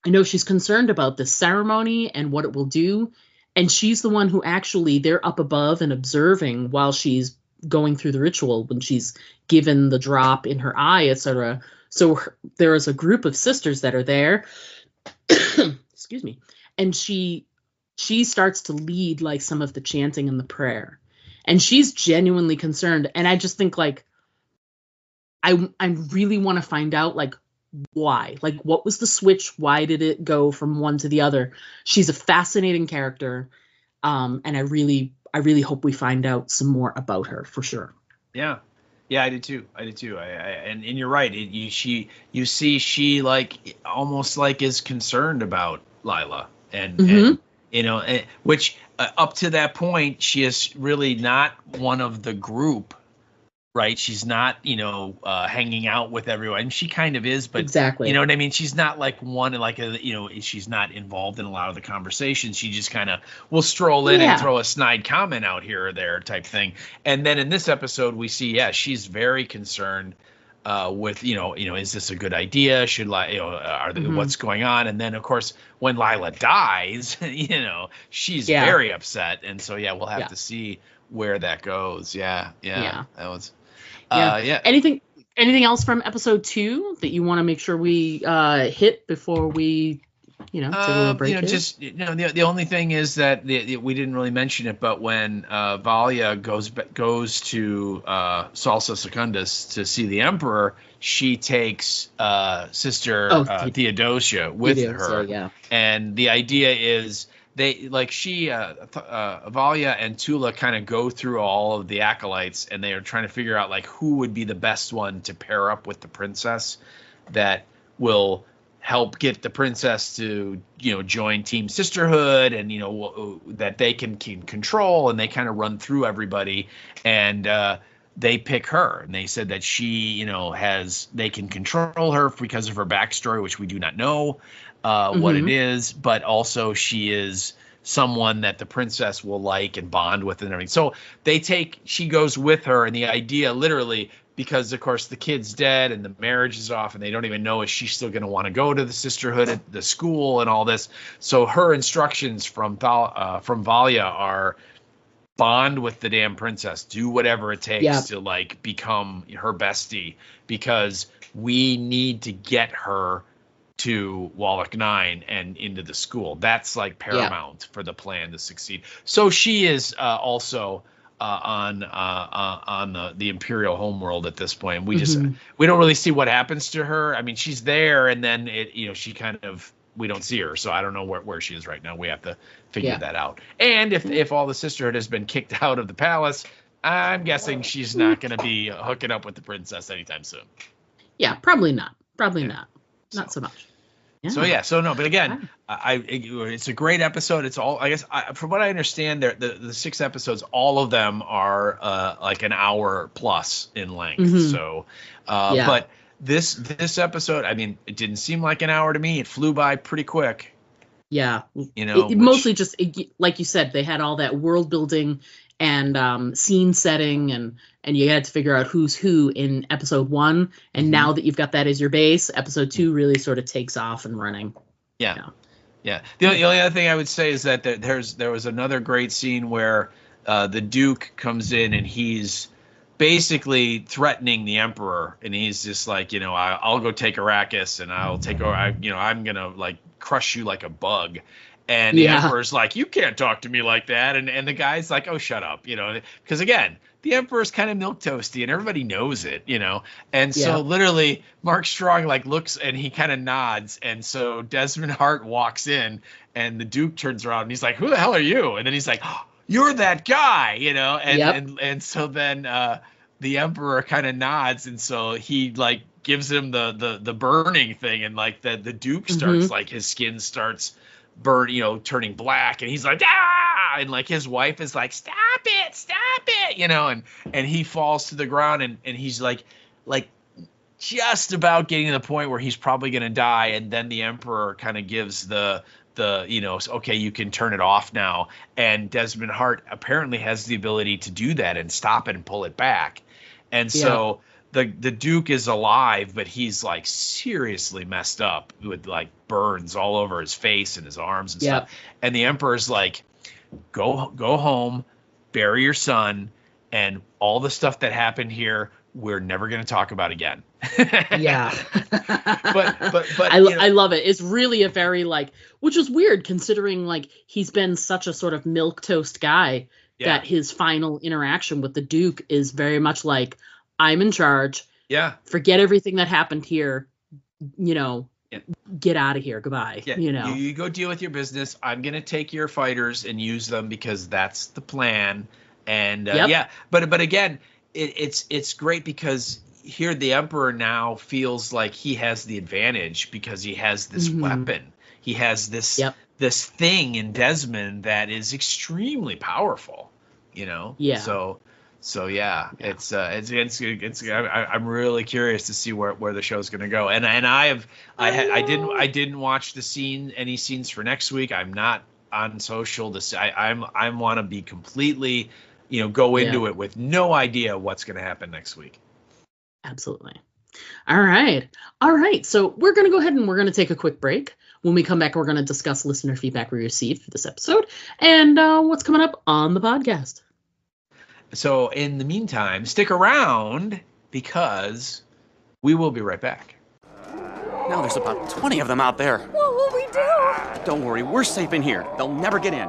I know she's concerned about this ceremony and what it will do, and she's the one who actually, they're up above and observing while she's going through the ritual when she's given the drop in her eye, etc. So there is a group of sisters that are there. Excuse me. And she starts to lead like some of the chanting and the prayer. And she's genuinely concerned. And I just think like I really want to find out like why. Like what was the switch? Why did it go from one to the other? She's a fascinating character. And I really hope we find out some more about her for sure. Yeah. Yeah, I did too. And you're right. You see she like almost like is concerned about Lila and you know, which up to that point, she is really not one of the group, right? She's not, you know, hanging out with everyone. And she kind of is, but exactly, you know what I mean? She's not like one, like, you know, she's not involved in a lot of the conversations. She just kind of will stroll in and throw a snide comment out here or there type thing. And then in this episode, we see, she's very concerned with, you know, is this a good idea? Should what's going on? And then of course, when Lila dies, you know, she's very upset. And so, we'll have to see where that goes. Yeah. That was, Anything else from episode 2 that you want to make sure we hit before we, you know, take a little break? The only thing is that we didn't really mention it, but when Valia goes to Salsa Secundus to see the Emperor, she takes Sister Theodosia with her. Yeah. And the idea is Valia and Tula kind of go through all of the acolytes, and they are trying to figure out like who would be the best one to pair up with the princess that will help get the princess to, you know, join Team Sisterhood, and, you know, that they can control, and they kind of run through everybody, and they pick her, and they said that she, you know, they can control her because of her backstory, which we do not know what it is, but also she is someone that the princess will like and bond with and everything. So she goes with her, and the idea literally, because of course the kid's dead and the marriage is off, and they don't even know if she's still going to want to go to the sisterhood at the school and all this. So her instructions from Valia are bond with the damn princess, do whatever it takes to like become her bestie, because we need to get her to Wallach 9 and into the school. That's like paramount for the plan to succeed. So she is also on the Imperial homeworld at this point. We don't really see what happens to her. I mean, she's there, and then she kind of, we don't see her, so I don't know where she is right now. We have to figure that out. And if all the sisterhood has been kicked out of the palace, I'm guessing she's not going to be hooking up with the princess anytime soon. Yeah, probably not. Not so much. Yeah. But again, it's a great episode. It's all, I guess, from what I understand, the 6 episodes, all of them are like an hour plus in length. So, but this episode, I mean, it didn't seem like an hour to me. It flew by pretty quick. Yeah, mostly just like you said, they had all that world building and scene setting, and you had to figure out who's who in episode 1. And now that you've got that as your base, episode 2 really sort of takes off and running. Yeah. The only other thing I would say is that there was another great scene where the Duke comes in, and he's basically threatening the Emperor, and he's just like, you know, I'll go take Arrakis, and I'll take over. I'm gonna like crush you like a bug. And the Emperor's like, you can't talk to me like that. And the guy's like, oh, shut up, you know, because again, the Emperor's kind of milquetoasty, and everybody knows it, you know. And so literally Mark Strong like looks, and he kind of nods. And so Desmond Hart walks in, and the Duke turns around, and he's like, who the hell are you? And then he's like, oh, you're that guy, you know. And so then the Emperor kind of nods, and so he like gives him the burning thing, and like the Duke starts like his skin starts burn, you know, turning black, and he's like, ah, and like his wife is like, stop it, you know, and he falls to the ground, and he's like just about getting to the point where he's probably going to die, and then the Emperor kind of gives the okay, you can turn it off now, and Desmond Hart apparently has the ability to do that and stop it and pull it back, and so the Duke is alive, but he's like seriously messed up with like burns all over his face and his arms and stuff, and the Emperor's like, go home, bury your son, and all the stuff that happened here we're never going to talk about again. Yeah. but I love it. It's really a very like, which is weird considering like he's been such a sort of milquetoast guy that his final interaction with the Duke is very much like, I'm in charge. Yeah. Forget everything that happened here. Get out of here. Goodbye. Yeah. You go deal with your business. I'm going to take your fighters and use them because that's the plan. And but again, it's great because here the Emperor now feels like he has the advantage because he has this weapon. He has this this thing in Desmond that is extremely powerful. Yeah. So yeah, it's I'm really curious to see where the show's going to go. And I didn't watch any scenes for next week. I'm not on social to say I want to be completely go into it with no idea what's going to happen next week. Absolutely. All right. So we're going to go ahead and we're going to take a quick break. When we come back, we're going to discuss listener feedback we received for this episode and what's coming up on the podcast. So in the meantime, stick around because we will be right back. Now there's about 20 of them out there. What will we do? Don't worry, we're safe in here. They'll never get in.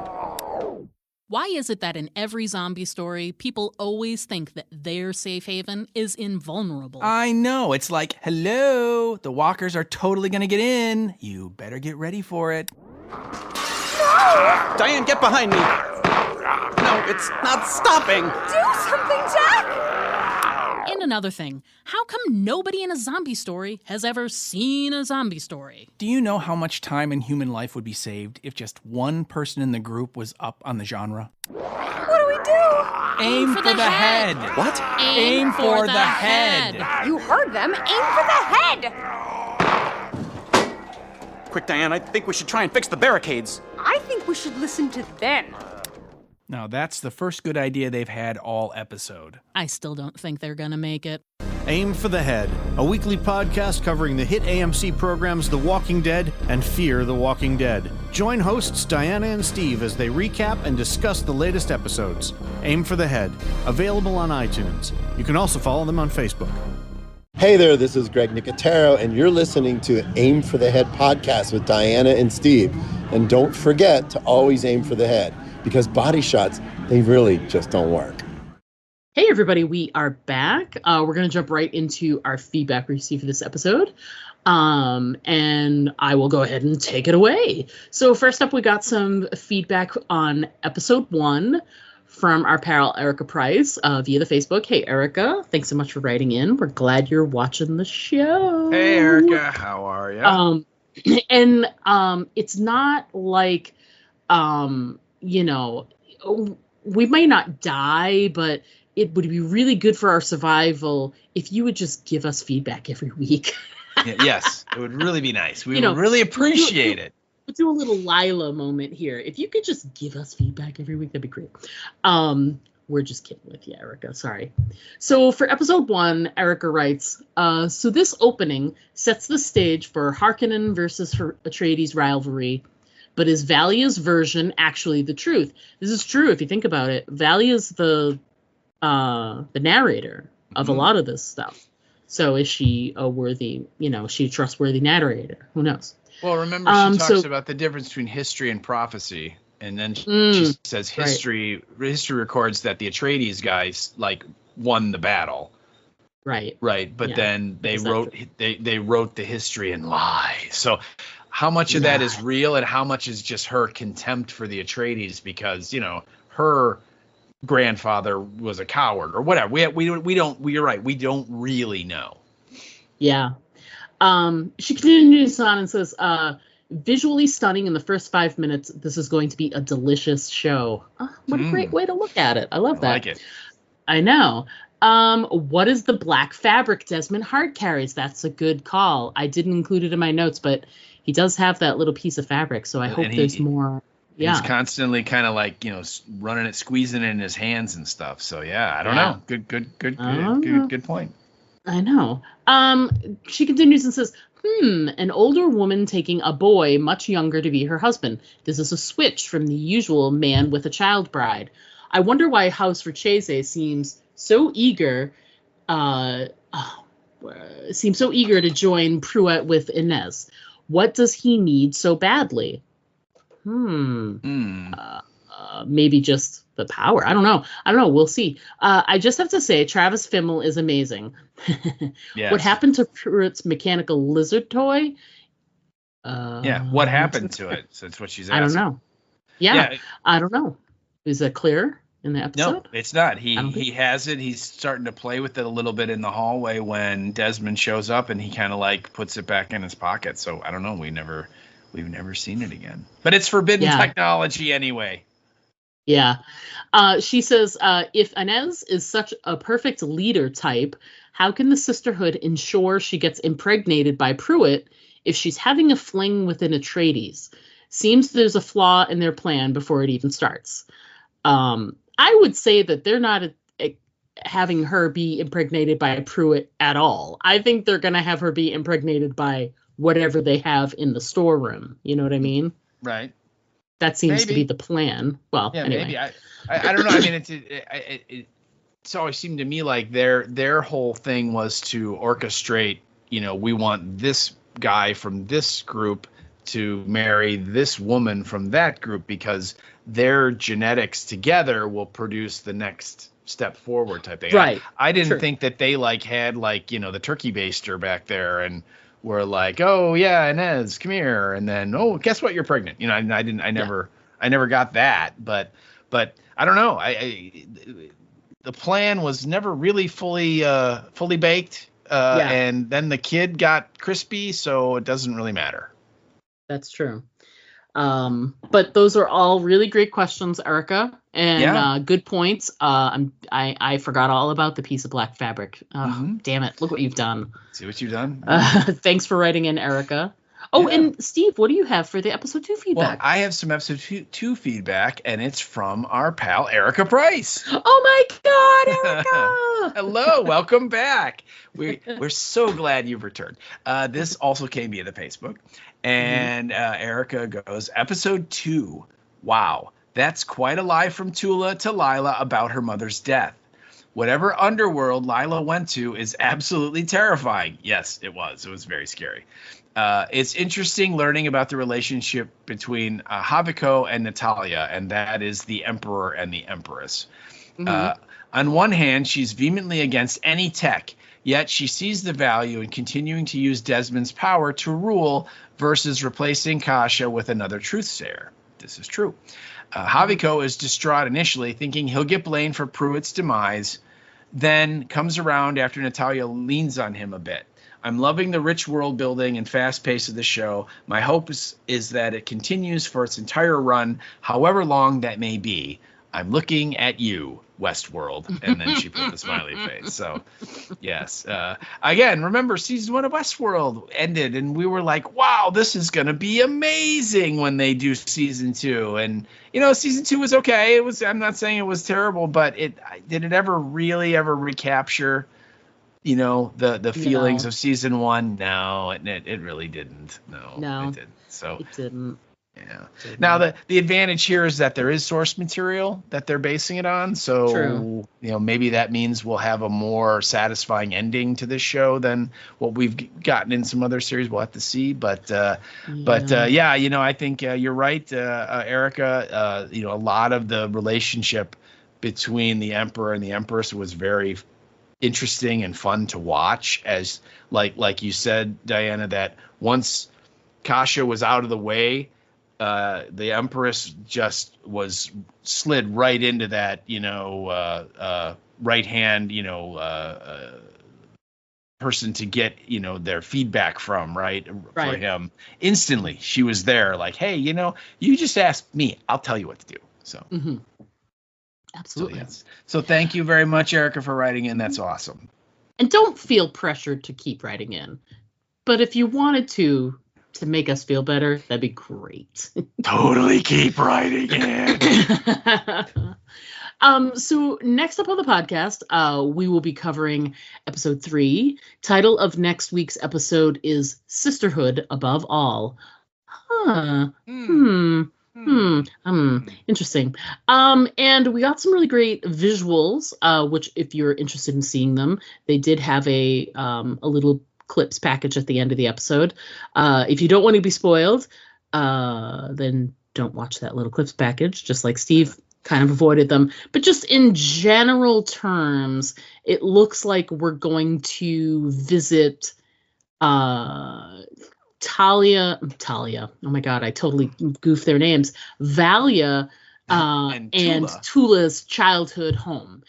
Why is it that in every zombie story, people always think that their safe haven is invulnerable? I know. It's like, hello, the walkers are totally going to get in. You better get ready for it. No! Diane, get behind me. No, it's not stopping. Do something, Jack! And another thing, how come nobody in a zombie story has ever seen a zombie story? Do you know how much time in human life would be saved if just one person in the group was up on the genre? What do we do? Aim for the head. What? Aim for the head. You heard them. Aim for the head. Quick, Diane, I think we should try and fix the barricades. I think we should listen to them. Now, that's the first good idea they've had all episode. I still don't think they're gonna make it. Aim for the Head, a weekly podcast covering the hit AMC programs The Walking Dead and Fear the Walking Dead. Join hosts Diana and Steve as they recap and discuss the latest episodes. Aim for the Head, available on iTunes. You can also follow them on Facebook. Hey there, this is Greg Nicotero, and you're listening to Aim for the Head podcast with Diana and Steve. And don't forget to always aim for the head, because body shots, they really just don't work. Hey, everybody, we are back. We're going to jump right into our feedback we received for this episode. And I will go ahead and take it away. So first up, we got some feedback on episode 1 from our pal Erica Price via the Facebook. Hey, Erica, thanks so much for writing in. We're glad you're watching the show. Hey, Erica, how are you? And it's not like, we might not die, but it would be really good for our survival if you would just give us feedback every week. Yes, it would really be nice. We would really appreciate it. We'll do a little Lila moment here. If you could just give us feedback every week, that'd be great. We're just kidding with you, Erica. Sorry. So for episode 1, Erica writes, so this opening sets the stage for Harkonnen versus Atreides rivalry. But is Valia's version actually the truth? This is true if you think about it. Valia's the narrator of a lot of this stuff. So is she a worthy, she a trustworthy narrator? Who knows? Well, remember she talks about the difference between history and prophecy, and then she says history records that the Atreides guys won the battle. Right. But then they wrote the history in lies. So how much of that is real and how much is just her contempt for the Atreides because, her grandfather was a coward or whatever. You're right. We don't really know. Yeah. She continues on and says, visually stunning in the first 5 minutes. This is going to be a delicious show. What a great way to look at it. I love that. I like it. I know. What is the black fabric Desmond Hart carries? That's a good call. I didn't include it in my notes, but he does have that little piece of fabric, so I hope there's more. Yeah. He's constantly kind of like, running it, squeezing it in his hands and stuff. So yeah, I don't know. Good point. I know. She continues and says, an older woman taking a boy much younger to be her husband. This is a switch from the usual man with a child bride. I wonder why House Richese seems so eager to join Pruitt with Inez. What does he need so badly? Maybe just the power. I don't know. We'll see. I just have to say, Travis Fimmel is amazing. Yes. What happened to Pruitt's mechanical lizard toy? What happened to it? So that's what she's asking. I don't know. Yeah, I don't know. Is that clear in the episode? No, it's not. He has it. He's starting to play with it a little bit in the hallway when Desmond shows up, and he kind of like puts it back in his pocket. So I don't know. We've never seen it again. But it's forbidden technology anyway. Yeah. She says, if Inez is such a perfect leader type, how can the sisterhood ensure she gets impregnated by Pruitt if she's having a fling with an Atreides? Seems there's a flaw in their plan before it even starts. I would say that they're not having her be impregnated by Pruitt at all. I think they're going to have her be impregnated by whatever they have in the storeroom. You know what I mean? Right. That seems to be the plan. Well, anyway. Maybe. I don't know. I mean, it's always seemed to me like their whole thing was to orchestrate, we want this guy from this group to marry this woman from that group because their genetics together will produce the next step forward type thing. Right. I didn't think that they had the turkey baster back there and were like, oh yeah, Inez, come here, and then guess what, you're pregnant. I never got that, but I don't know. The plan was never really fully baked, and then the kid got crispy, so it doesn't really matter. That's true. But those are all really great questions, Erica, and good points. I forgot all about the piece of black fabric. Damn it. Look what you've done. See what you've done? Thanks for writing in, Erica. Oh, and Steve, what do you have for the episode 2 feedback? Well, I have some episode 2 feedback, and it's from our pal, Erica Price. Oh my God, Erica! Hello, welcome back. We're so glad you've returned. This also came via the Facebook. And Erica goes, episode 2. Wow, that's quite a lie from Tula to Lila about her mother's death. Whatever underworld Lila went to is absolutely terrifying. Yes, it was. It was very scary. It's interesting learning about the relationship between Haviko and Natalia, and that is the Emperor and the Empress. On one hand, she's vehemently against any tech, yet she sees the value in continuing to use Desmond's power to rule versus replacing Kasha with another truthsayer. This is true. Haviko is distraught initially, thinking he'll get blamed for Pruitt's demise, then comes around after Natalia leans on him a bit. I'm loving the rich world building and fast pace of the show. My hope is that it continues for its entire run, however long that may be. I'm looking at you, Westworld. And then she put the smiley face. So, yes. Again, remember, season 1 of Westworld ended, and we were like, wow, this is going to be amazing when they do season 2. And, season 2 was okay. I'm not saying it was terrible, but did it ever really recapture, the feelings of season 1? No, it really didn't. No, it didn't. So it didn't. Yeah. Now the advantage here is that there is source material that they're basing it on. So, true. Maybe that means we'll have a more satisfying ending to this show than what we've gotten in some other series. We'll have to see. But I think you're right, Erica. A lot of the relationship between the Emperor and the Empress was very interesting and fun to watch, as like you said, Diana, that once Kasha was out of the way, the Empress just was slid right into that, right hand, person to get, their feedback from, right. For him instantly. She was there like, hey, you just ask me, I'll tell you what to do. So. Absolutely. So thank you very much, Erica, for writing in. That's awesome. And don't feel pressured to keep writing in. But if you wanted to make us feel better, that'd be great. Totally keep writing in. So next up on the podcast, we will be covering episode 3. Title of next week's episode is Sisterhood Above All. Interesting. And we got some really great visuals, which if you're interested in seeing them, they did have a little clips package at the end of the episode. If you don't want to be spoiled, then don't watch that little clips package, just like Steve kind of avoided them. But just in general terms, it looks like we're going to visit Talia. Oh my God, I totally goofed their names. Valia and Tula's childhood home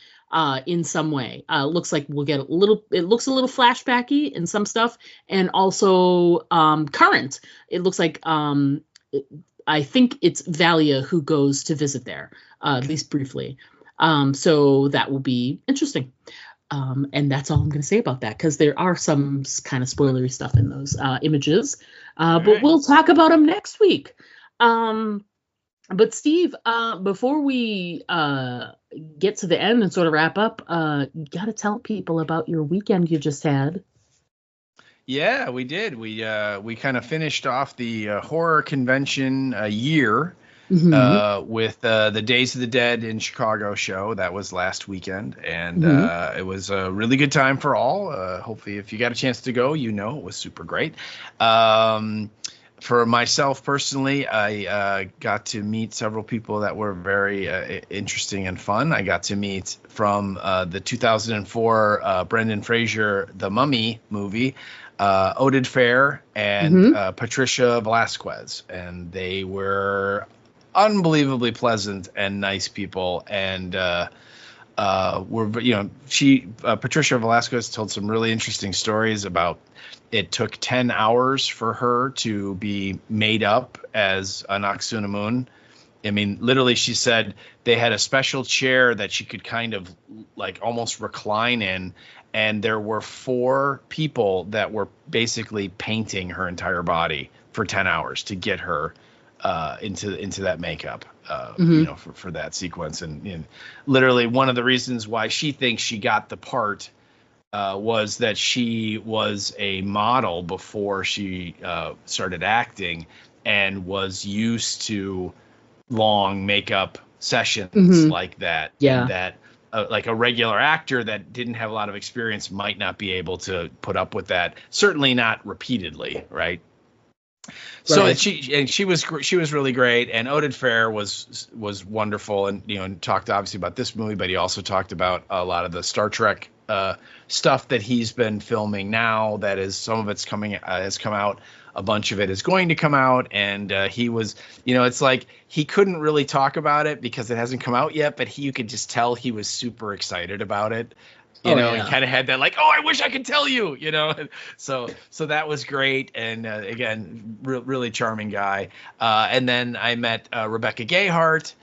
in some way. Looks like we'll get it looks a little flashbacky in some stuff, and also current. It looks like I think it's Valia who goes to visit there, at least briefly. So that will be interesting. And that's all I'm going to say about that, because there are some kind of spoilery stuff in those images. But we'll talk about them next week. But Steve, before we get to the end and sort of wrap up, you got to tell people about your weekend you just had. Yeah, we did. We kind of finished off the horror convention year with the Days of the Dead in Chicago show. That was last weekend, and it was a really good time for all. Hopefully, if you got a chance to go, it was super great. For myself personally, I got to meet several people that were very interesting and fun. I got to meet from the 2004 Brendan Fraser The Mummy movie, Oded Fair and Patricia Velasquez, and they were unbelievably pleasant and nice people, and Patricia Velasquez told some really interesting stories about it took 10 hours for her to be made up as Anck-su-namun. I mean, literally, she said they had a special chair that she could kind of like almost recline in, and there were 4 people that were basically painting her entire body for 10 hours to get her into that makeup, for that sequence. And literally, one of the reasons why she thinks she got the part was that she was a model before she started acting, and was used to long makeup sessions like that. Yeah. And that like a regular actor that didn't have a lot of experience might not be able to put up with that. Certainly not repeatedly, right? So she was really great, and Oded Fair was wonderful, and talked obviously about this movie, but he also talked about a lot of the Star Trek stuff that he's been filming now. That is, some of it's has come out, a bunch of it is going to come out, and he was, it's like he couldn't really talk about it because it hasn't come out yet, but you could just tell he was super excited about it. He kind of had that like, oh, I wish I could tell you, So that was great. And again, really charming guy. And then I met Rebecca Gayhart,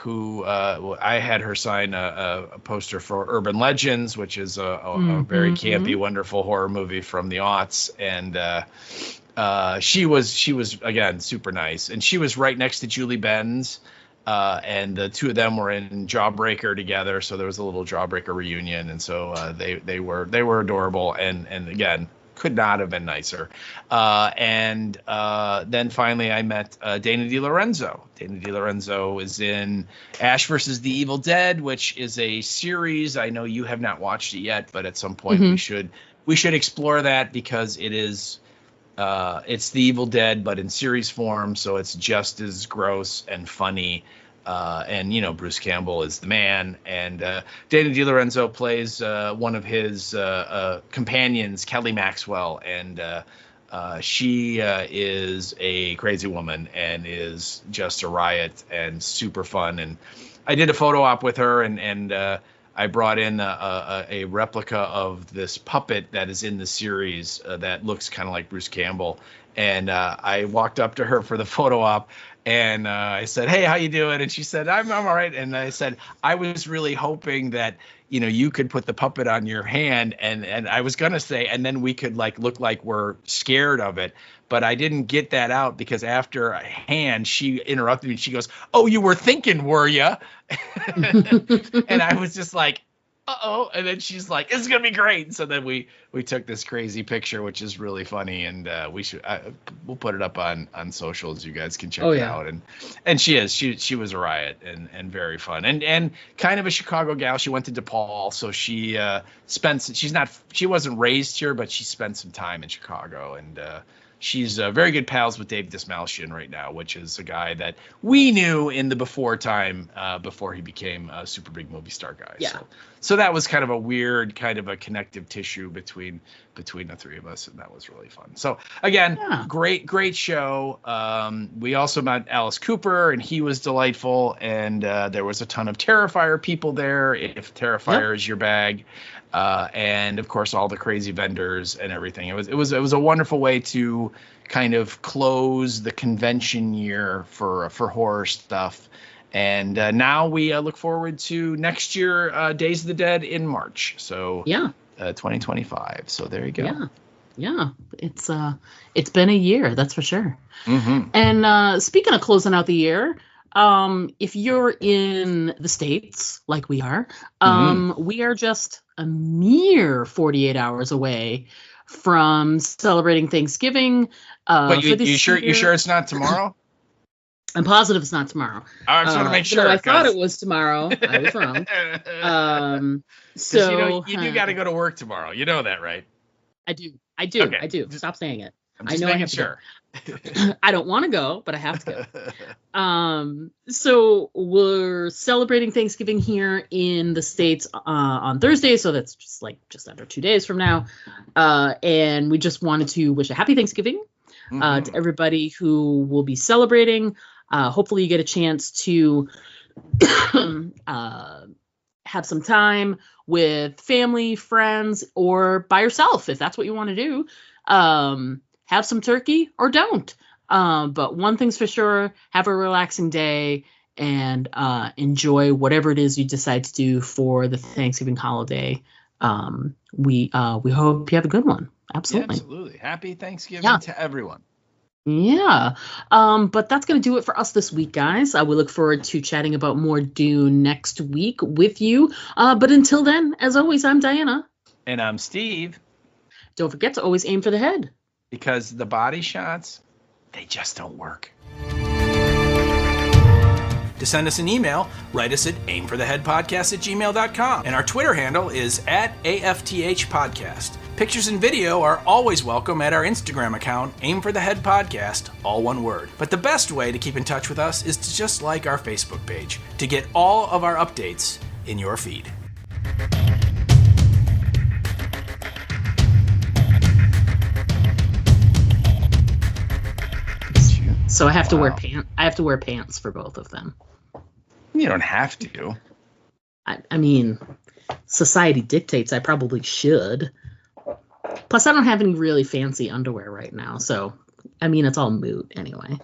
who I had her sign a poster for Urban Legends, which is a very campy, wonderful horror movie from the aughts. And she was again super nice, and she was right next to Julie Benz. And the two of them were in Jawbreaker together, so there was a little Jawbreaker reunion, and so they were adorable, and again, could not have been nicer. And then finally I met Dana DiLorenzo. Dana DiLorenzo is in Ash vs. the Evil Dead, which is a series. I know you have not watched it yet, but at some point we should explore that, because it is it's the Evil Dead, but in series form, so it's just as gross and funny. And Bruce Campbell is the man, and Dana DiLorenzo plays one of his companions, Kelly Maxwell, and she is a crazy woman and is just a riot and super fun. And I did a photo op with her, and I brought in a replica of this puppet that is in the series that looks kind of like Bruce Campbell. And I walked up to her for the photo op, and I said, "Hey, how you doing?" And she said, "I'm all right." And I said, "I was really hoping that you could put the puppet on your hand, and I was gonna say, and then we could like look like we're scared of it." But I didn't get that out because after a hand, she interrupted me. She goes, "Oh, you were thinking, were you?" And I was just like, "Uh-oh." And then she's like, "It's going to be great." So then we took this crazy picture, which is really funny. And we'll put it up on socials. You guys can check it out. And she was a riot and very fun. And kind of a Chicago gal. She went to DePaul. So she wasn't raised here, but she spent some time in Chicago. And she's very good pals with Dave Dismalchian right now, which is a guy that we knew in the before time, before he became a super big movie star guy. Yeah. So that was kind of a weird kind of a connective tissue between the three of us, and that was really fun. So again, great show. We also met Alice Cooper, and he was delightful, and there was a ton of Terrifier people there, if Terrifier is your bag. And of course, all the crazy vendors and everything. It was a wonderful way to kind of close the convention year for horror stuff. And now we look forward to next year, Days of the Dead in March. So 2025. So there you go. Yeah. It's been a year, that's for sure. Mm-hmm. And speaking of closing out the year, if you're in the States like we are, we are just a mere 48 hours away from celebrating Thanksgiving. But you sure it's not tomorrow? I'm positive it's not tomorrow. I just want to make sure. I thought it was tomorrow. I was wrong. So you do got to go to work tomorrow. You know that, right? I do. Okay. I do. Stop saying it. I know I have to go. I don't want to go, but I have to go. So we're celebrating Thanksgiving here in the States on Thursday. So that's just under 2 days from now. And we just wanted to wish a happy Thanksgiving to everybody who will be celebrating. Hopefully you get a chance to have some time with family, friends, or by yourself, if that's what you want to do. Have some turkey or don't. But one thing's for sure, have a relaxing day and enjoy whatever it is you decide to do for the Thanksgiving holiday. We hope you have a good one. Absolutely. Yeah, absolutely. Happy Thanksgiving to everyone. Yeah. But that's going to do it for us this week, guys. We look forward to chatting about more Dune next week with you. But until then, as always, I'm Diana. And I'm Steve. Don't forget to always aim for the head. Because the body shots, they just don't work. To send us an email, write us at aimfortheheadpodcast@gmail.com. And our Twitter handle is @AFTHpodcast. Pictures and video are always welcome at our Instagram account, Aim for the Head Podcast, all one word. But the best way to keep in touch with us is to just like our Facebook page to get all of our updates in your feed. So I have to wear pants. I have to wear pants for both of them. You don't have to. I mean, society dictates I probably should. Plus, I don't have any really fancy underwear right now, so I mean, it's all moot anyway.